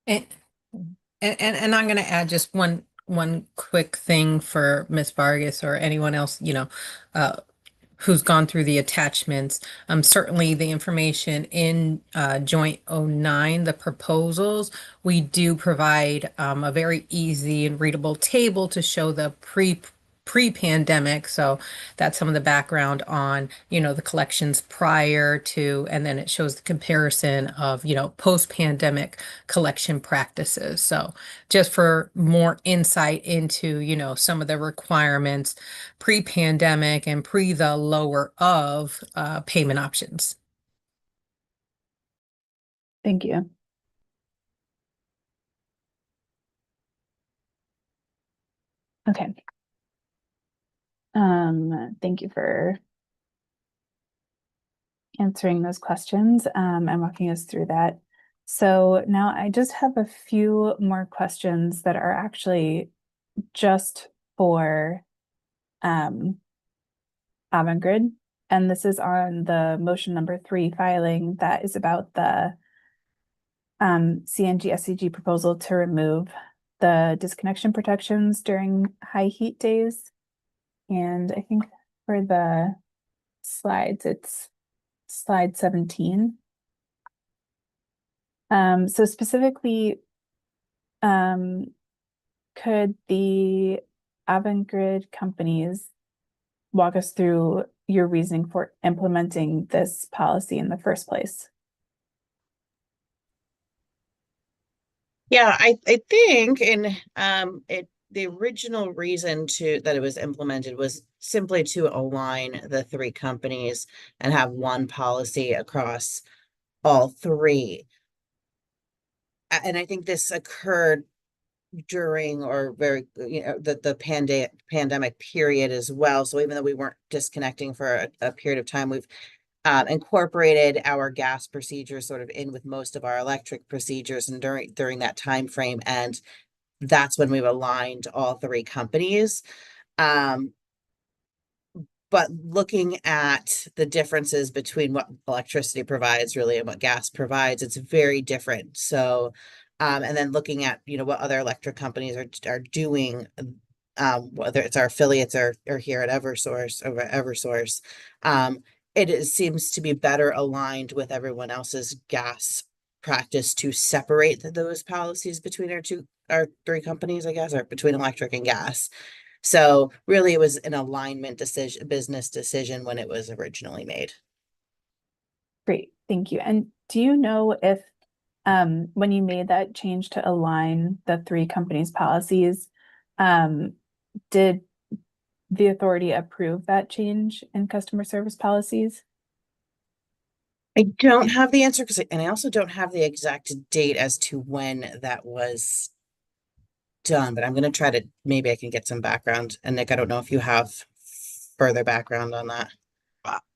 And I'm going to add just one quick thing for Miss Vargas or anyone else, uh, who's gone through the attachments. Certainly the information in Joint 09, the proposals, we do provide a very easy and readable table to show the pre-pandemic. So that's some of the background on, the collections prior to, and then it shows the comparison of, post-pandemic collection practices. So just for more insight into, some of the requirements pre-pandemic and pre the lower of payment options. Thank you. Okay. Thank you for answering those questions and walking us through that. So now I just have a few more questions that are actually just for Avangrid, and this is on the motion number 3 filing that is about the CNG SCG proposal to remove the disconnection protections during high heat days. And I think for the slides, it's slide 17. So specifically, could the Avangrid companies walk us through your reasoning for implementing this policy in the first place? Yeah, I think the original reason that it was implemented was simply to align the 3 companies and have one policy across all 3. And I think this occurred during or very the pandemic period as well. So even though we weren't disconnecting for a period of time, we've incorporated our gas procedures sort of in with most of our electric procedures, and during that time frame, and that's when we've aligned all 3 companies. But looking at the differences between what electricity provides really and what gas provides, it's very different. So and then looking at what other electric companies are doing, whether it's our affiliates or here at Eversource, it seems to be better aligned with everyone else's gas practice to separate those policies between our 3 companies, I guess, or between electric and gas. So really it was an alignment business decision when it was originally made. Great, thank you. And do you know if when you made that change to align the 3 companies' policies, Did the authority approve that change in customer service policies? I don't have the answer and I also don't have the exact date as to when that was done, but I'm going to try to, maybe I can get some background. And Nick, I don't know if you have further background on that.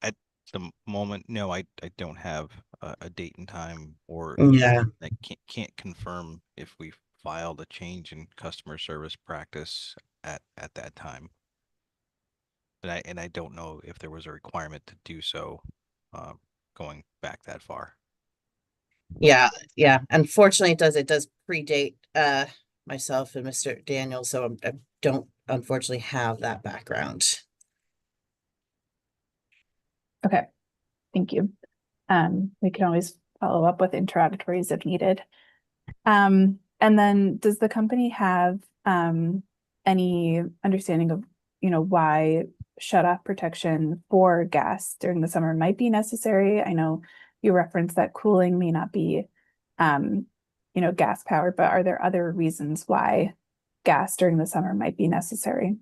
At the moment, no, I don't have a date and time, or Yeah. I can't confirm if we filed a change in customer service practice at that time. And I don't know if there was a requirement to do so, going back that far. Yeah, yeah. Unfortunately, it does predate myself and Mr. Daniels, so I don't unfortunately have that background. Okay, thank you. We can always follow up with interrogatories if needed. And then does the company have any understanding of, why shut-off protection for gas during the summer might be necessary? I know you referenced that cooling may not be, gas powered, but are there other reasons why gas during the summer might be necessary?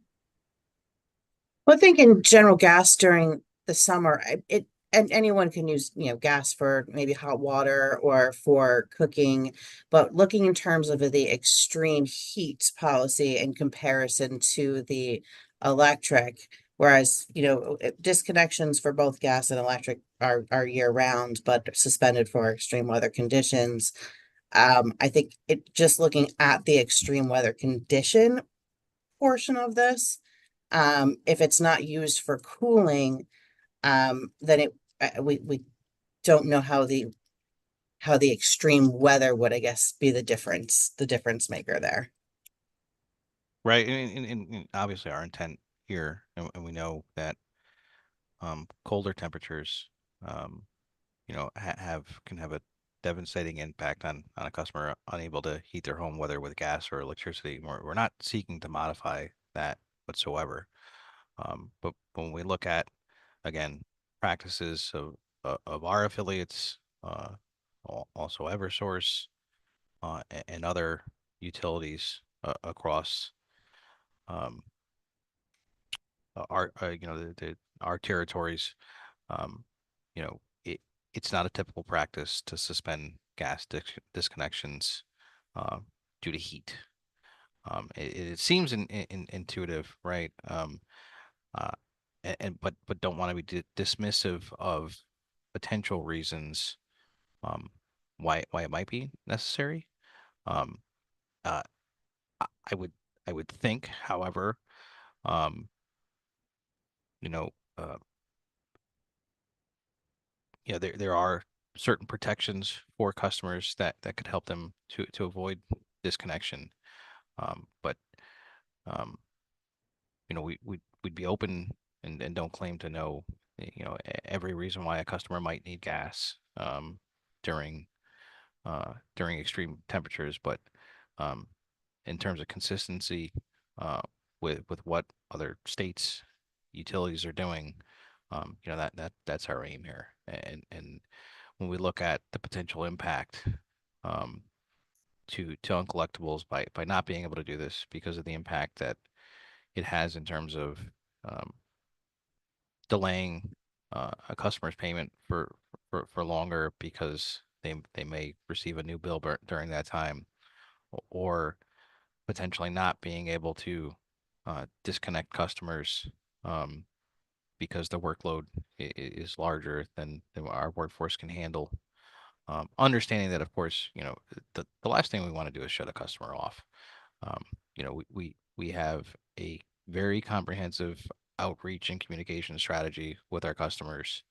Well, I think in general, gas during the summer, and anyone can use, gas for maybe hot water or for cooking, but looking in terms of the extreme heat policy in comparison to the electric, whereas, disconnections for both gas and electric are year round, but suspended for extreme weather conditions. I think just looking at the extreme weather condition portion of this, if it's not used for cooling, then we don't know how the extreme weather would, I guess, be the difference maker there. Right, and obviously our intent here, and we know that colder temperatures, can have a devastating impact on a customer unable to heat their home, whether with gas or electricity. We're not seeking to modify that whatsoever. But when we look at, again, practices of our affiliates, also Eversource, and other utilities across um, our our territories, um, it's not a typical practice to suspend gas disconnections due to heat. It seems intuitive, right? Uh, but don't want to be dismissive of potential reasons um, why it might be necessary. Um, uh, I would think, however, um, you know, uh, there are certain protections for customers that could help them to avoid disconnection. But um, we'd be open and don't claim to know, every reason why a customer might need gas during during extreme temperatures. But um, in terms of consistency with what other states utilities are doing, that's our aim here. And when we look at the potential impact um, to uncollectibles by not being able to do this because of the impact that it has in terms of um, delaying a customer's payment for longer because they may receive a new bill during that time, or potentially not being able to disconnect customers because the workload is larger than our workforce can handle. Understanding that, of course, the last thing we want to do is shut a customer off. Um, we have a very comprehensive outreach and communication strategy with our customers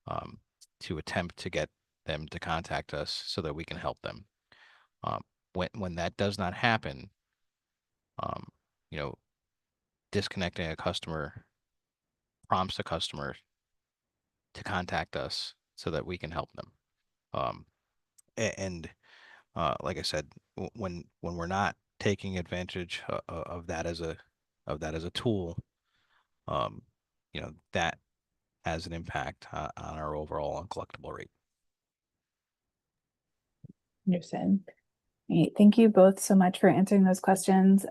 um, to attempt to get them to contact us so that we can help them. Um, when that does not happen, um, you know, disconnecting a customer prompts the customer to contact us so that we can help them. Um, and like I said, when we're not taking advantage of that as a tool, um, that has an impact on our overall uncollectible rate. Understood. Great. Thank you both so much for answering those questions.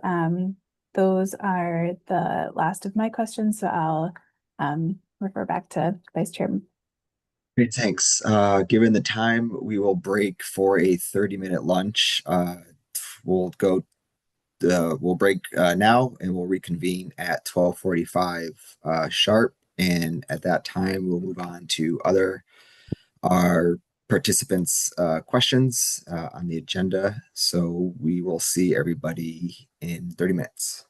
those are the last of my questions. So I'll refer back to Vice Chair. Great, thanks. Given the time, we will break for a 30-minute lunch. We'll go. We'll break now, and we'll reconvene at 12:45 sharp. And at that time, we'll move on to our participants' questions on the agenda. So we will see everybody in 30 minutes.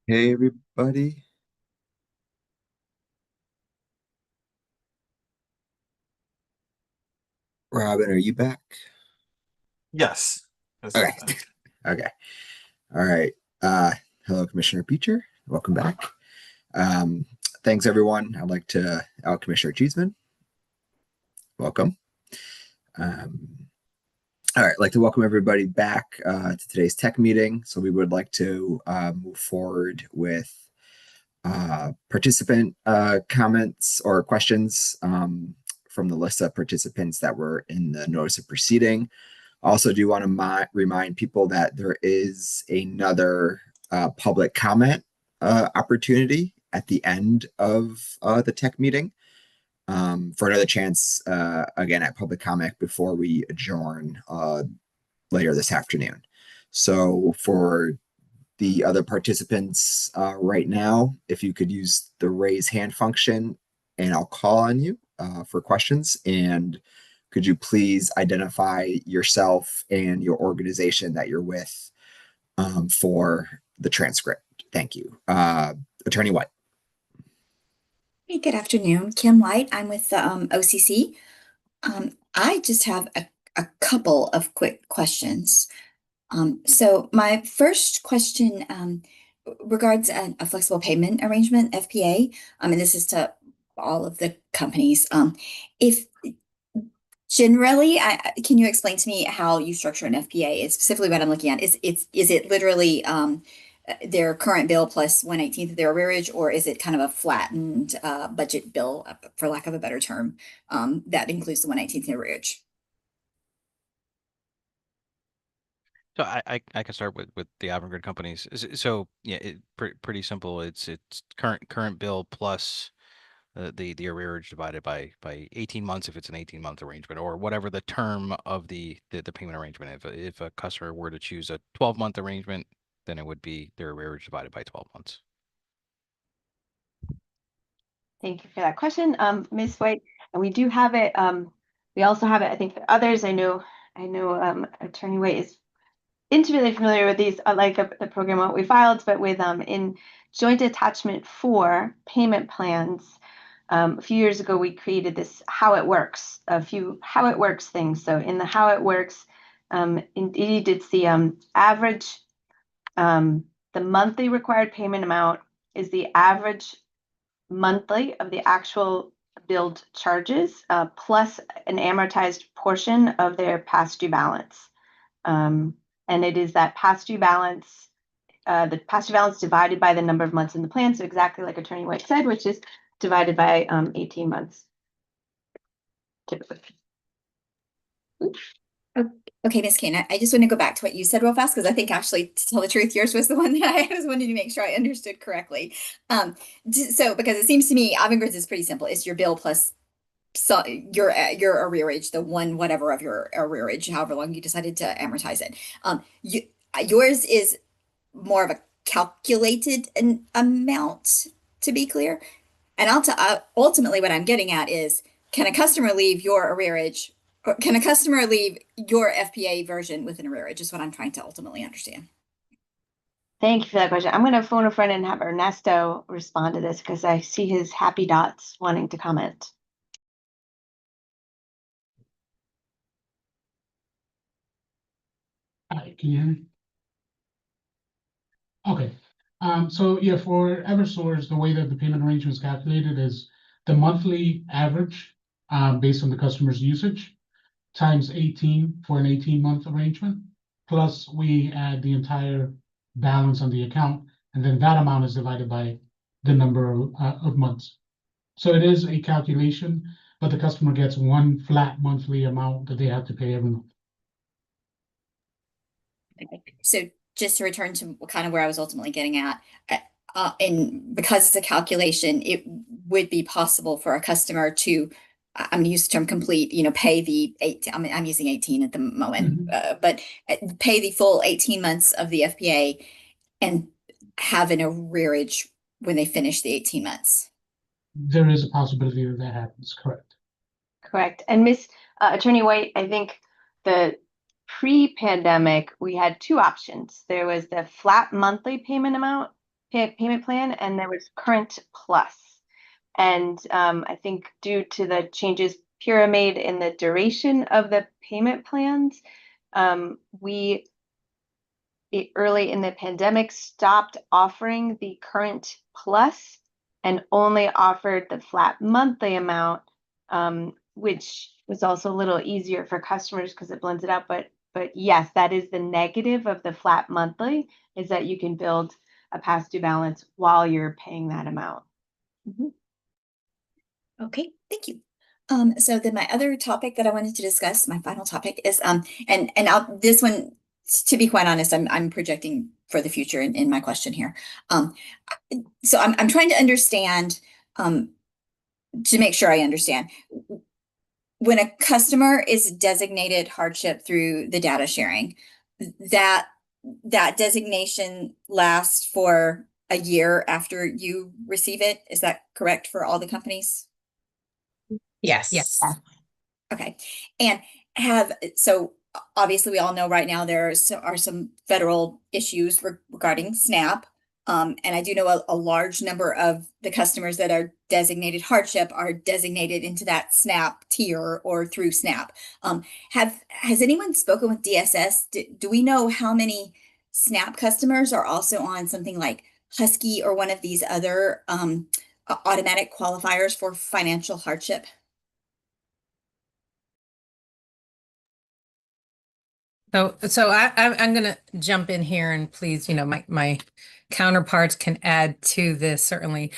Hey, everybody. Robin, are you back? Yes. Okay. Okay. All right. Hello, Commissioner Beecher. Welcome back. Thanks, everyone. I'd like to, Commissioner Cheeseman. Welcome. All right, I'd like to welcome everybody back to today's tech meeting. So we would like to move forward with participant comments or questions from the list of participants that were in the notice of proceeding. Also, do want to remind people that there is another public comment opportunity at the end of the tech meeting for another chance again at public comment before we adjourn later this afternoon. So for the other participants right now, if you could use the raise hand function and I'll call on you for questions. And could you please identify yourself and your organization that you're with for the transcript? Thank you. Attorney White. Hey, good afternoon. Kim White. I'm with the OCC. I just have a couple of quick questions. So my first question regards a flexible payment arrangement, FPA, and this is to all of the companies. If generally, can you explain to me how you structure an FPA? It's specifically what I'm looking at. Is it literally their current bill plus 1/18 of their arrearage, or is it kind of a flattened budget bill, for lack of a better term, that includes the 1/18 of the arrearage? So I can start with the Avangrid companies. So yeah, pretty simple. It's current bill plus the arrearage divided by 18 months if it's an 18-month arrangement, or whatever the term of the payment arrangement. If a customer were to choose a 12-month arrangement, then it would be their arrearage divided by 12 months. Thank you for that question, Ms. White. And we do have it. We also have it, I think, for others. I know Attorney White is intimately familiar with these, the program what we filed, but with in Joint Attachment 4 payment plans. A few years ago, we created this how it works, a few how it works things. So in the how it works, indeed, it's the average, the monthly required payment amount is the average monthly of the actual billed charges plus an amortized portion of their past due balance. And it is that past due balance, the past due balance divided by the number of months in the plan. So exactly like Attorney White said, which is divided by 18 months, typically. Okay, Ms. Kane, I just want to go back to what you said real fast, because I think actually, to tell the truth, yours was the one that I was wanting to make sure I understood correctly. So because it seems to me Avangrid's is pretty simple. It's your bill plus your arrearage, the one whatever of your arrearage, however long you decided to amortize it. Yours is more of a calculated amount, to be clear. And ultimately what I'm getting at is, can a customer leave your arrearage, or can a customer leave your FPA version with an arrearage, is what I'm trying to ultimately understand. Thank you for that question. I'm going to phone a friend and have Ernesto respond to this, because I see his happy dots wanting to comment. Hi, can you hear me? Okay. So yeah, for Eversource, the way that the payment arrangement is calculated is the monthly average based on the customer's usage times 18 for an 18-month arrangement. Plus we add the entire balance on the account, and then that amount is divided by the number of months. So it is a calculation, but the customer gets one flat monthly amount that they have to pay every month. So just to return to kind of where I was ultimately getting at, and because it's a calculation, it would be possible for a customer to, I'm using the term complete, pay the 18, I'm using 18 at the moment, but pay the full 18 months of the FPA and have an arrearage when they finish the 18 months. There is a possibility that that happens, correct? Correct. And Ms. Attorney White, I think the pre-pandemic, we had two options. There was the flat monthly payment amount, payment plan, and there was current plus. And I think due to the changes Pura made in the duration of the payment plans, we early in the pandemic stopped offering the current plus and only offered the flat monthly amount, which was also a little easier for customers because it blends it out. But yes, that is the negative of the flat monthly, is that you can build a past due balance while you're paying that amount. Okay, thank you. So then my other topic that I wanted to discuss, my final topic is, this one, to be quite honest, I'm projecting for the future in my question here. So I'm trying to understand, to make sure I understand. When a customer is designated hardship through the data sharing, that designation lasts for a year after you receive it. Is that correct for all the companies? Yes. Yes. Okay. And so obviously we all know right now there are some federal issues regarding SNAP. And I do know a large number of the customers that are designated hardship are designated into that SNAP tier or through SNAP. Has anyone spoken with DSS? Do we know how many SNAP customers are also on something like Husky or one of these other automatic qualifiers for financial hardship? So I'm going to jump in here, and please, my counterparts can add to this certainly.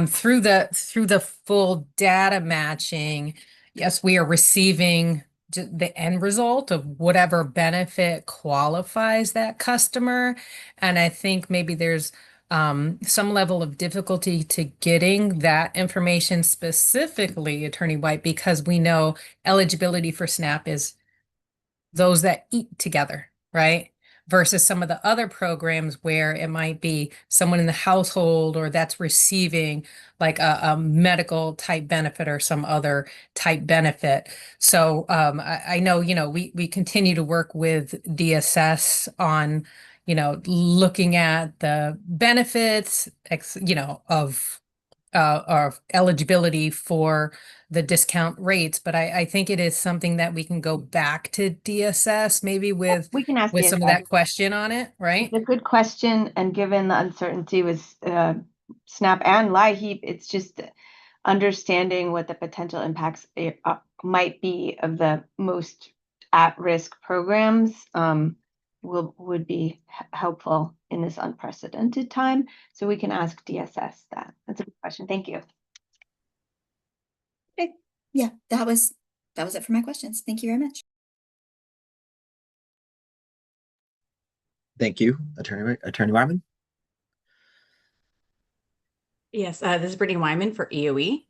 Through the full data matching, yes, we are receiving the end result of whatever benefit qualifies that customer. And I think maybe there's some level of difficulty to getting that information specifically, Attorney White, because we know eligibility for SNAP is those that eat together, right? Versus some of the other programs where it might be someone in the household or that's receiving like a medical type benefit or some other type benefit. So I know, we continue to work with DSS on, looking at the benefits, of eligibility for the discount rates, but I think it is something that we can go back to DSS maybe with We can ask some of DSS. that question on it, right? It's a good question, and given the uncertainty with SNAP and LIHEAP, it's just understanding what the potential impacts might be of the most at-risk programs would be helpful in this unprecedented time. So we can ask DSS that. That's a good question. Thank you. Okay. Yeah, that was it for my questions. Thank you very much. Thank you, Attorney Wyman. Yes, this is Brittany Wyman for EOE.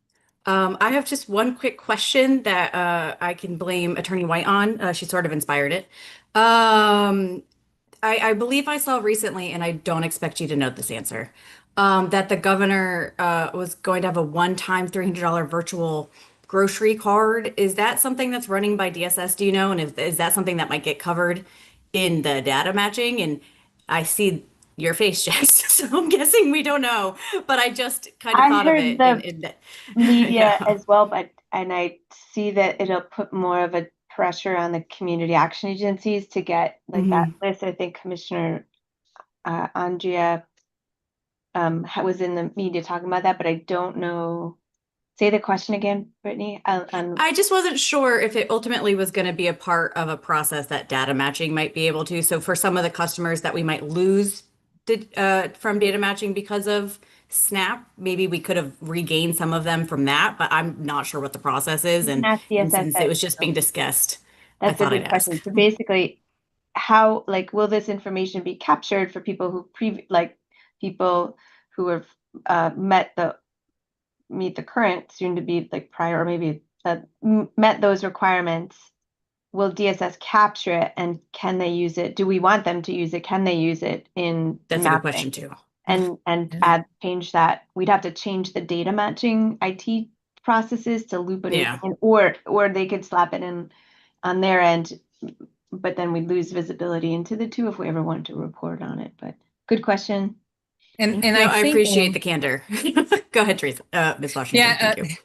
I have just one quick question that I can blame Attorney White on. She sort of inspired it. I believe I saw recently, and I don't expect you to know this answer, that the governor was going to have a one-time $300 virtual grocery card. Is that something that's running by DSS, do you know? And is that something that might get covered in the data matching? And I see your face, Jess, so I'm guessing we don't know, but I just kind of thought of it. The media Yeah. as well, and I see that it'll put more of a pressure on the community action agencies to get like that list. I think Commissioner Andrea was in the media talking about that, but I don't know. Say the question again, Brittany. I just wasn't sure if it ultimately was going to be a part of a process that data matching might be able to. So for some of the customers that we might lose from data matching because of SNAP, maybe we could have regained some of them from that, but I'm not sure what the process is. And since it was just being discussed, I thought I'd ask. So basically, how will this information be captured for people who people who have meet the current soon to be prior, or maybe met those requirements? Will DSS capture it, and can they use it? Do we want them to use it? Can they use it in That's a good question too. And change that. We'd have to change the data matching IT processes to loop it in, or they could slap it in on their end, but then we'd lose visibility into the two if we ever wanted to report on it. But good question. And No, I I think appreciate the candor. Go ahead, Teresa. Ms. Washington, yeah, thank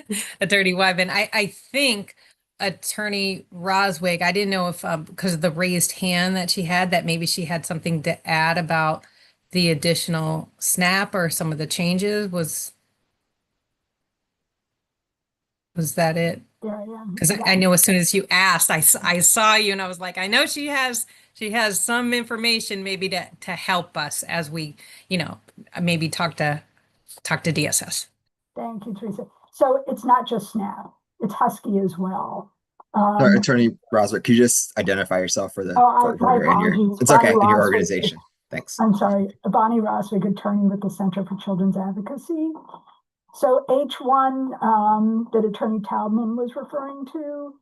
you. Attorney Wyman, I think Attorney Roswig, I didn't know if because of the raised hand that she had, that maybe she had something to add about the additional SNAP or some of the changes. Was that it? There I am. Because I know as soon as you asked, I saw you and I was like, I know she has some information maybe to help us as we, maybe talk to DSS. Thank you, Teresa. So it's not just SNAP, it's Husky as well. Sorry, Attorney Roswick, could you just identify yourself for the court My reporter and apologies. it's Bonnie okay, and your Roswick. organization. Thanks. I'm sorry, Bonnie Roswick, attorney with the Center for Children's Advocacy. So H1 that Attorney Taubman was referring to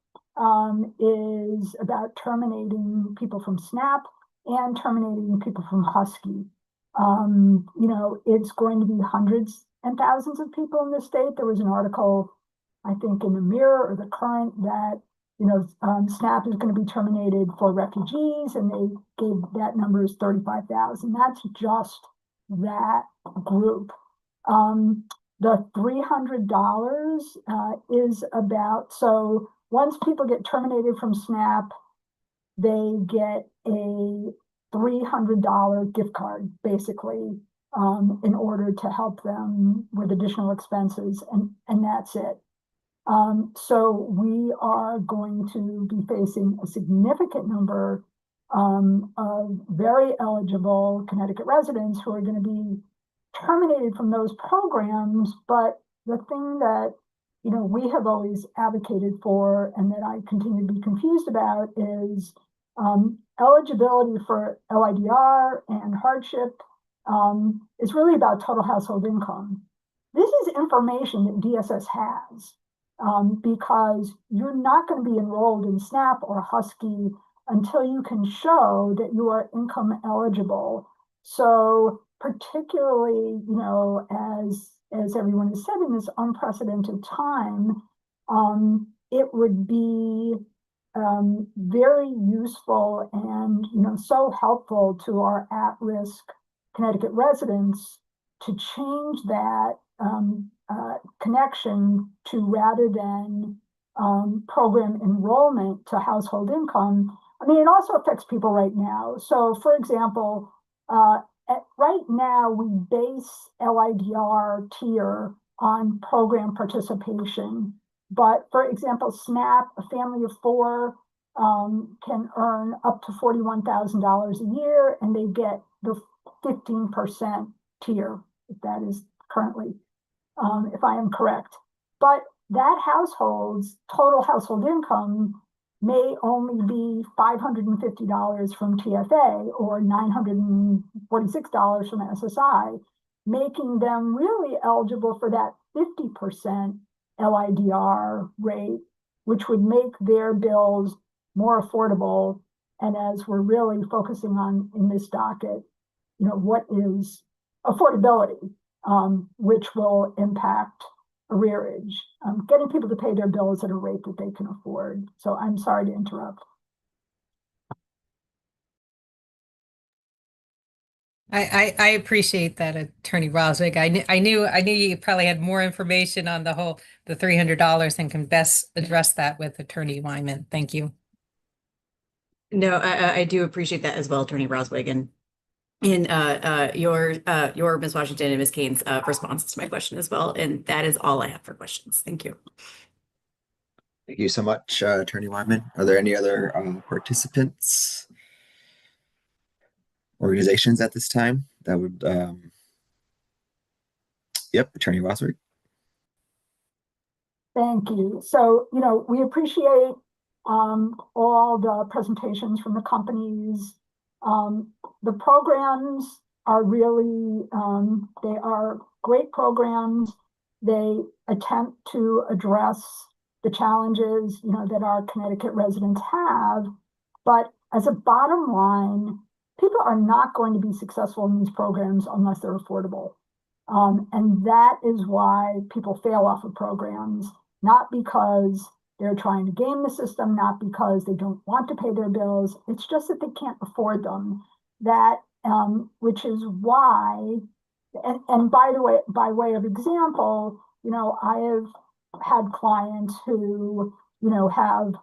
is about terminating people from SNAP and terminating people from Husky. It's going to be hundreds and thousands of people in the state. There was an article, I think, in the Mirror or the Current that SNAP is going to be terminated for refugees, and they gave that number as 35,000. That's just that group. The $300 is about, so once people get terminated from SNAP, they get a $300 gift card, basically, in order to help them with additional expenses, and that's it. So we are going to be facing a significant number of very eligible Connecticut residents who are going to be terminated from those programs. But the thing that we have always advocated for, and that I continue to be confused about, is eligibility for LIDR and hardship is really about total household income. This is information that DSS has. Because you're not going to be enrolled in SNAP or Husky until you can show that you are income eligible. So particularly, as everyone has said, in this unprecedented time, it would be very useful and so helpful to our at-risk Connecticut residents to change that connection to, rather than program enrollment, to household income. I mean, it also affects people right now. So, for example, right now we base LIDR tier on program participation. But for example, SNAP, a family of four can earn up to $41,000 a year, and they get the 15% tier, if that is currently, if I am correct. But that household's total household income may only be $550 from TFA or $946 from SSI, making them really eligible for that 50% LIDR rate, which would make their bills more affordable. And as we're really focusing on in this docket, what is affordability, which will impact arrearage, getting people to pay their bills at a rate that they can afford. So I'm sorry to interrupt. I appreciate that, Attorney Roswick. I knew you probably had more information on the $300 and can best address that with Attorney Wyman. Thank you. No, I do appreciate that as well, Attorney Roswig, and in your Ms. Washington and Ms. Kane's responses to my question as well. And that is all I have for questions. Thank you. Thank you so much, Attorney Wyman. Are there any other participants, organizations at this time that would? Yep, Attorney Roswick. Thank you. So, we appreciate all the presentations from the companies. The programs are really, they are great programs. They attempt to address the challenges, that our Connecticut residents have. But as a bottom line, people are not going to be successful in these programs unless they're affordable. And that is why people fail off of programs, not because they're trying to game the system, not because they don't want to pay their bills. It's just that they can't afford them. which is why, and by the way, by way of example, I have had clients who, have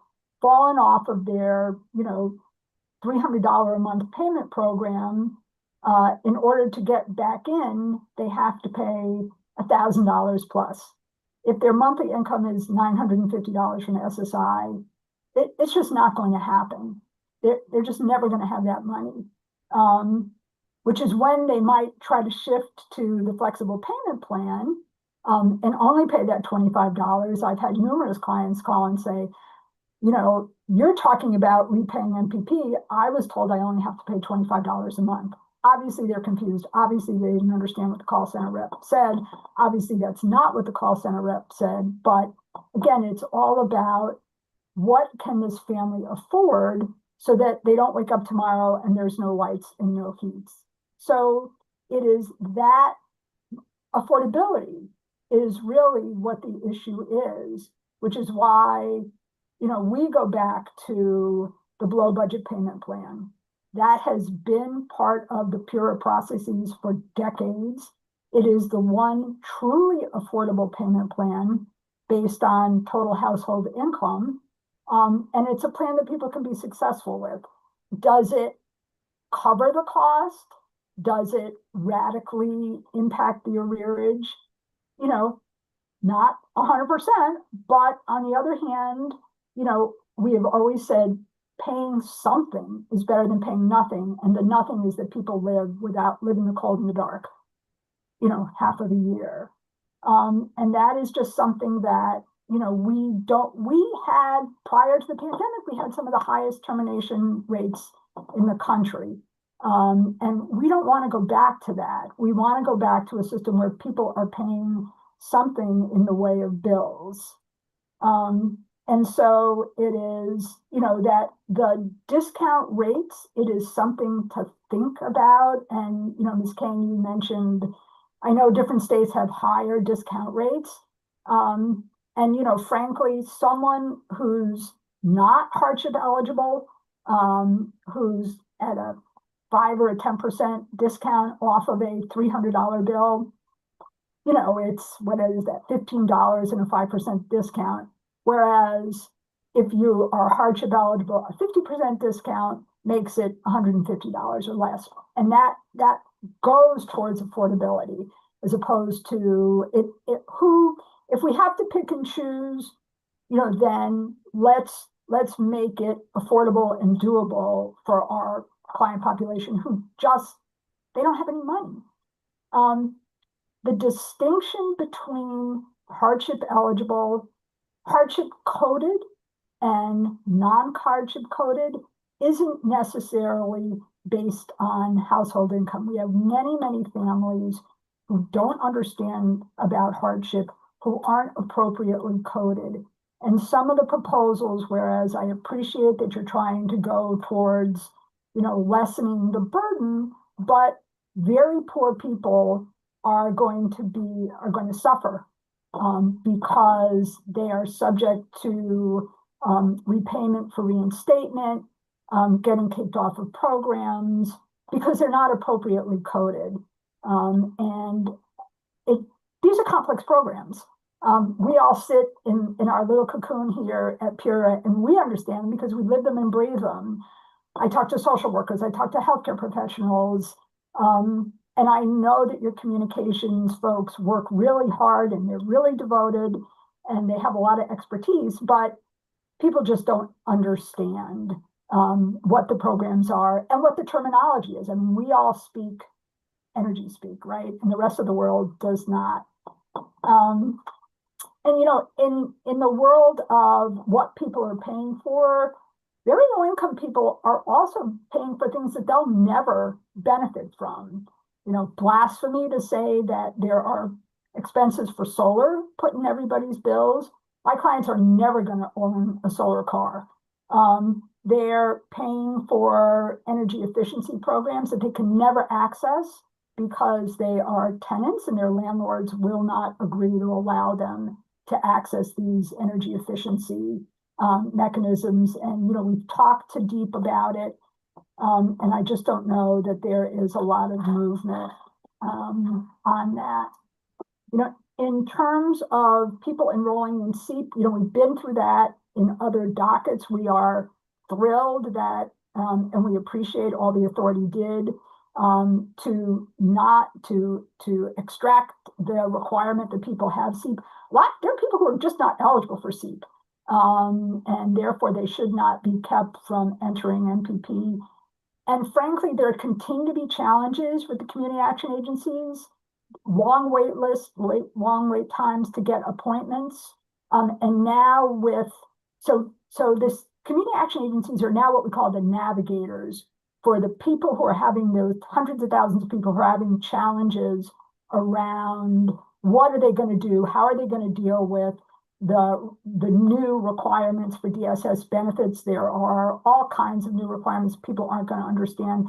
fallen off of their, $300 a month payment program. In order to get back in, they have to pay $1,000 plus. If their monthly income is $950 from SSI, it's just not going to happen. They're just never going to have that money, which is when they might try to shift to the flexible payment plan and only pay that $25. I've had numerous clients call and say, you're talking about repaying MPP. I was told I only have to pay $25 a month. Obviously, they're confused. Obviously, they didn't understand what the call center rep said. Obviously, that's not what the call center rep said. But again, it's all about what can this family afford so that they don't wake up tomorrow and there's no lights and no heats. So it is that affordability is really what the issue is, which is why, we go back to the below budget payment plan. That has been part of the PURA processes for decades. It is the one truly affordable payment plan based on total household income. And it's a plan that people can be successful with. Does it cover the cost? Does it radically impact the arrearage? Not 100%, but on the other hand, we have always said paying something is better than paying nothing. And the nothing is that people live without living the cold in the dark, half of the year. And that is just something that, we had prior to the pandemic, we had some of the highest termination rates in the country. And we don't want to go back to that. We want to go back to a system where people are paying something in the way of bills. And so it is, that the discount rates, it is something to think about. And, Ms. Kane, you mentioned, I know different states have higher discount rates. And, frankly, someone who's not hardship eligible, who's at a 5 or a 10% discount off of a $300 bill, it's, what is that, $15 and a 5% discount. Whereas if you are hardship eligible, a 50% discount makes it $150 or less. And that goes towards affordability as opposed to if we have to pick and choose, then let's make it affordable and doable for our client population who they don't have any money. The distinction between hardship eligible, hardship coded, and non-hardship coded isn't necessarily based on household income. We have many, many families who don't understand about hardship, who aren't appropriately coded. And some of the proposals, whereas I appreciate that you're trying to go towards, lessening the burden, but very poor people are going to suffer because they are subject to repayment for reinstatement, getting kicked off of programs because they're not appropriately coded. And these are complex programs. We all sit in our little cocoon here at PURA, and we understand them because we live them and breathe them. I talk to social workers, I talk to healthcare professionals, and I know that your communications folks work really hard and they're really devoted and they have a lot of expertise, but people just don't understand what the programs are and what the terminology is. I mean, we all speak energy speak, right? And the rest of the world does not. And in the world of what people are paying for, very low income people are also paying for things that they'll never benefit from. Blasphemy to say that there are expenses for solar put in everybody's bills. My clients are never going to own a solar car. They're paying for energy efficiency programs that they can never access because they are tenants and their landlords will not agree to allow them to access these energy efficiency mechanisms. And, we've talked to Deep about it. And I just don't know that there is a lot of movement on that. You know, in terms of people enrolling in SEEP, you know, we've been through that in other dockets. We are thrilled that, and we appreciate all the authority did to not to extract the requirement that people have SEEP. There are people who are just not eligible for SEEP, and therefore they should not be kept from entering NPP. And frankly, there continue to be challenges with the community action agencies, long wait lists, long wait times to get appointments. And now so this community action agencies are now what we call the navigators for the people who are having those hundreds of thousands of people who are having challenges around what are they going to do? How are they going to deal with the new requirements for DSS benefits? There are all kinds of new requirements people aren't going to understand.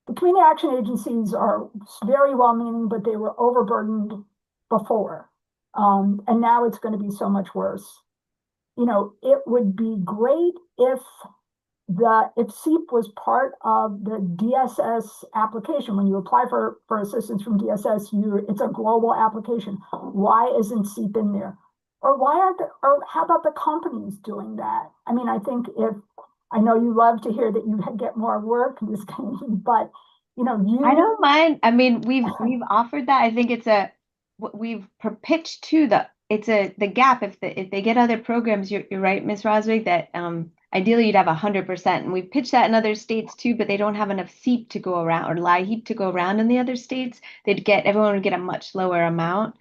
The community action agencies are very well-meaning, but they were overburdened before. And now it's going to be so much worse. You know, it would be great if SEEP was part of the DSS application. When you apply for assistance from DSS, it's a global application. Why isn't SEEP in there? Or how about the companies doing that? I mean, I think I know you love to hear that you get more work in this game, but you know, I don't mind. I mean, we've offered that. I think we've pitched to the gap. If they get other programs, you're right, Ms. Roswig, that ideally you'd have 100%. And we've pitched that in other states too, but they don't have enough SEEP to go around or LIHEAP to go around in the other states. Everyone would get a much lower amount.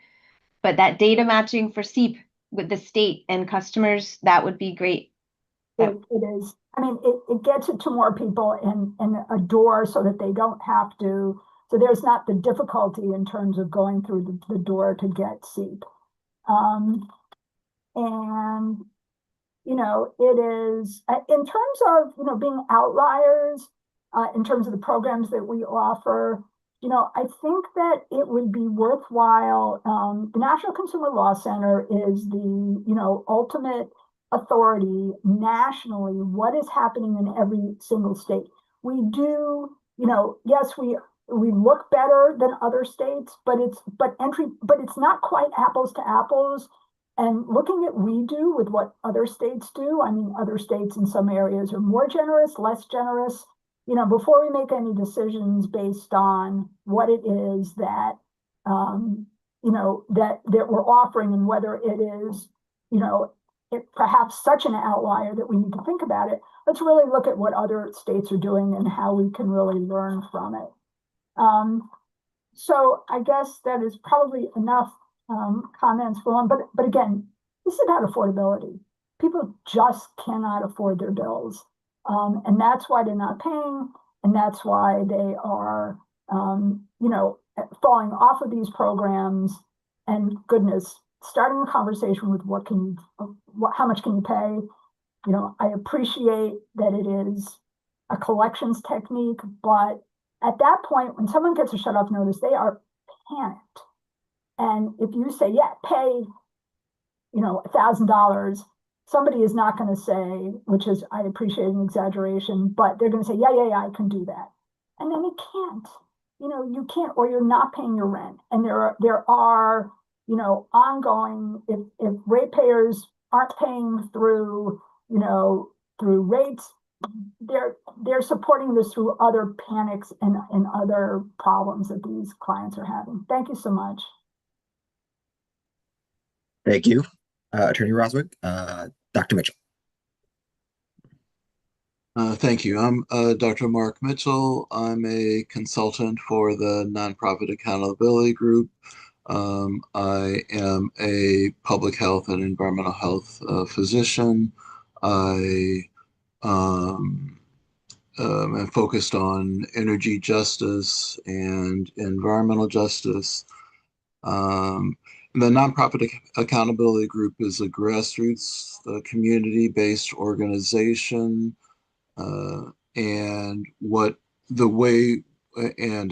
But that data matching for SEEP with the state and customers, that would be great. It is. I mean, it gets it to more people in a door so that they don't have to. So there's not the difficulty in terms of going through the door to get SEEP. And, you know, it is, in terms of, you know, being outliers, in terms of the programs that we offer, you know, I think that it would be worthwhile. The National Consumer Law Center is the, you know, ultimate authority nationally. What is happening in every single state? We do, you know, yes, we look better than other states, but it's not quite apples to apples. And looking at we do with what other states do, I mean, other states in some areas are more generous, less generous. You know, before we make any decisions based on what it is that, you know, that we're offering and whether it is, you know, perhaps such an outlier that we need to think about it, let's really look at what other states are doing and how we can really learn from it. So I guess that is probably enough comments for one, but again, this is about affordability. People just cannot afford their bills. And that's why they're not paying, and that's why they are, you know, falling off of these programs. And goodness, starting a conversation with how much can you pay? You know, I appreciate that it is a collections technique, but at that point, when someone gets a shut-off notice, they are panicked. And if you say, yeah, pay, you know, $1,000, somebody is not going to say, which is, I appreciate an exaggeration, but they're going to say, yeah, I can do that. And then it can't, you know, you can't, or you're not paying your rent. And there are, you know, ongoing, if ratepayers aren't paying through, you know, through rates, they're supporting this through other panics and other problems that these clients are having. Thank you so much. Thank you, Attorney Roswig. Dr. Mitchell. Thank you. I'm Dr. Mark Mitchell. I'm a consultant for the Nonprofit Accountability Group. I am a public health and environmental health physician. I am focused on energy justice and environmental justice. The Nonprofit Accountability Group is a grassroots community-based organization. And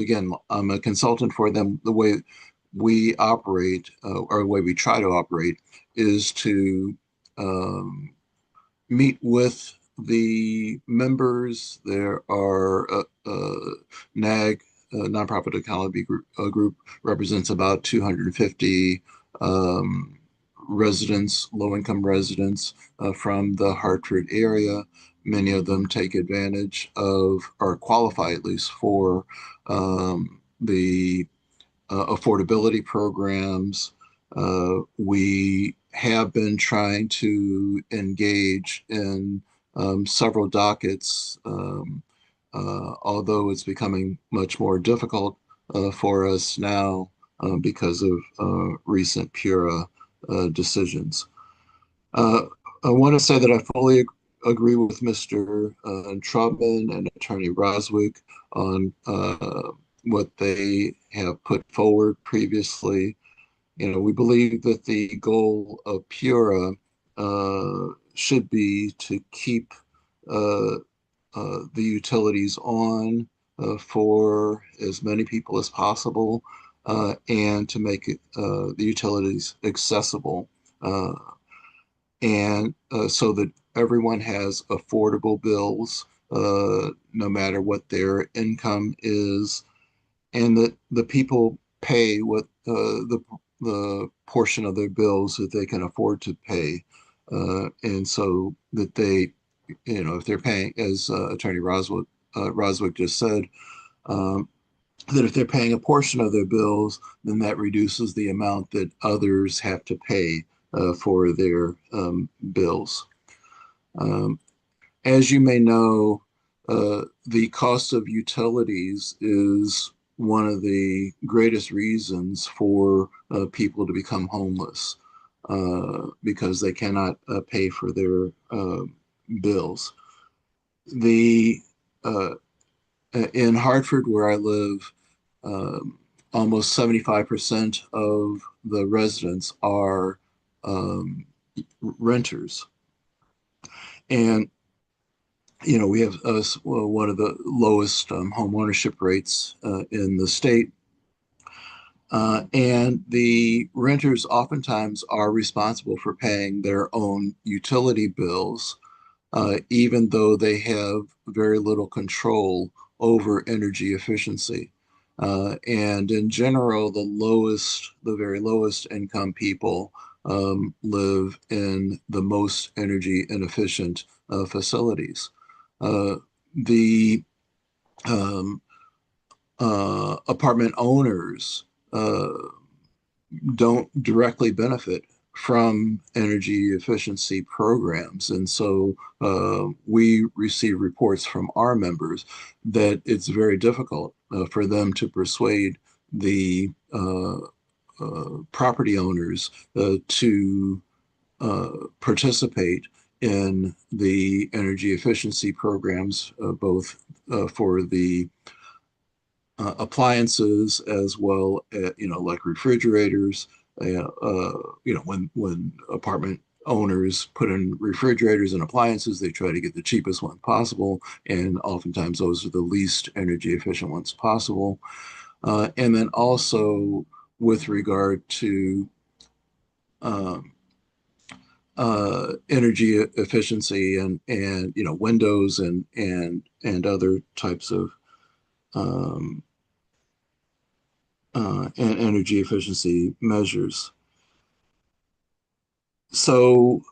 again, I'm a consultant for them. The way we operate, or the way we try to operate, is to meet with the members, there are NAG, Nonprofit Accountability Group, represents about 250 residents, low-income residents from the Hartford area. Many of them take advantage of, or qualify at least for, the affordability programs. We have been trying to engage in several dockets, although it's becoming much more difficult for us now because of recent PURA decisions. I want to say that I fully agree with Mr. Trubman and Attorney Roswick on what they have put forward previously. We believe that the goal of PURA should be to keep the utilities on for as many people as possible and to make the utilities accessible and so that everyone has affordable bills no matter what their income is, and that the people pay what the portion of their bills that they can afford to pay, and so that they, if they're paying, as Attorney Roswick just said, that if they're paying a portion of their bills, then that reduces the amount that others have to pay for their bills. As you may know, the cost of utilities is one of the greatest reasons for people to become homeless because they cannot pay for their bills. In Hartford, where I live, almost 75% of the residents are renters. And we have one of the lowest home ownership rates in the state. And the renters oftentimes are responsible for paying their own utility bills, even though they have very little control over energy efficiency. And in general, the very lowest income people live in the most energy inefficient facilities. The apartment owners don't directly benefit from energy efficiency programs. And so we receive reports from our members that it's very difficult for them to persuade the property owners to participate in the energy efficiency programs, both for the appliances as well as, like refrigerators. When apartment owners put in refrigerators and appliances, they try to get the cheapest one possible, and oftentimes those are the least energy efficient ones possible. And then also with regard to energy efficiency and windows and other types of and energy efficiency measures. So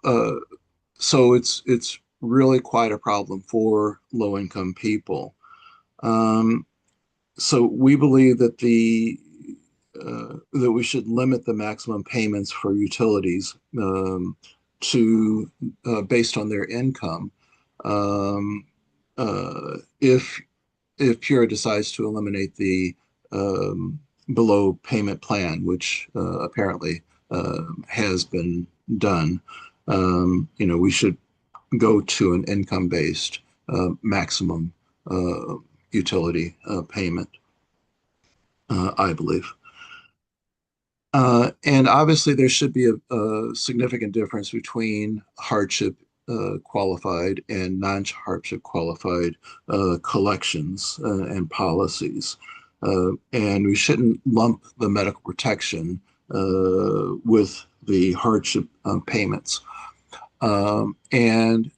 it's really quite a problem for low income people. So we believe that that we should limit the maximum payments for utilities to based on their income. If PURA decides to eliminate the below payment plan, which apparently has been done, we should go to an income-based maximum utility payment, I believe. And obviously there should be a significant difference between hardship qualified and non-hardship qualified collections and policies. And we shouldn't lump the medical protection with the hardship payments. And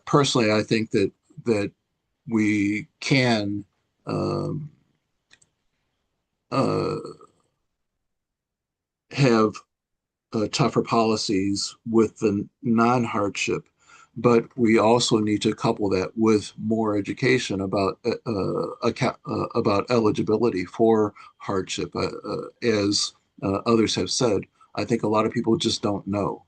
personally, I think that we can have tougher policies with the non-hardship, but we also need to couple that with more education about eligibility for hardship. As others have said, I think a lot of people just don't know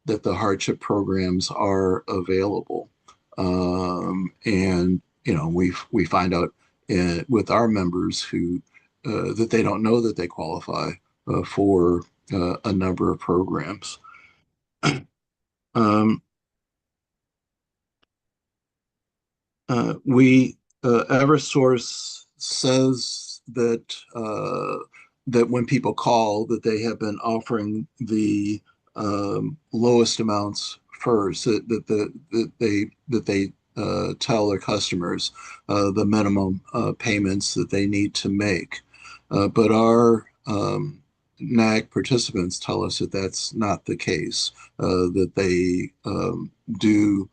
that the hardship programs are available, and we find out with our members who that they don't know that they qualify for a number of programs. Um, Eversource says that when people call, that they have been offering the lowest amounts first. That they tell their customers the minimum payments that they need to make. But our NAG participants tell us that that's not the case. That they do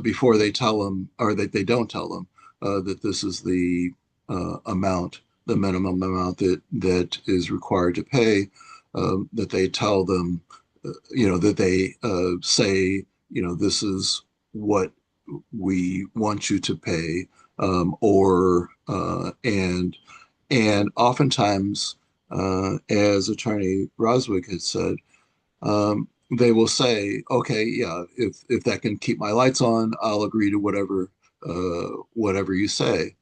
before they tell them, or that they don't tell them that this is the amount, the minimum amount that is required to pay. That they tell them, that they say, this is what we want you to pay, or and oftentimes, as Attorney Roswick has said, they will say, okay, yeah, if that can keep my lights on, I'll agree to whatever you say,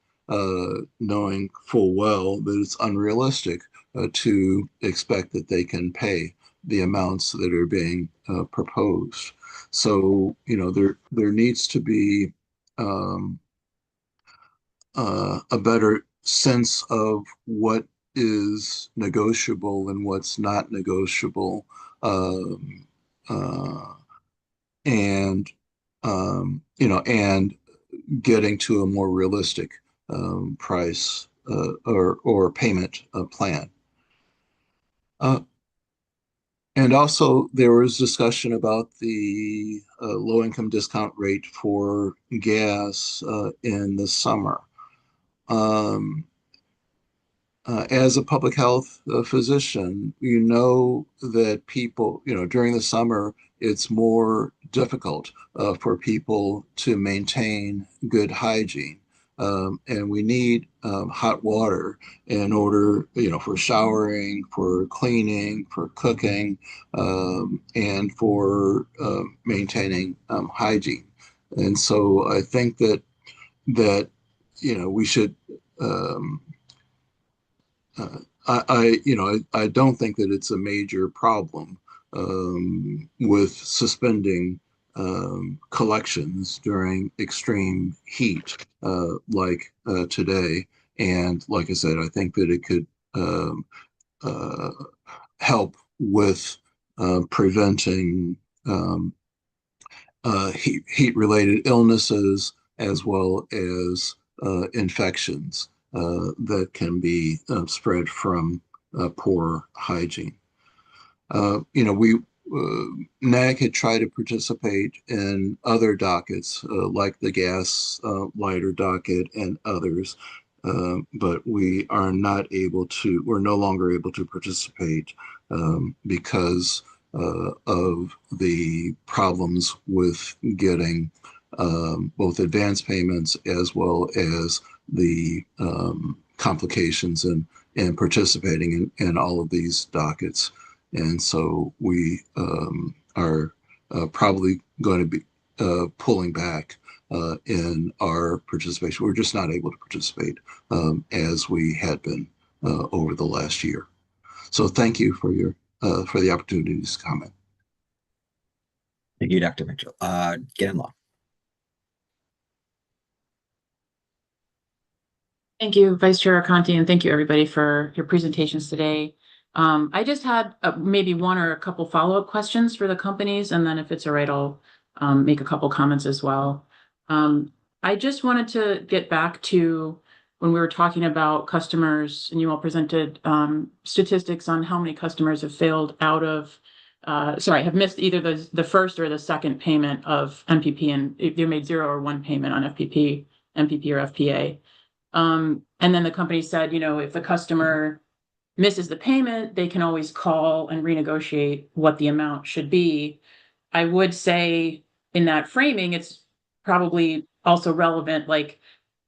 knowing full well that it's unrealistic to expect that they can pay the amounts that are being proposed. So, there needs to be a better sense of what is negotiable and what's not negotiable, uh, and and getting to a more realistic price or payment plan. And also, there was discussion about the low-income discount rate for gas in the summer. As a public health physician, you know that people, during the summer, it's more difficult for people to maintain good hygiene. And we need hot water in order, for showering, for cleaning, for cooking, and for maintaining hygiene. And so I think that we should. I don't think that it's a major problem with suspending collections during extreme heat like today. And like I said, I think that it could uh, help with preventing heat-related illnesses as well as infections that can be spread from poor hygiene. We NAG had tried to participate in other dockets like the gas lighter docket and others, but we are not able to. We're no longer able to participate because of the problems with getting both advance payments as well as the complications in participating in all of these dockets. And so we are probably going to be pulling back in our participation. We're just not able to participate as we had been over the last year. So thank you for the opportunity to comment. Thank you, Dr. Mitchell. Gannon Law. Thank you, Vice Chair Conti, and thank you everybody for your presentations today. I just had maybe one or a couple follow-up questions for the companies, and then if it's all right, I'll make a couple comments as well. I just wanted to get back to when we were talking about customers, and you all presented statistics on how many customers have failed out of sorry, have missed either the first or the second payment of MPP, and they made 0 or 1 payment on MPP or FPA. And then the company said, if the customer misses the payment, they can always call and renegotiate what the amount should be. I would say in that framing, it's probably also relevant, like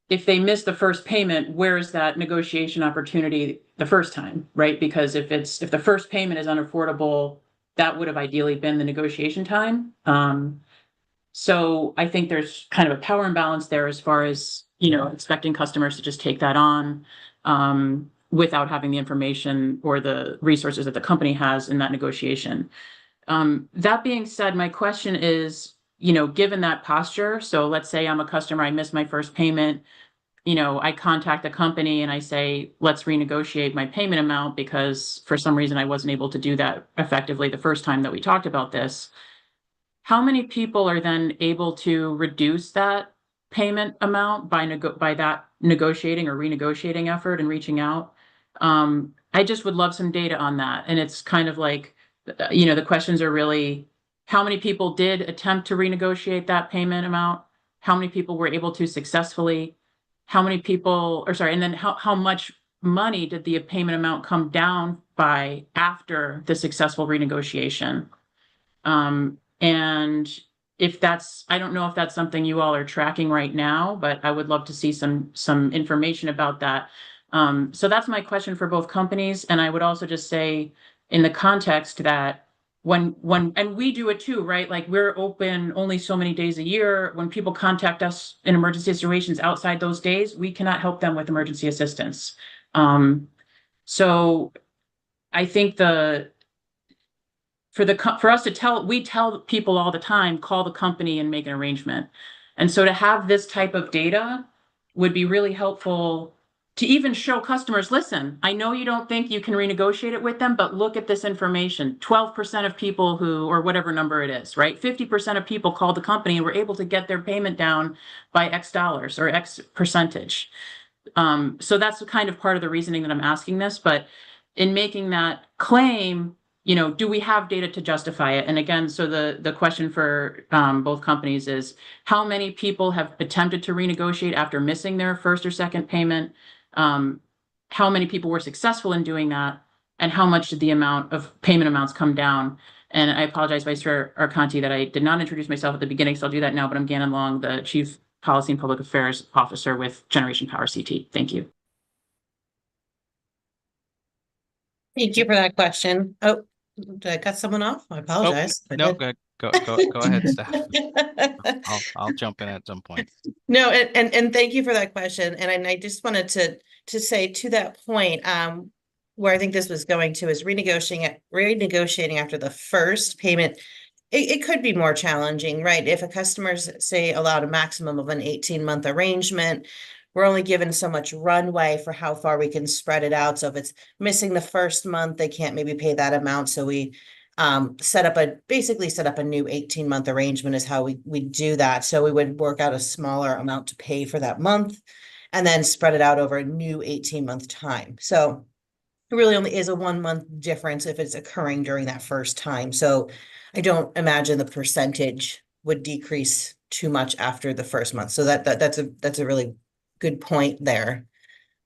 if they miss the first payment, where is that negotiation opportunity the first time, right? Because if the first payment is unaffordable, that would have ideally been the negotiation time. So I think there's kind of a power imbalance there as far as, expecting customers to just take that on without having the information or the resources that the company has in that negotiation. That being said, my question is, given that posture, so let's say I'm a customer, I missed my first payment, I contact the company and I say, let's renegotiate my payment amount because for some reason I wasn't able to do that effectively the first time that we talked about this. How many people are then able to reduce that payment amount by that negotiating or renegotiating effort and reaching out? I just would love some data on that. And it's kind of like, the questions are really, how many people did attempt to renegotiate that payment amount? How many people were able to successfully? How many people, or sorry, and then how much money did the payment amount come down by after the successful renegotiation? And if I don't know if that's something you all are tracking right now, but I would love to see some information about that. So that's my question for both companies. And I would also just say in the context that and we do it too, right? Like we're open only so many days a year. When people contact us in emergency situations outside those days, we cannot help them with emergency assistance. So I think for us we tell people all the time, call the company and make an arrangement. And so to have this type of data would be really helpful to even show customers, listen, I know you don't think you can renegotiate it with them, but look at this information. 12% of people or whatever number it is, right? 50% of people called the company and were able to get their payment down by X dollars or X percentage. So that's kind of part of the reasoning that I'm asking this, but in making that claim, do we have data to justify it? And again, so the question for both companies is, how many people have attempted to renegotiate after missing their first or second payment? How many people were successful in doing that? And how much did the amount of payment amounts come down? And I apologize, Vice Chair Arconti, that I did not introduce myself at the beginning, so I'll do that now, but I'm Gannon Long, the Chief Policy and Public Affairs Officer with Generation Power CT. Thank you. Thank you for that question. Oh, did I cut someone off? I apologize. No, go ahead, Steph. I'll jump in at some point. No, and thank you for that question. And I just wanted to say to that point, where I think this was going to is renegotiating after the first payment. It could be more challenging, right? If a customer's say allowed a maximum of an 18-month arrangement, we're only given so much runway for how far we can spread it out. So if it's missing the first month, they can't maybe pay that amount. So we basically set up a new 18-month arrangement is how we do that. So we would work out a smaller amount to pay for that month and then spread it out over a new 18-month time. So it really only is a 1-month difference if it's occurring during that first time. So I don't imagine the percentage would decrease too much after the first month. So that's a really good point there.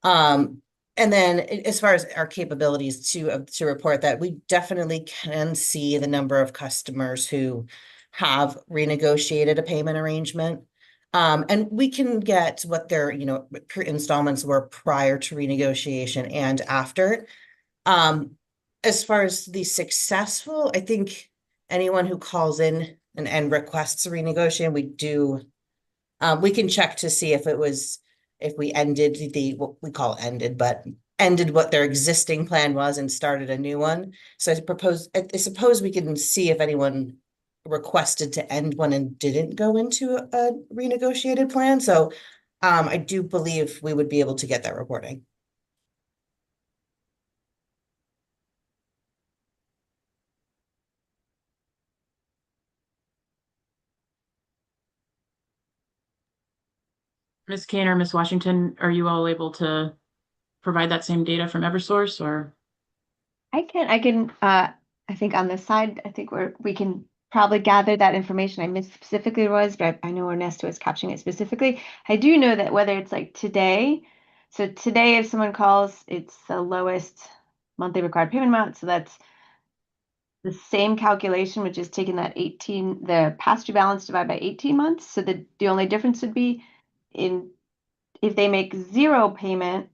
And then as far as our capabilities to report that, we definitely can see the number of customers who have renegotiated a payment arrangement. And we can get what their, installments were prior to renegotiation and after. As far as the successful, I think anyone who calls in and requests a renegotiation, we can check to see if we ended what we call ended what their existing plan was and started a new one. So I suppose we can see if anyone requested to end one and didn't go into a renegotiated plan. So I do believe we would be able to get that reporting. Ms. Kane or Ms. Washington, are you all able to provide that same data from Eversource or? I can I think on this side, I think we can probably gather that information. I missed specifically what it was, but I know Ernesto is capturing it specifically. I do know that whether it's like today, so today if someone calls, it's the lowest monthly required payment amount. So that's the same calculation, which is taking that 18, the past due balance divided by 18 months. So the only difference would be in if they make zero payment,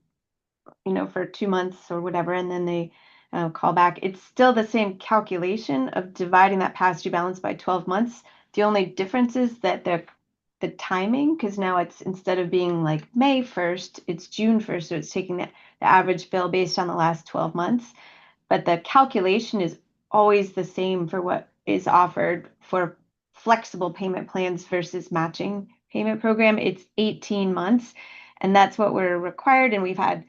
for 2 months or whatever, and then they call back, it's still the same calculation of dividing that past due balance by 12 months. The only difference is that the timing, because now it's instead of being like May 1st, it's June 1st. So it's taking the average bill based on the last 12 months. But the calculation is always the same for what is offered for flexible payment plans versus matching payment program. It's 18 months, and that's what we're required. And we've had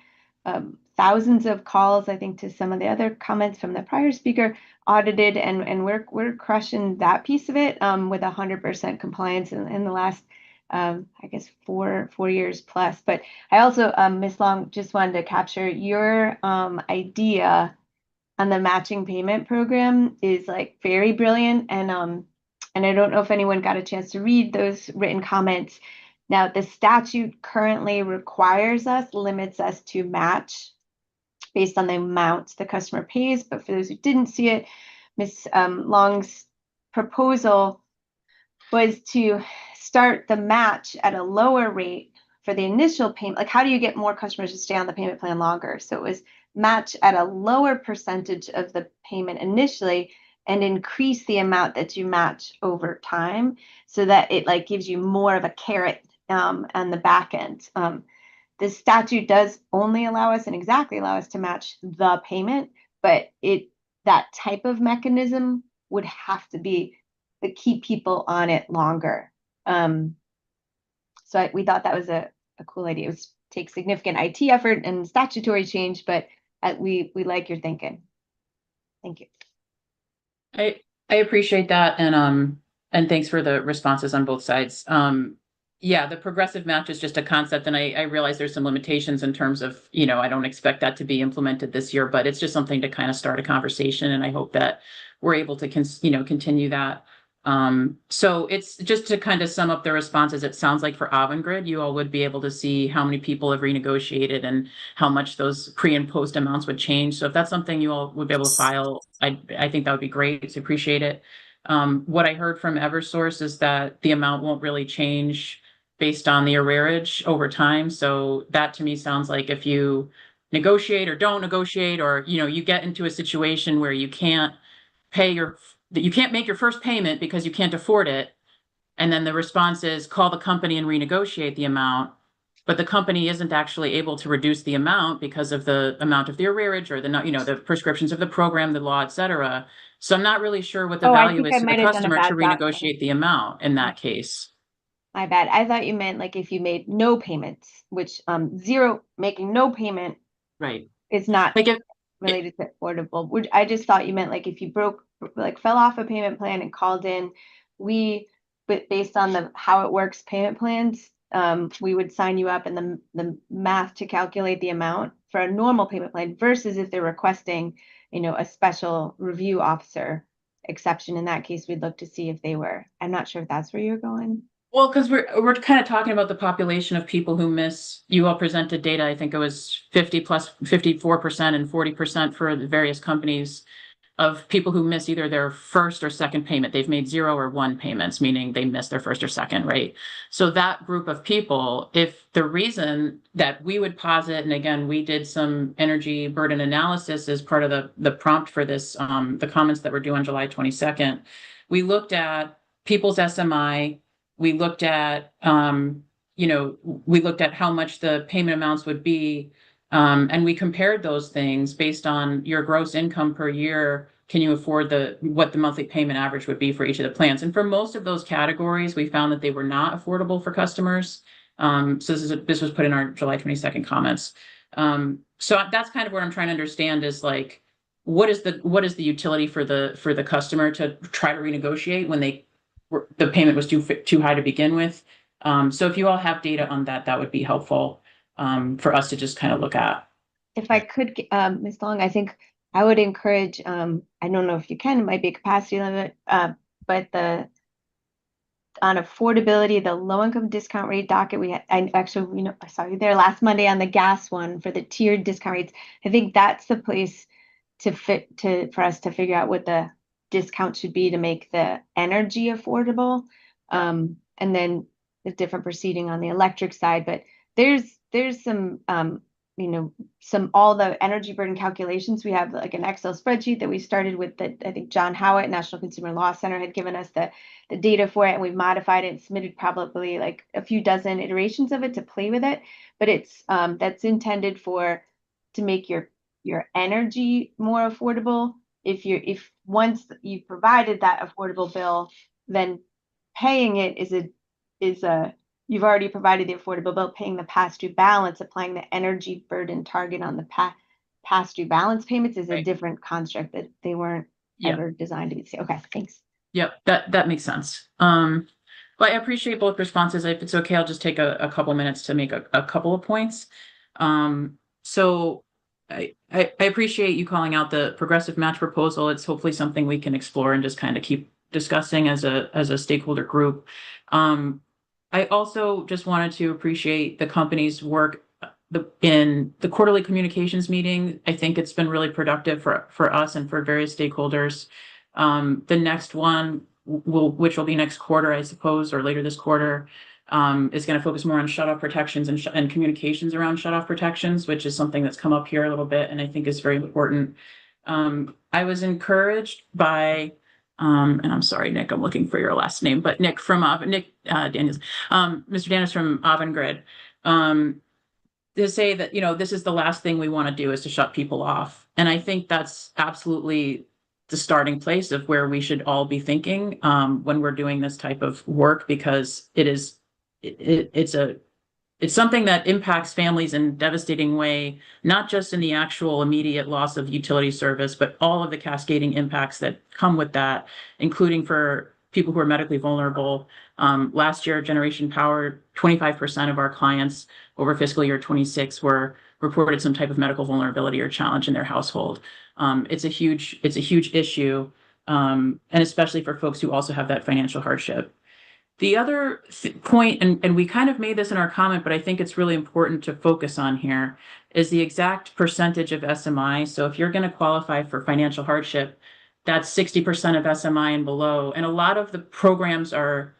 thousands of calls, I think, to some of the other comments from the prior speaker, audited, and we're crushing that piece of it with 100% compliance in the last I guess 4 years plus. But I also, Ms. Long, just wanted to capture your idea on the matching payment program is like very brilliant. And I don't know if anyone got a chance to read those written comments. Now, the statute currently limits us to match based on the amount the customer pays. But for those who didn't see it, Ms. Long's proposal was to start the match at a lower rate for the initial payment. Like, how do you get more customers to stay on the payment plan longer? So it was match at a lower percentage of the payment initially and increase the amount that you match over time, so that it like gives you more of a carrot on the back end. The statute does only allow us and exactly allow us to match the payment, but that type of mechanism would have to be to keep people on it longer. So we thought that was a cool idea. It takes significant IT effort and statutory change, but we like your thinking. Thank you. I appreciate that, and thanks for the responses on both sides. Yeah, the progressive match is just a concept, and I realize there's some limitations in terms of, I don't expect that to be implemented this year, but it's just something to kind of start a conversation, and I hope that we're able to continue that. So it's just to kind of sum up the responses. It sounds like for Avangrid, you all would be able to see how many people have renegotiated and how much those pre and post amounts would change. So if that's something you all would be able to file, I think that would be great. So appreciate it. What I heard from Eversource is that the amount won't really change based on the arrearage over time. So that to me sounds like if you negotiate or don't negotiate, or you get into a situation where you can't make your first payment because you can't afford it, and then the response is call the company and renegotiate the amount, but the company isn't actually able to reduce the amount because of the amount of the arrearage or the prescriptions of the program, the law, et cetera. So I'm not really sure what the value is to the customer to renegotiate the amount in that case. My bad. I thought you meant like if you made no payments, which making no payment right is not related to affordable. I just thought you meant like if you fell off a payment plan and called in, but based on how it works payment plans, we would sign you up, and the math to calculate the amount for a normal payment plan versus if they're requesting, a special review officer exception. In that case, we'd look to see if they were. I'm not sure if that's where you're going. Well, because we're kind of talking about the population of people who miss. You all presented data, I think it was 50 plus 54% and 40% for the various companies, of people who miss either their first or second payment. They've made 0 or 1 payments, meaning they missed their first or second, right? So that group of people, if the reason that we would posit, and again, we did some energy burden analysis as part of the prompt for this, the comments that were due on July 22nd, we looked at people's SMI, we looked at, we looked at how much the payment amounts would be, and we compared those things based on your gross income per year. Can you afford what the monthly payment average would be for each of the plans? And for most of those categories, we found that they were not affordable for customers. So this was put in our July 22nd comments. So that's kind of what I'm trying to understand is like, what is the utility for the customer to try to renegotiate when the payment was too high to begin with? So if you all have data on that, that would be helpful for us to just kind of look at. If I could, Ms. Long, I think I would encourage, I don't know if you can, it might be a capacity limit, but on affordability, the low income discount rate docket, I actually, I saw you there last Monday on the gas one for the tiered discount rates. I think that's the place for us to figure out what the discount should be to make the energy affordable. And then the different proceeding on the electric side, but there's some, all the energy burden calculations. We have like an Excel spreadsheet that we started with that I think John Howitt, National Consumer Law Center, had given us the data for it, and we've modified it and submitted probably like a few dozen iterations of it to play with it. But it's that's intended to make your energy more affordable. If once you've provided that affordable bill, then paying it is a you've already provided the affordable bill, paying the past due balance, applying the energy burden target on the past due balance payments is a different construct that they weren't ever designed to be. Okay, thanks. Yep, that makes sense. Well, I appreciate both responses. If it's okay, I'll just take a couple minutes to make a couple of points. So I appreciate you calling out the progressive match proposal. It's hopefully something we can explore and just kind of keep discussing as a stakeholder group. I also just wanted to appreciate the company's work in the quarterly communications meeting. I think it's been really productive for us and for various stakeholders. The next one, which will be next quarter, I suppose, or later this quarter, is going to focus more on shutoff protections and communications around shutoff protections, which is something that's come up here a little bit and I think is very important. I was encouraged by, and I'm sorry, Nick, I'm looking for your last name, but Nick Daniels, Mr. Daniels from Avangrid, to say that, this is the last thing we want to do is to shut people off. And I think that's absolutely the starting place of where we should all be thinking when we're doing this type of work, because it's something that impacts families in a devastating way, not just in the actual immediate loss of utility service, but all of the cascading impacts that come with that, including for people who are medically vulnerable. Last year, Generation Power, 25% of our clients over fiscal year 26 reported some type of medical vulnerability or challenge in their household. It's a huge issue, and especially for folks who also have that financial hardship. The other point, and we kind of made this in our comment, but I think it's really important to focus on here, is the exact percentage of SMI. So if you're going to qualify for financial hardship, that's 60% of SMI and below. And a lot of the affordability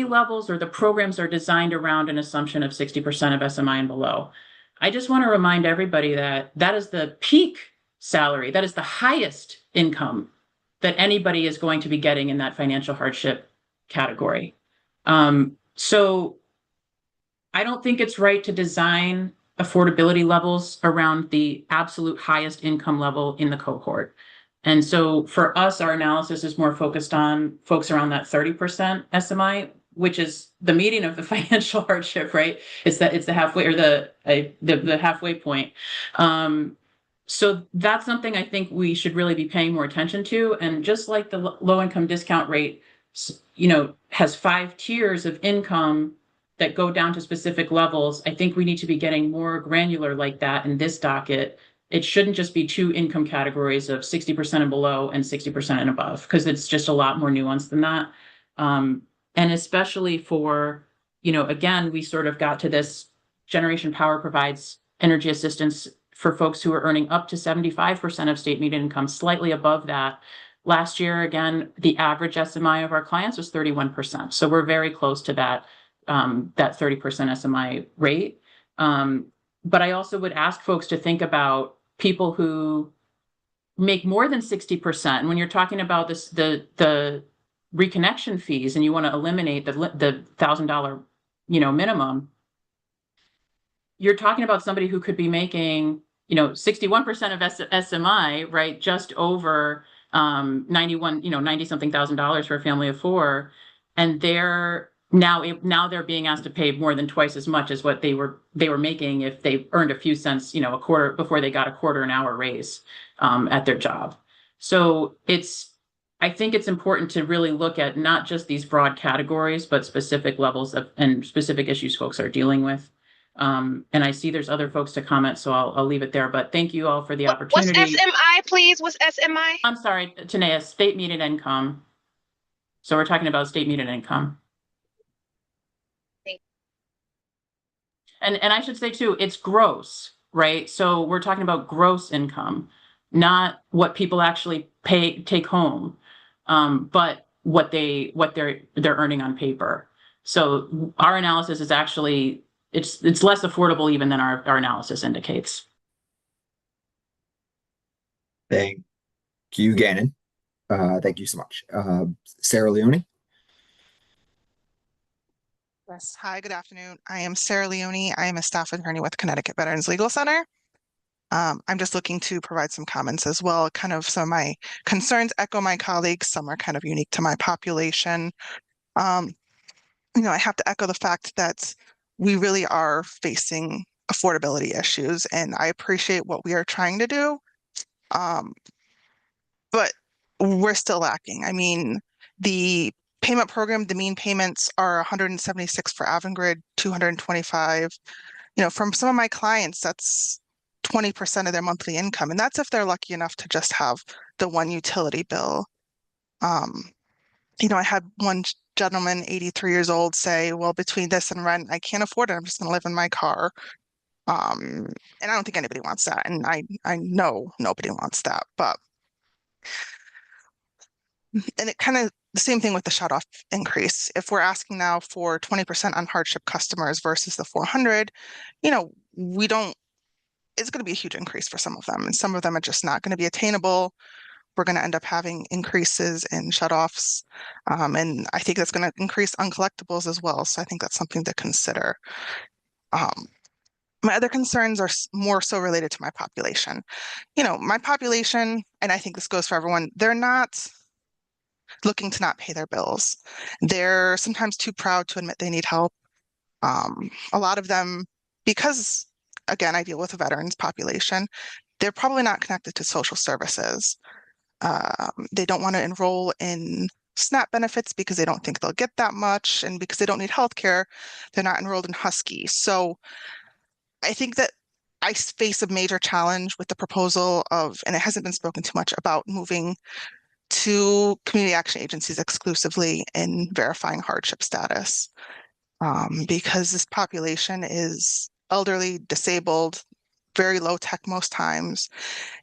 levels or the programs are designed around an assumption of 60% of SMI and below. I just want to remind everybody that that is the peak salary, that is the highest income that anybody is going to be getting in that financial hardship category. So I don't think it's right to design affordability levels around the absolute highest income level in the cohort. And so for us, our analysis is more focused on folks around that 30% SMI, which is the median of the financial hardship, right? It's the halfway or the halfway point. So that's something I think we should really be paying more attention to. And just like the low income discount rate, has 5 tiers of income that go down to specific levels, I think we need to be getting more granular like that in this docket. It shouldn't just be 2 income categories of 60% and below and 60% and above, because it's just a lot more nuanced than that. And especially for, again, we sort of got to this Generation Power provides energy assistance for folks who are earning up to 75% of state median income, slightly above that. Last year, again, the average SMI of our clients was 31%. So we're very close to that 30% SMI rate. But I also would ask folks to think about people who make more than 60%. And when you're talking about the reconnection fees and you want to eliminate the $1,000, minimum, you're talking about somebody who could be making, 61% of SMI, right? Just over 90 something $1,000 for a family of 4. And they're now they're being asked to pay more than twice as much as what they were making if they earned a few cents, a quarter before they got a quarter an hour raise at their job. So I think it's important to really look at not just these broad categories, but specific levels and specific issues folks are dealing with. And I see there's other folks to comment, so I'll leave it there. But thank you all for the What's opportunity. SMI, please? What's SMI? I'm sorry, Tanea, state median income. So we're talking about state median income. And I should say too, it's gross, right? So we're talking about gross income, not what people actually take home, but what they're earning on paper. So our analysis is actually it's less affordable even than our analysis indicates. Thank you, Gannon. Thank you so much. Sarah Leone. Yes. Hi, good afternoon. I am Sarah Leone. I am a staff attorney with Connecticut Veterans Legal Center. I'm just looking to provide some comments as well. Kind of some of my concerns echo my colleagues. Some are kind of unique to my population. I have to echo the fact that we really are facing affordability issues, and I appreciate what we are trying to do. But we're still lacking. I mean, the payment program, the mean payments are 176 for Avangrid, 225. From some of my clients, that's 20% of their monthly income. And that's if they're lucky enough to just have the one utility bill. I had one gentleman, 83 years old, say, well, between this and rent, I can't afford it. I'm just going to live in my car. And I don't think anybody wants that. And I know nobody wants that. And it kind of the same thing with the shut off increase. If we're asking now for 20% on hardship customers versus the 400, we don't, it's going to be a huge increase for some of them. And some of them are just not going to be attainable. We're going to end up having increases in shutoffs. And I think that's going to increase uncollectibles as well. So I think that's something to consider. My other concerns are more so related to my population. My population, and I think this goes for everyone, they're not looking to not pay their bills. They're sometimes too proud to admit they need help. A lot of them, because again, I deal with a veterans population, they're probably not connected to social services. They don't want to enroll in SNAP benefits because they don't think they'll get that much. And because they don't need health care, they're not enrolled in Husky. So I think that I face a major challenge with the proposal of, and it hasn't been spoken too much about moving to community action agencies exclusively in verifying hardship status. Because this population is elderly, disabled, very low tech most times.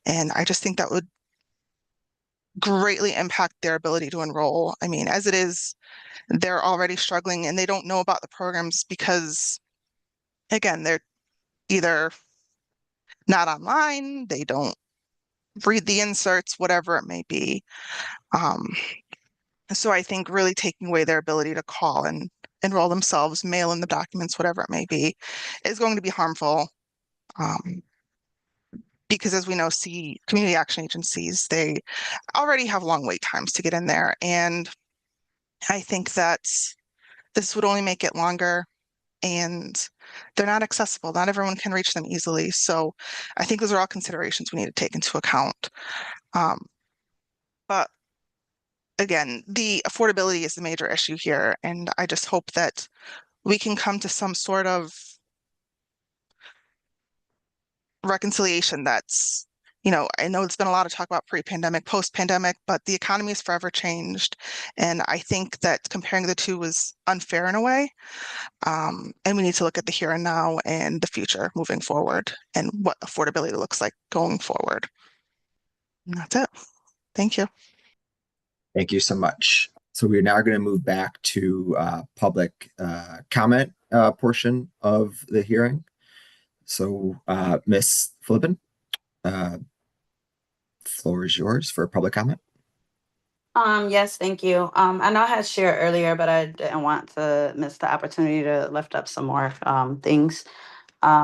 And I just think that would greatly impact their ability to enroll. I mean, as it is, they're already struggling and they don't know about the programs because, again, they're either not online, they don't read the inserts, whatever it may be. So I think really taking away their ability to call and enroll themselves, mail in the documents, whatever it may be, is going to be harmful. Because as we know, community action agencies, they already have long wait times to get in there. And I think that this would only make it longer and they're not accessible. Not everyone can reach them easily. So I think those are all considerations we need to take into account. But again, the affordability is the major issue here. And I just hope that we can come to some sort of reconciliation that's, I know it's been a lot of talk about pre-pandemic, post-pandemic, but the economy has forever changed. And I think that comparing the two was unfair in a way. And we need to look at the here and now and the future moving forward and what affordability looks like going forward. And that's it. Thank you. Thank you so much. So we're now going to move back to public comment portion of the hearing. So Ms. Flippin, floor is yours for public comment. Yes, thank you. I know I had shared earlier, but I didn't want to miss the opportunity to lift up some more things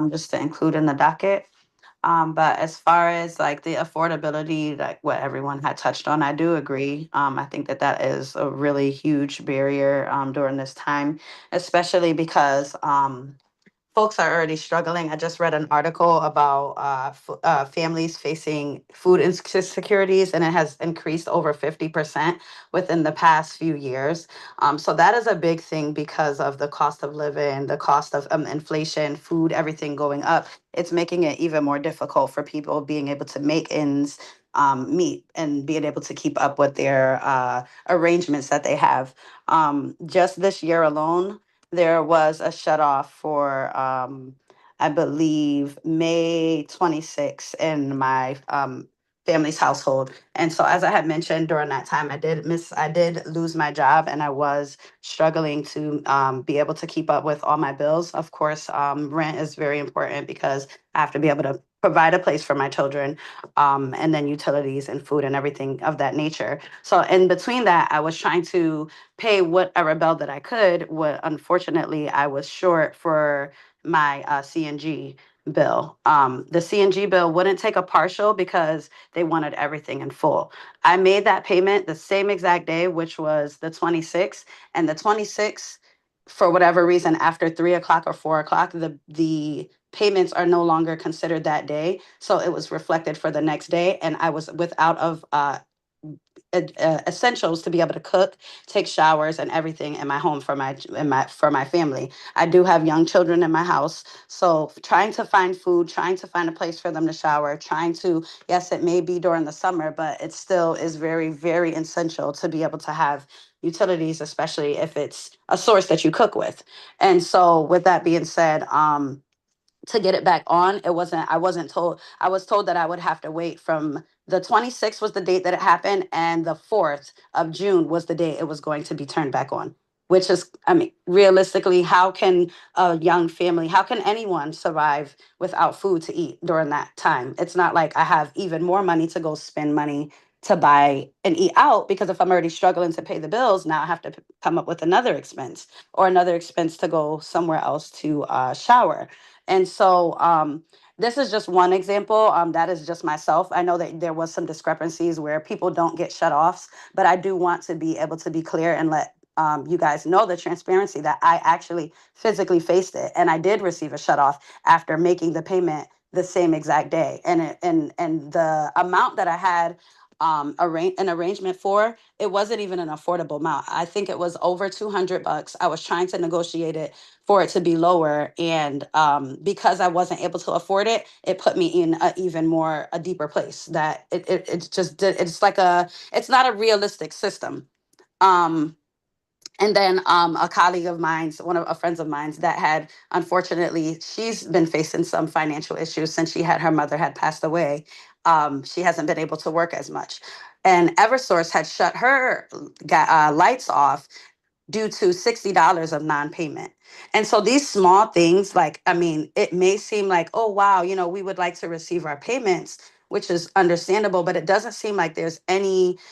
just to include in the docket. But as far as like the affordability, like what everyone had touched on, I do agree. I think that that is a really huge barrier during this time, especially because folks are already struggling. I just read an article about families facing food insecurities, and it has increased over 50% within the past few years. So that is a big thing because of the cost of living, the cost of inflation, food, everything going up. It's making it even more difficult for people being able to make ends meet and being able to keep up with their arrangements that they have. Just this year alone, there was a shut off for I believe May 26th in my family's household. And so as I had mentioned during that time, I did lose my job, and I was struggling to be able to keep up with all my bills. Of course, rent is very important because I have to be able to provide a place for my children, and then utilities and food and everything of that nature. So in between that, I was trying to pay whatever bill that I could. What unfortunately I was short for my CNG bill. The CNG bill wouldn't take a partial because they wanted everything in full. I made that payment the same exact day, which was the 26th, and the 26th, for whatever reason, after 3 o'clock or 4 o'clock, the payments are no longer considered that day. So it was reflected for the next day, and I was without of essentials to be able to cook, take showers, and everything in my home for my family. I do have young children in my house, so trying to find food, trying to find a place for them to shower, trying to, yes, it may be during the summer, but it still is very, very essential to be able to have utilities, especially if it's a source that you cook with. And so with that being said, to get it back on, I wasn't told, I was told that I would have to wait from the 26th was the date that it happened, and the 4th of June was the date it was going to be turned back on, which is, I mean, realistically, how can a young family, how can anyone survive without food to eat during that time? It's not like I have even more money to go spend money to buy and eat out, because if I'm already struggling to pay the bills, now I have to come up with another expense, or another expense to go somewhere else to shower. And so this is just one example. That is just myself. I know that there was some discrepancies where people don't get shut offs, but I do want to be able to be clear and let you guys know the transparency that I actually physically faced it. And I did receive a shut off after making the payment the same exact day. And the amount that I had an arrangement for, it wasn't even an affordable amount. I think it was over $200. I was trying to negotiate it for it to be lower, and because I wasn't able to afford it, it put me in a even more a deeper place that it just did. It's not a realistic system. um and then a colleague of mine's, one of a friends of mine's, that had, unfortunately, she's been facing some financial issues since she had her mother had passed away. She hasn't been able to work as much, and Eversource had shut her lights off due to $60 of non-payment. And so these small things, like, I mean, it may seem like, oh, wow, we would like to receive our payments, which is understandable, but it doesn't seem like it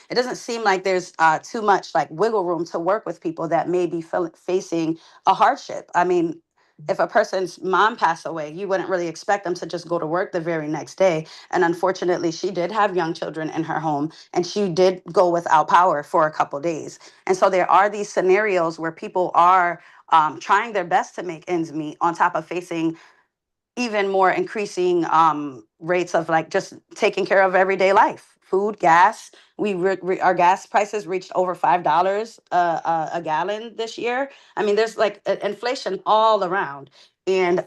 doesn't seem like there's too much like wiggle room to work with people that may be facing a hardship. I mean, if a person's mom passed away, you wouldn't really expect them to just go to work the very next day. And unfortunately, she did have young children in her home, and she did go without power for a couple days. And so there are these scenarios where people are trying their best to make ends meet, on top of facing even more increasing rates of like just taking care of everyday life, food, gas. Our gas prices reached over $5 a gallon this year. I mean, there's like inflation all around. And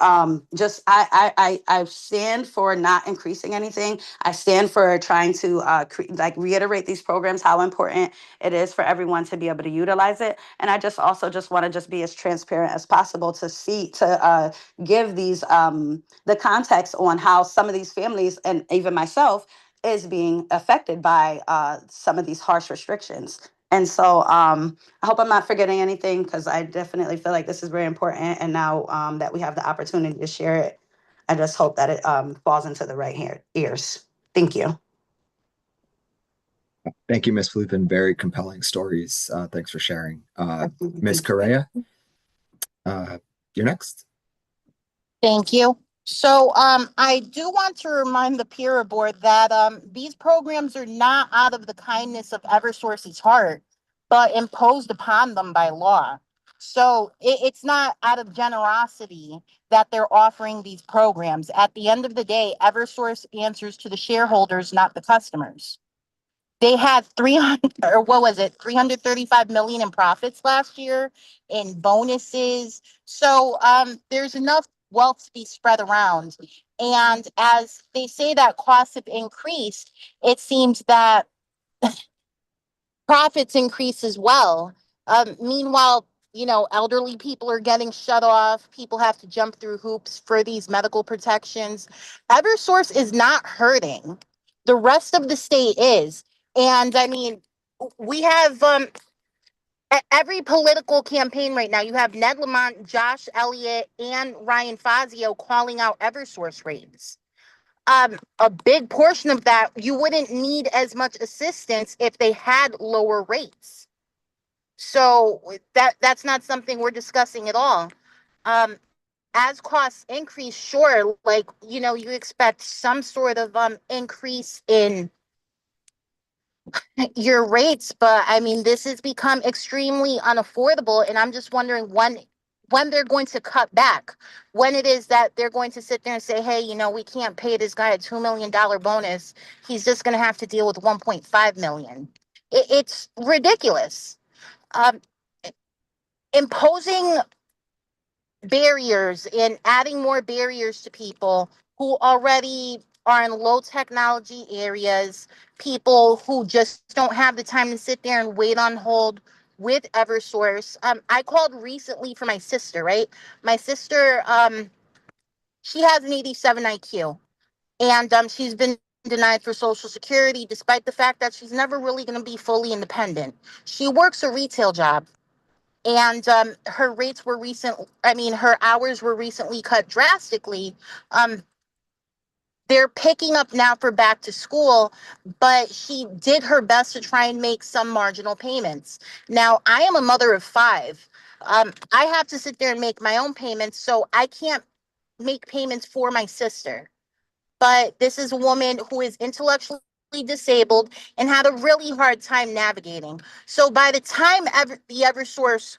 just I stand for not increasing anything. I stand for trying to like reiterate these programs, how important it is for everyone to be able to utilize it. And I just also just want to just be as transparent as possible to give these the context on how some of these families, and even myself, is being affected by some of these harsh restrictions. And so I hope I'm not forgetting anything, because I definitely feel like this is very important. And now that we have the opportunity to share it, I just hope that it falls into the right ears. Thank you. Thank you, Ms. Fluthan. Very compelling stories. Thanks for sharing. Ms. Correa, you're next. Thank you. So I do want to remind the Pira board that these programs are not out of the kindness of Eversource's heart, but imposed upon them by law. So it's not out of generosity that they're offering these programs. At the end of the day, Eversource answers to the shareholders, not the customers. They had 300, or what was it, 335 million in profits last year in bonuses. So there's enough wealth to be spread around. And as they say that costs have increased, it seems that profits increase as well. Meanwhile, elderly people are getting shut off. People have to jump through hoops for these medical protections. Eversource is not hurting. The rest of the state is. And I mean, we have every political campaign right now, you have Ned Lamont, Josh Elliott, and Ryan Fazio calling out Eversource rates. A big portion of that, you wouldn't need as much assistance if they had lower rates. So that's not something we're discussing at all. As costs increase, sure, like, you expect some sort of increase in your rates, but I mean, this has become extremely unaffordable, and I'm just wondering when they're going to cut back, when it is that they're going to sit there and say, hey, we can't pay this guy a $2 million bonus. He's just going to have to deal with 1.5 million. It's ridiculous. Um, Imposing barriers and adding more barriers to people who already are in low technology areas, people who just don't have the time to sit there and wait on hold with Eversource. I called recently for my sister, right? My sister, she has an 87 IQ, and she's been denied for Social Security despite the fact that she's never really going to be fully independent. She works a retail job, and her hours were recently cut drastically. They're picking up now for back to school, but she did her best to try and make some marginal payments. Now, I am a mother of five. I have to sit there and make my own payments, so I can't make payments for my sister. But this is a woman who is intellectually disabled and had a really hard time navigating. So by the time the Eversource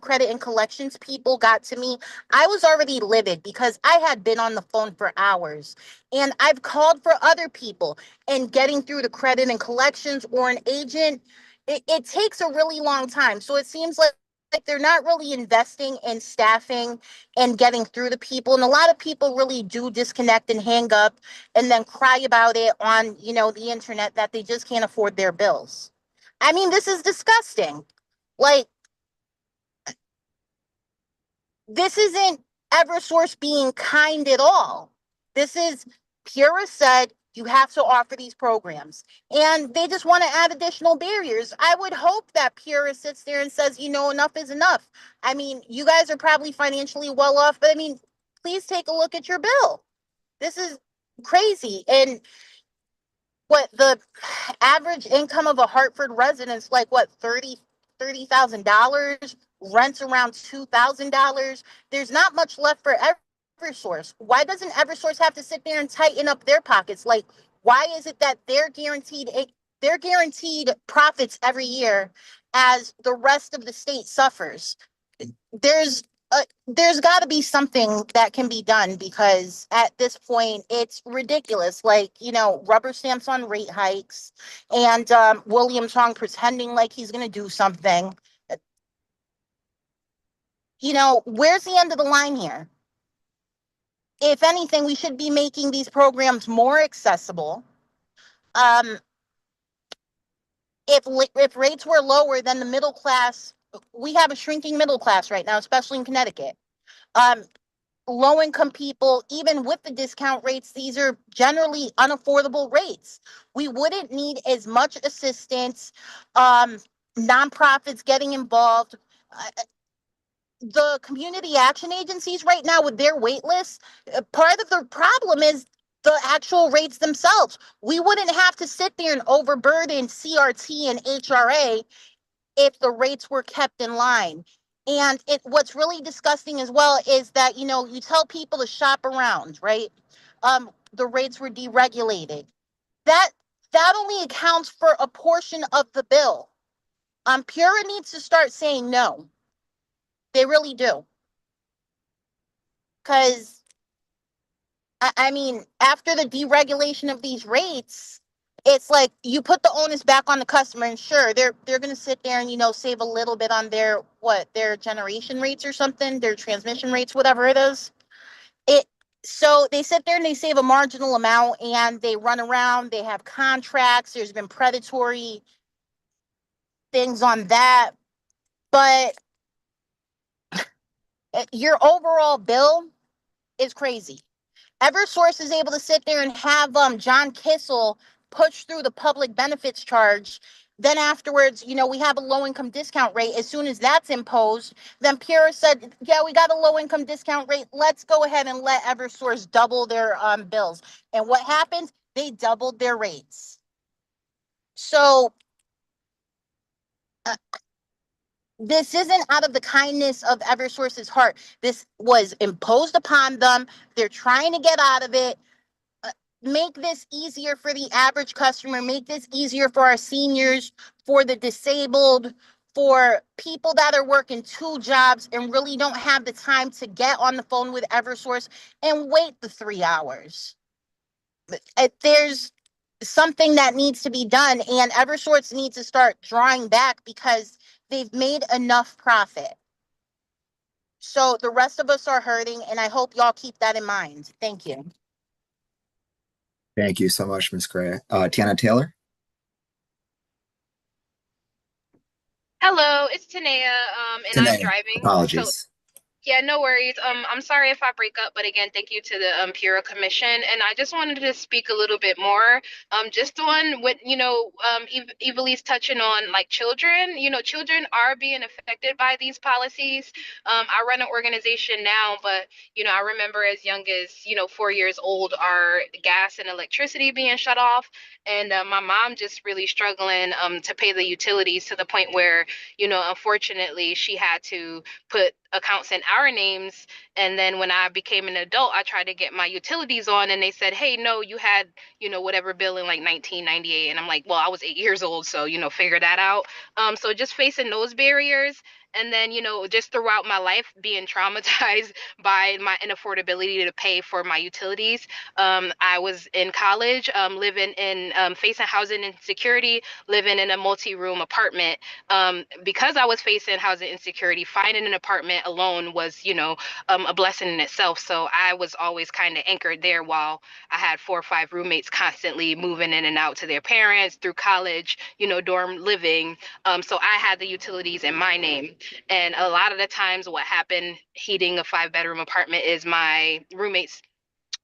credit and collections people got to me, I was already livid because I had been on the phone for hours, and I've called for other people, and getting through the credit and collections or an agent, it takes a really long time. So it seems like they're not really investing in staffing and getting through to people. And a lot of people really do disconnect and hang up and then cry about it on, the internet, that they just can't afford their bills. I mean, this is disgusting. Like, this isn't Eversource being kind at all. This is Pura said you have to offer these programs, and they just want to add additional barriers. I would hope that Pura sits there and says, enough is enough. I mean, you guys are probably financially well off, but I mean, please take a look at your bill. This is crazy. And what the average income of a Hartford resident's like, what, $30,000, rents around $2,000. There's not much left for Eversource. Why doesn't Eversource have to sit there and tighten up their pockets? Like, why is it that they're guaranteed profits every year as the rest of the state suffers? There's there's got to be something that can be done, because at this point it's ridiculous. Like, rubber stamps on rate hikes, and William Tong pretending like he's going to do something. Where's the end of the line here? If anything, we should be making these programs more accessible. If rates were lower, then the middle class, we have a shrinking middle class right now, especially in Connecticut. Low-income people, even with the discount rates, these are generally unaffordable rates. We wouldn't need as much assistance, nonprofits getting involved. The community action agencies right now with their wait lists, part of the problem is the actual rates themselves. We wouldn't have to sit there and overburden CRT and HRA if the rates were kept in line. And what's really disgusting as well is that, you tell people to shop around, right? The rates were deregulated. That only accounts for a portion of the bill. Pura needs to start saying no. They really do. Because, I mean, after the deregulation of these rates, it's like you put the onus back on the customer, and sure, they're going to sit there and, save a little bit on their generation rates or something, their transmission rates, whatever it is. So they sit there and they save a marginal amount, and they run around, they have contracts, there's been predatory things on that. But your overall bill is crazy. Eversource is able to sit there and have John Kissel push through the public benefits charge. Then afterwards, we have a low-income discount rate. As soon as that's imposed, then Pura said, yeah, we got a low-income discount rate. Let's go ahead and let Eversource double their bills. And what happened? They doubled their rates. So this isn't out of the kindness of Eversource's heart. This was imposed upon them. They're trying to get out of it. Make this easier for the average customer. Make this easier for our seniors, for the disabled, for people that are working 2 jobs and really don't have the time to get on the phone with Eversource and wait the 3 hours. There's something that needs to be done, and Eversource needs to start drawing back because they've made enough profit. So the rest of us are hurting, and I hope y'all keep that in mind. Thank you. Thank you so much, Ms. Gray. Tiana Taylor? Hello, it's Tanea, and I'm Tanea, driving. So apologies. yeah, no worries. I'm sorry if I break up, but again, thank you to the Pura Commission, and I just wanted to speak a little bit more. Just on what Evilise touching on, like children. Children are being affected by these policies. I run an organization now, but I remember as young as 4 years old, our gas and electricity being shut off, and my mom just really struggling to pay the utilities to the point where unfortunately she had to put accounts in our names. And then when I became an adult, I tried to get my utilities on, and they said, hey, no, you had whatever bill in like 1998. And I'm like, well, I was 8 years old, so figure that out. So just facing those barriers, and then just throughout my life being traumatized by my inaffordability to pay for my utilities. I was in college, living in facing housing insecurity, living in a multi-room apartment. Because I was facing housing insecurity, finding an apartment alone was, a blessing in itself. So I was always kind of anchored there while I had 4 or 5 roommates constantly moving in and out to their parents through college, dorm living. So I had the utilities in my name. And a lot of the times what happened heating a 5-bedroom apartment is my roommates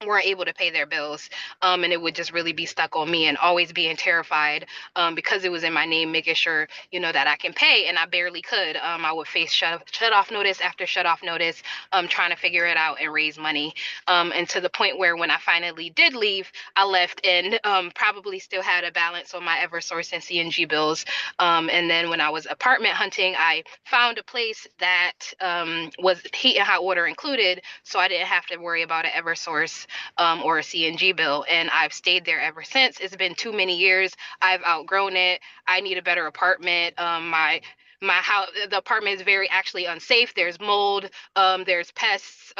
weren't able to pay their bills, and it would just really be stuck on me, and always being terrified because it was in my name, making sure that I can pay, and I barely could. I would face shut off notice after shut off notice, trying to figure it out and raise money, and to the point where when I finally did leave, I left and probably still had a balance on my Eversource and CNG bills. And then when I was apartment hunting, I found a place that was heat and hot water included, so I didn't have to worry about an Eversource or a CNG bill. And I've stayed there ever since. It's been too many years. I've outgrown it. I need a better apartment. My house, the apartment is very actually unsafe. There's mold, there's pests,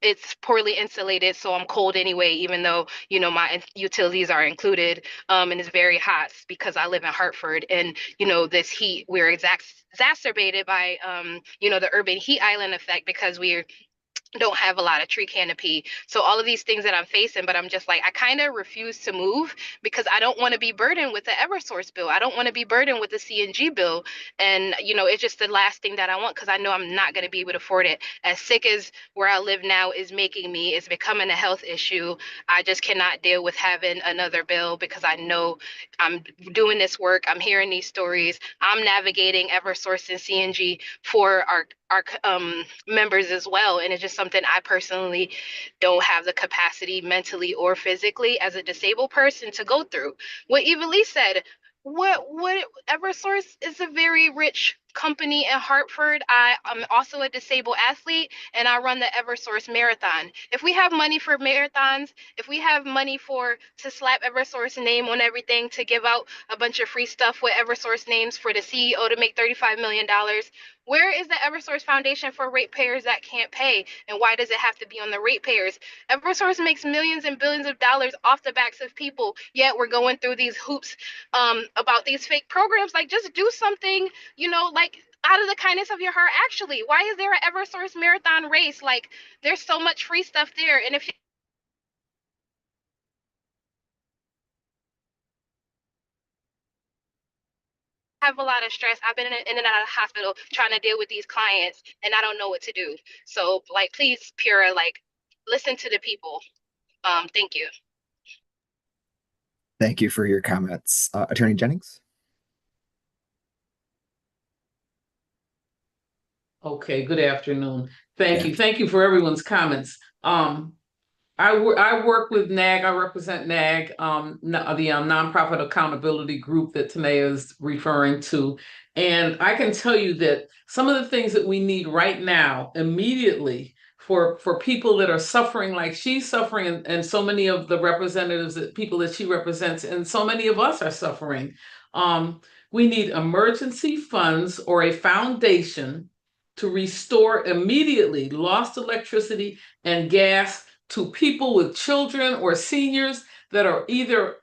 it's poorly insulated, so I'm cold anyway, even though my utilities are included. And it's very hot because I live in Hartford, and this heat, we're exacerbated by the urban heat island effect because we're don't have a lot of tree canopy. So all of these things that I'm facing, but I'm just like, I kind of refuse to move because I don't want to be burdened with the Eversource bill. I don't want to be burdened with the CNG bill. And, it's just the last thing that I want because I know I'm not going to be able to afford it. As sick as where I live now is making me, it's becoming a health issue. I just cannot deal with having another bill because I know I'm doing this work. I'm hearing these stories. I'm navigating Eversource and CNG for our members as well, and it's just something I personally don't have the capacity mentally or physically as a disabled person to go through. What Eva Lee said, what Eversource is a very rich company in Hartford. I am also a disabled athlete, and I run the Eversource Marathon. If we have money for marathons, if we have money to slap Eversource name on everything, to give out a bunch of free stuff with Eversource names for the CEO to make $35 million, where is the Eversource Foundation for ratepayers that can't pay? And why does it have to be on the ratepayers? Eversource makes millions and billions of dollars off the backs of people, yet we're going through these hoops about these fake programs. Like, just do something, like out of the kindness of your heart. Actually, why is there an Eversource marathon race? Like, there's so much free stuff there. And if you have a lot of stress, I've been in and out of the hospital trying to deal with these clients, and I don't know what to do. So, like, please, Pura, like, listen to the people. Thank you. Thank you for your comments. Attorney Jennings? Okay, good afternoon. Thank you. Thank you for everyone's comments. I work with NAG. I represent NAG, the nonprofit accountability group that Tanea is referring to. And I can tell you that some of the things that we need right now, immediately, for people that are suffering like she's suffering, and so many of the representatives, people that she represents, and so many of us are suffering. We need emergency funds or a foundation to restore immediately lost electricity and gas to people with children or seniors that are either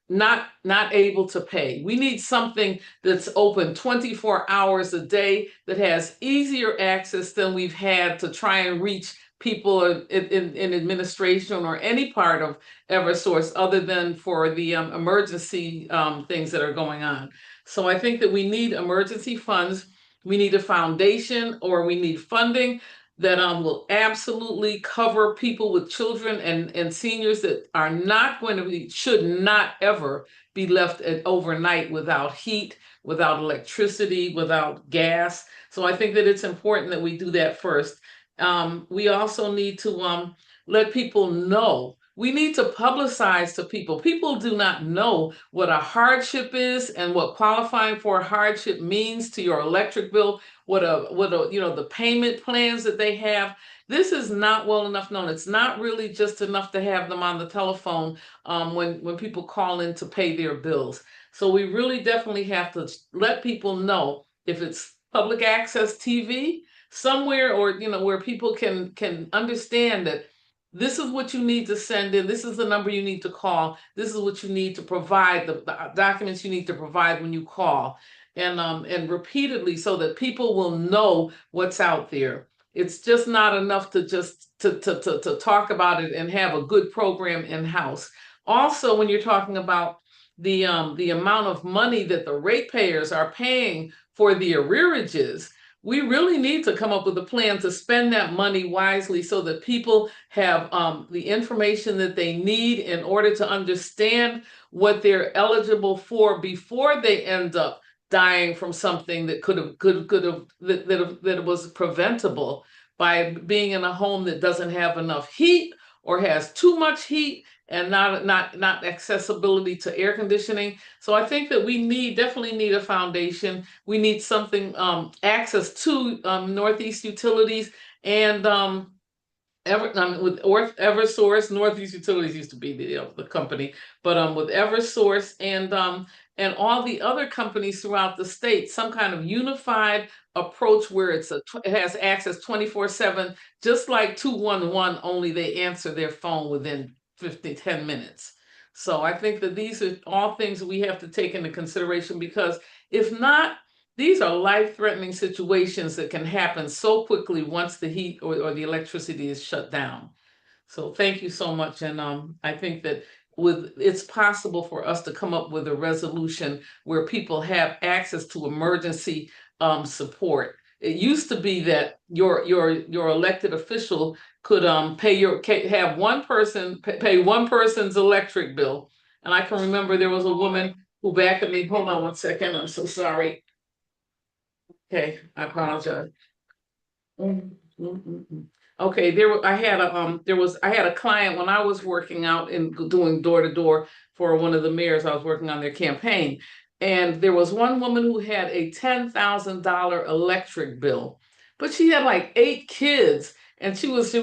not able to pay. We need something that's open 24 hours a day, that has easier access than we've had to try and reach people in administration or any part of Eversource, other than for the emergency things that are going on. So I think that we need emergency funds. We need a foundation, or we need funding that will absolutely cover people with children and seniors that are not going to be, should not ever be left overnight without heat, without electricity, without gas. So I think that it's important that we do that first. We also need to let people know. We need to publicize to people. People do not know what a hardship is and what qualifying for a hardship means to your electric bill, what the payment plans that they have. This is not well enough known. It's not really just enough to have them on the telephone when people call in to pay their bills. So we really definitely have to let people know, if it's public access TV somewhere, or where people can understand that this is what you need to send in. This is the number you need to call. This is what you need to provide, the documents you need to provide when you call, and repeatedly, so that people will know what's out there. It's just not enough to just to talk about it and have a good program in-house. Also, when you're talking about the amount of money that the ratepayers are paying for the arrearages, we really need to come up with a plan to spend that money wisely, so that people have the information that they need in order to understand what they're eligible for before they end up dying from something that could have that was preventable by being in a home that doesn't have enough heat, or has too much heat and not accessibility to air conditioning. So I think that we definitely need a foundation. We need something, access to Northeast Utilities and with Eversource. Northeast Utilities used to be the company, but with Eversource and all the other companies throughout the state, some kind of unified approach where it has access 24/7, just like 211, only they answer their phone within 10 minutes. So I think that these are all things that we have to take into consideration, because if not, these are life-threatening situations that can happen so quickly once the heat or the electricity is shut down. So thank you so much. And I think that it's possible for us to come up with a resolution where people have access to emergency support. It used to be that your elected official could have one person pay one person's electric bill. And I can remember there was a woman who back at me. Hold on one second. I'm so sorry. Okay, I apologize. Okay, I had a client when I was working out and doing door to door for one of the mayors. I was working on their campaign, And there was one woman who had a $10,000 electric bill, but she had like 8 kids, and she was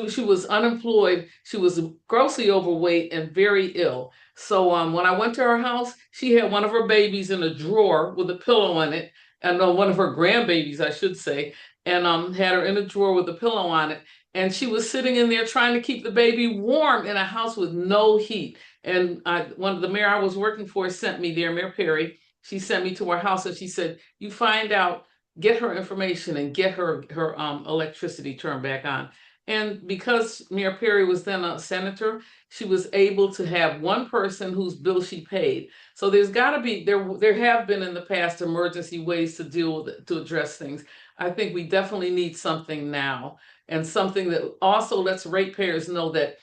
unemployed. She was grossly overweight and very ill. So when I went to her house, she had one of her babies in a drawer with a pillow on it, and one of her grandbabies, I should say, and had her in a drawer with a pillow on it. And she was sitting in there trying to keep the baby warm in a house with no heat. And one of the mayor I was working for sent me there, Mayor Perry. She sent me to her house and she said, "You find out, get her information and get her electricity turned back on." And because Mayor Perry was then a senator, she was able to have one person whose bill she paid. So there's got to be there have been in the past emergency ways to deal with it, to address things. I think we definitely need something now, and something that also lets ratepayers know that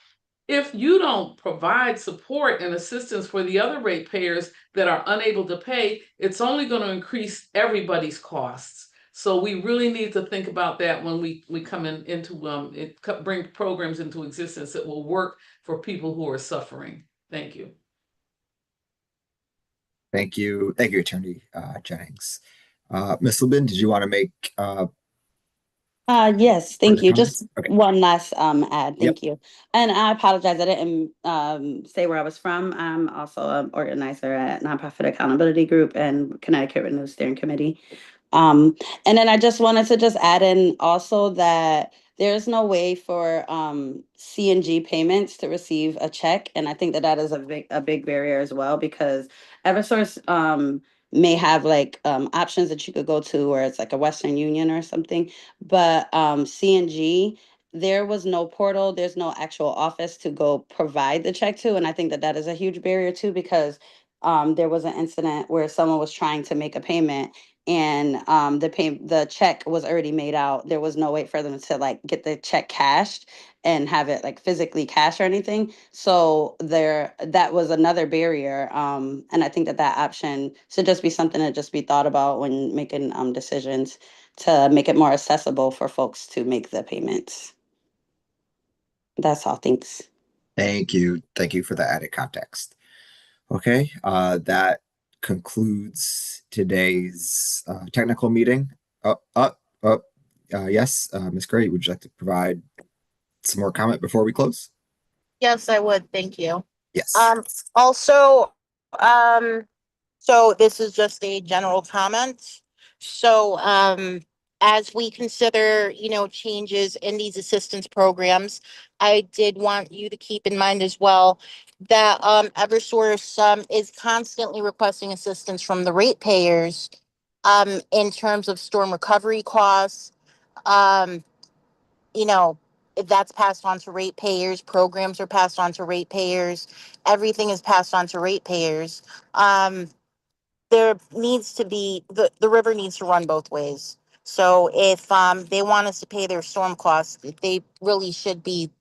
if you don't provide support and assistance for the other ratepayers that are unable to pay, it's only going to increase everybody's costs. So we really need to think about that when we come bring programs into existence that will work for people who are suffering. Thank you. Thank you, Attorney Jennings. Ms. Lubin, did you want to make Yes, thank further you. comments? Just Okay. one last ad. Yep. Thank you. And I apologize, I didn't say where I was from. I'm also an organizer at Nonprofit Accountability Group and Connecticut Renew Steering Committee. And then I just wanted to just add in also that there's no way for C&G payments to receive a check. And I think that that is a big barrier as well, because Eversource may have like options that you could go to where it's like a Western Union or something. But C&G, there was no portal, there's no actual office to go provide the check to. And I think that that is a huge barrier too, because there was an incident where someone was trying to make a payment and the check was already made out. There was no way for them to like get the check cashed and have it like physically cash or anything. So that was another barrier. And I think that that option should just be something to just be thought about when making decisions to make it more accessible for folks to make the payments. That's all. Thanks. Thank you. Thank you for the added context. Okay, that concludes today's technical meeting. Yes, Ms. Gray, would you like to provide some more comment before we close? Yes, I would. Thank you. Yes. Also, so this is just a general comment. So, as we consider, changes in these assistance programs, I did want you to keep in mind as well that Eversource is constantly requesting assistance from the ratepayers in terms of storm recovery costs. Um, that's passed on to ratepayers. Programs are passed on to ratepayers. Everything is passed on to ratepayers. There needs to be the river needs to run both ways. So if they want us to pay their storm costs, they really should be,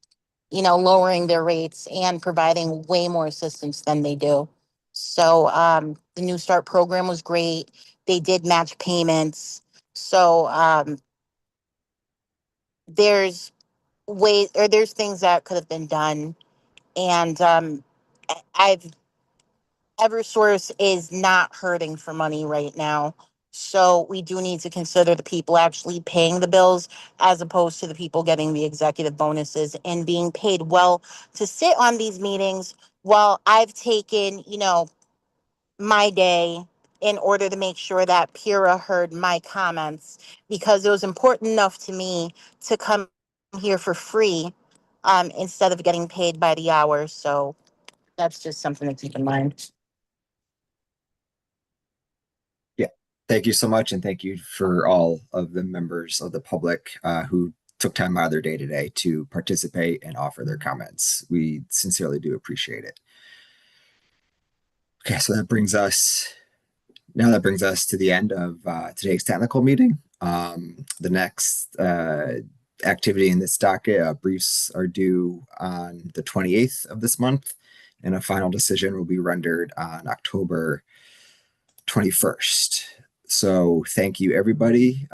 lowering their rates and providing way more assistance than they do. So the New Start program was great. They did match payments. So there's there's things that could have been done. And Eversource is not hurting for money right now. So we do need to consider the people actually paying the bills as opposed to the people getting the executive bonuses and being paid well to sit on these meetings while I've taken, my day in order to make sure that Pura heard my comments, because it was important enough to me to come here for free instead of getting paid by the hour. So that's just something to keep in mind. Yeah, thank you so much. And thank you for all of the members of the public who took time out of their day today to participate and offer their comments. We sincerely do appreciate it. Okay, so that brings us to the end of today's technical meeting. The next activity in this docket, briefs are due on the 28th of this month, and a final decision will be rendered on October 21st. So thank you, everybody.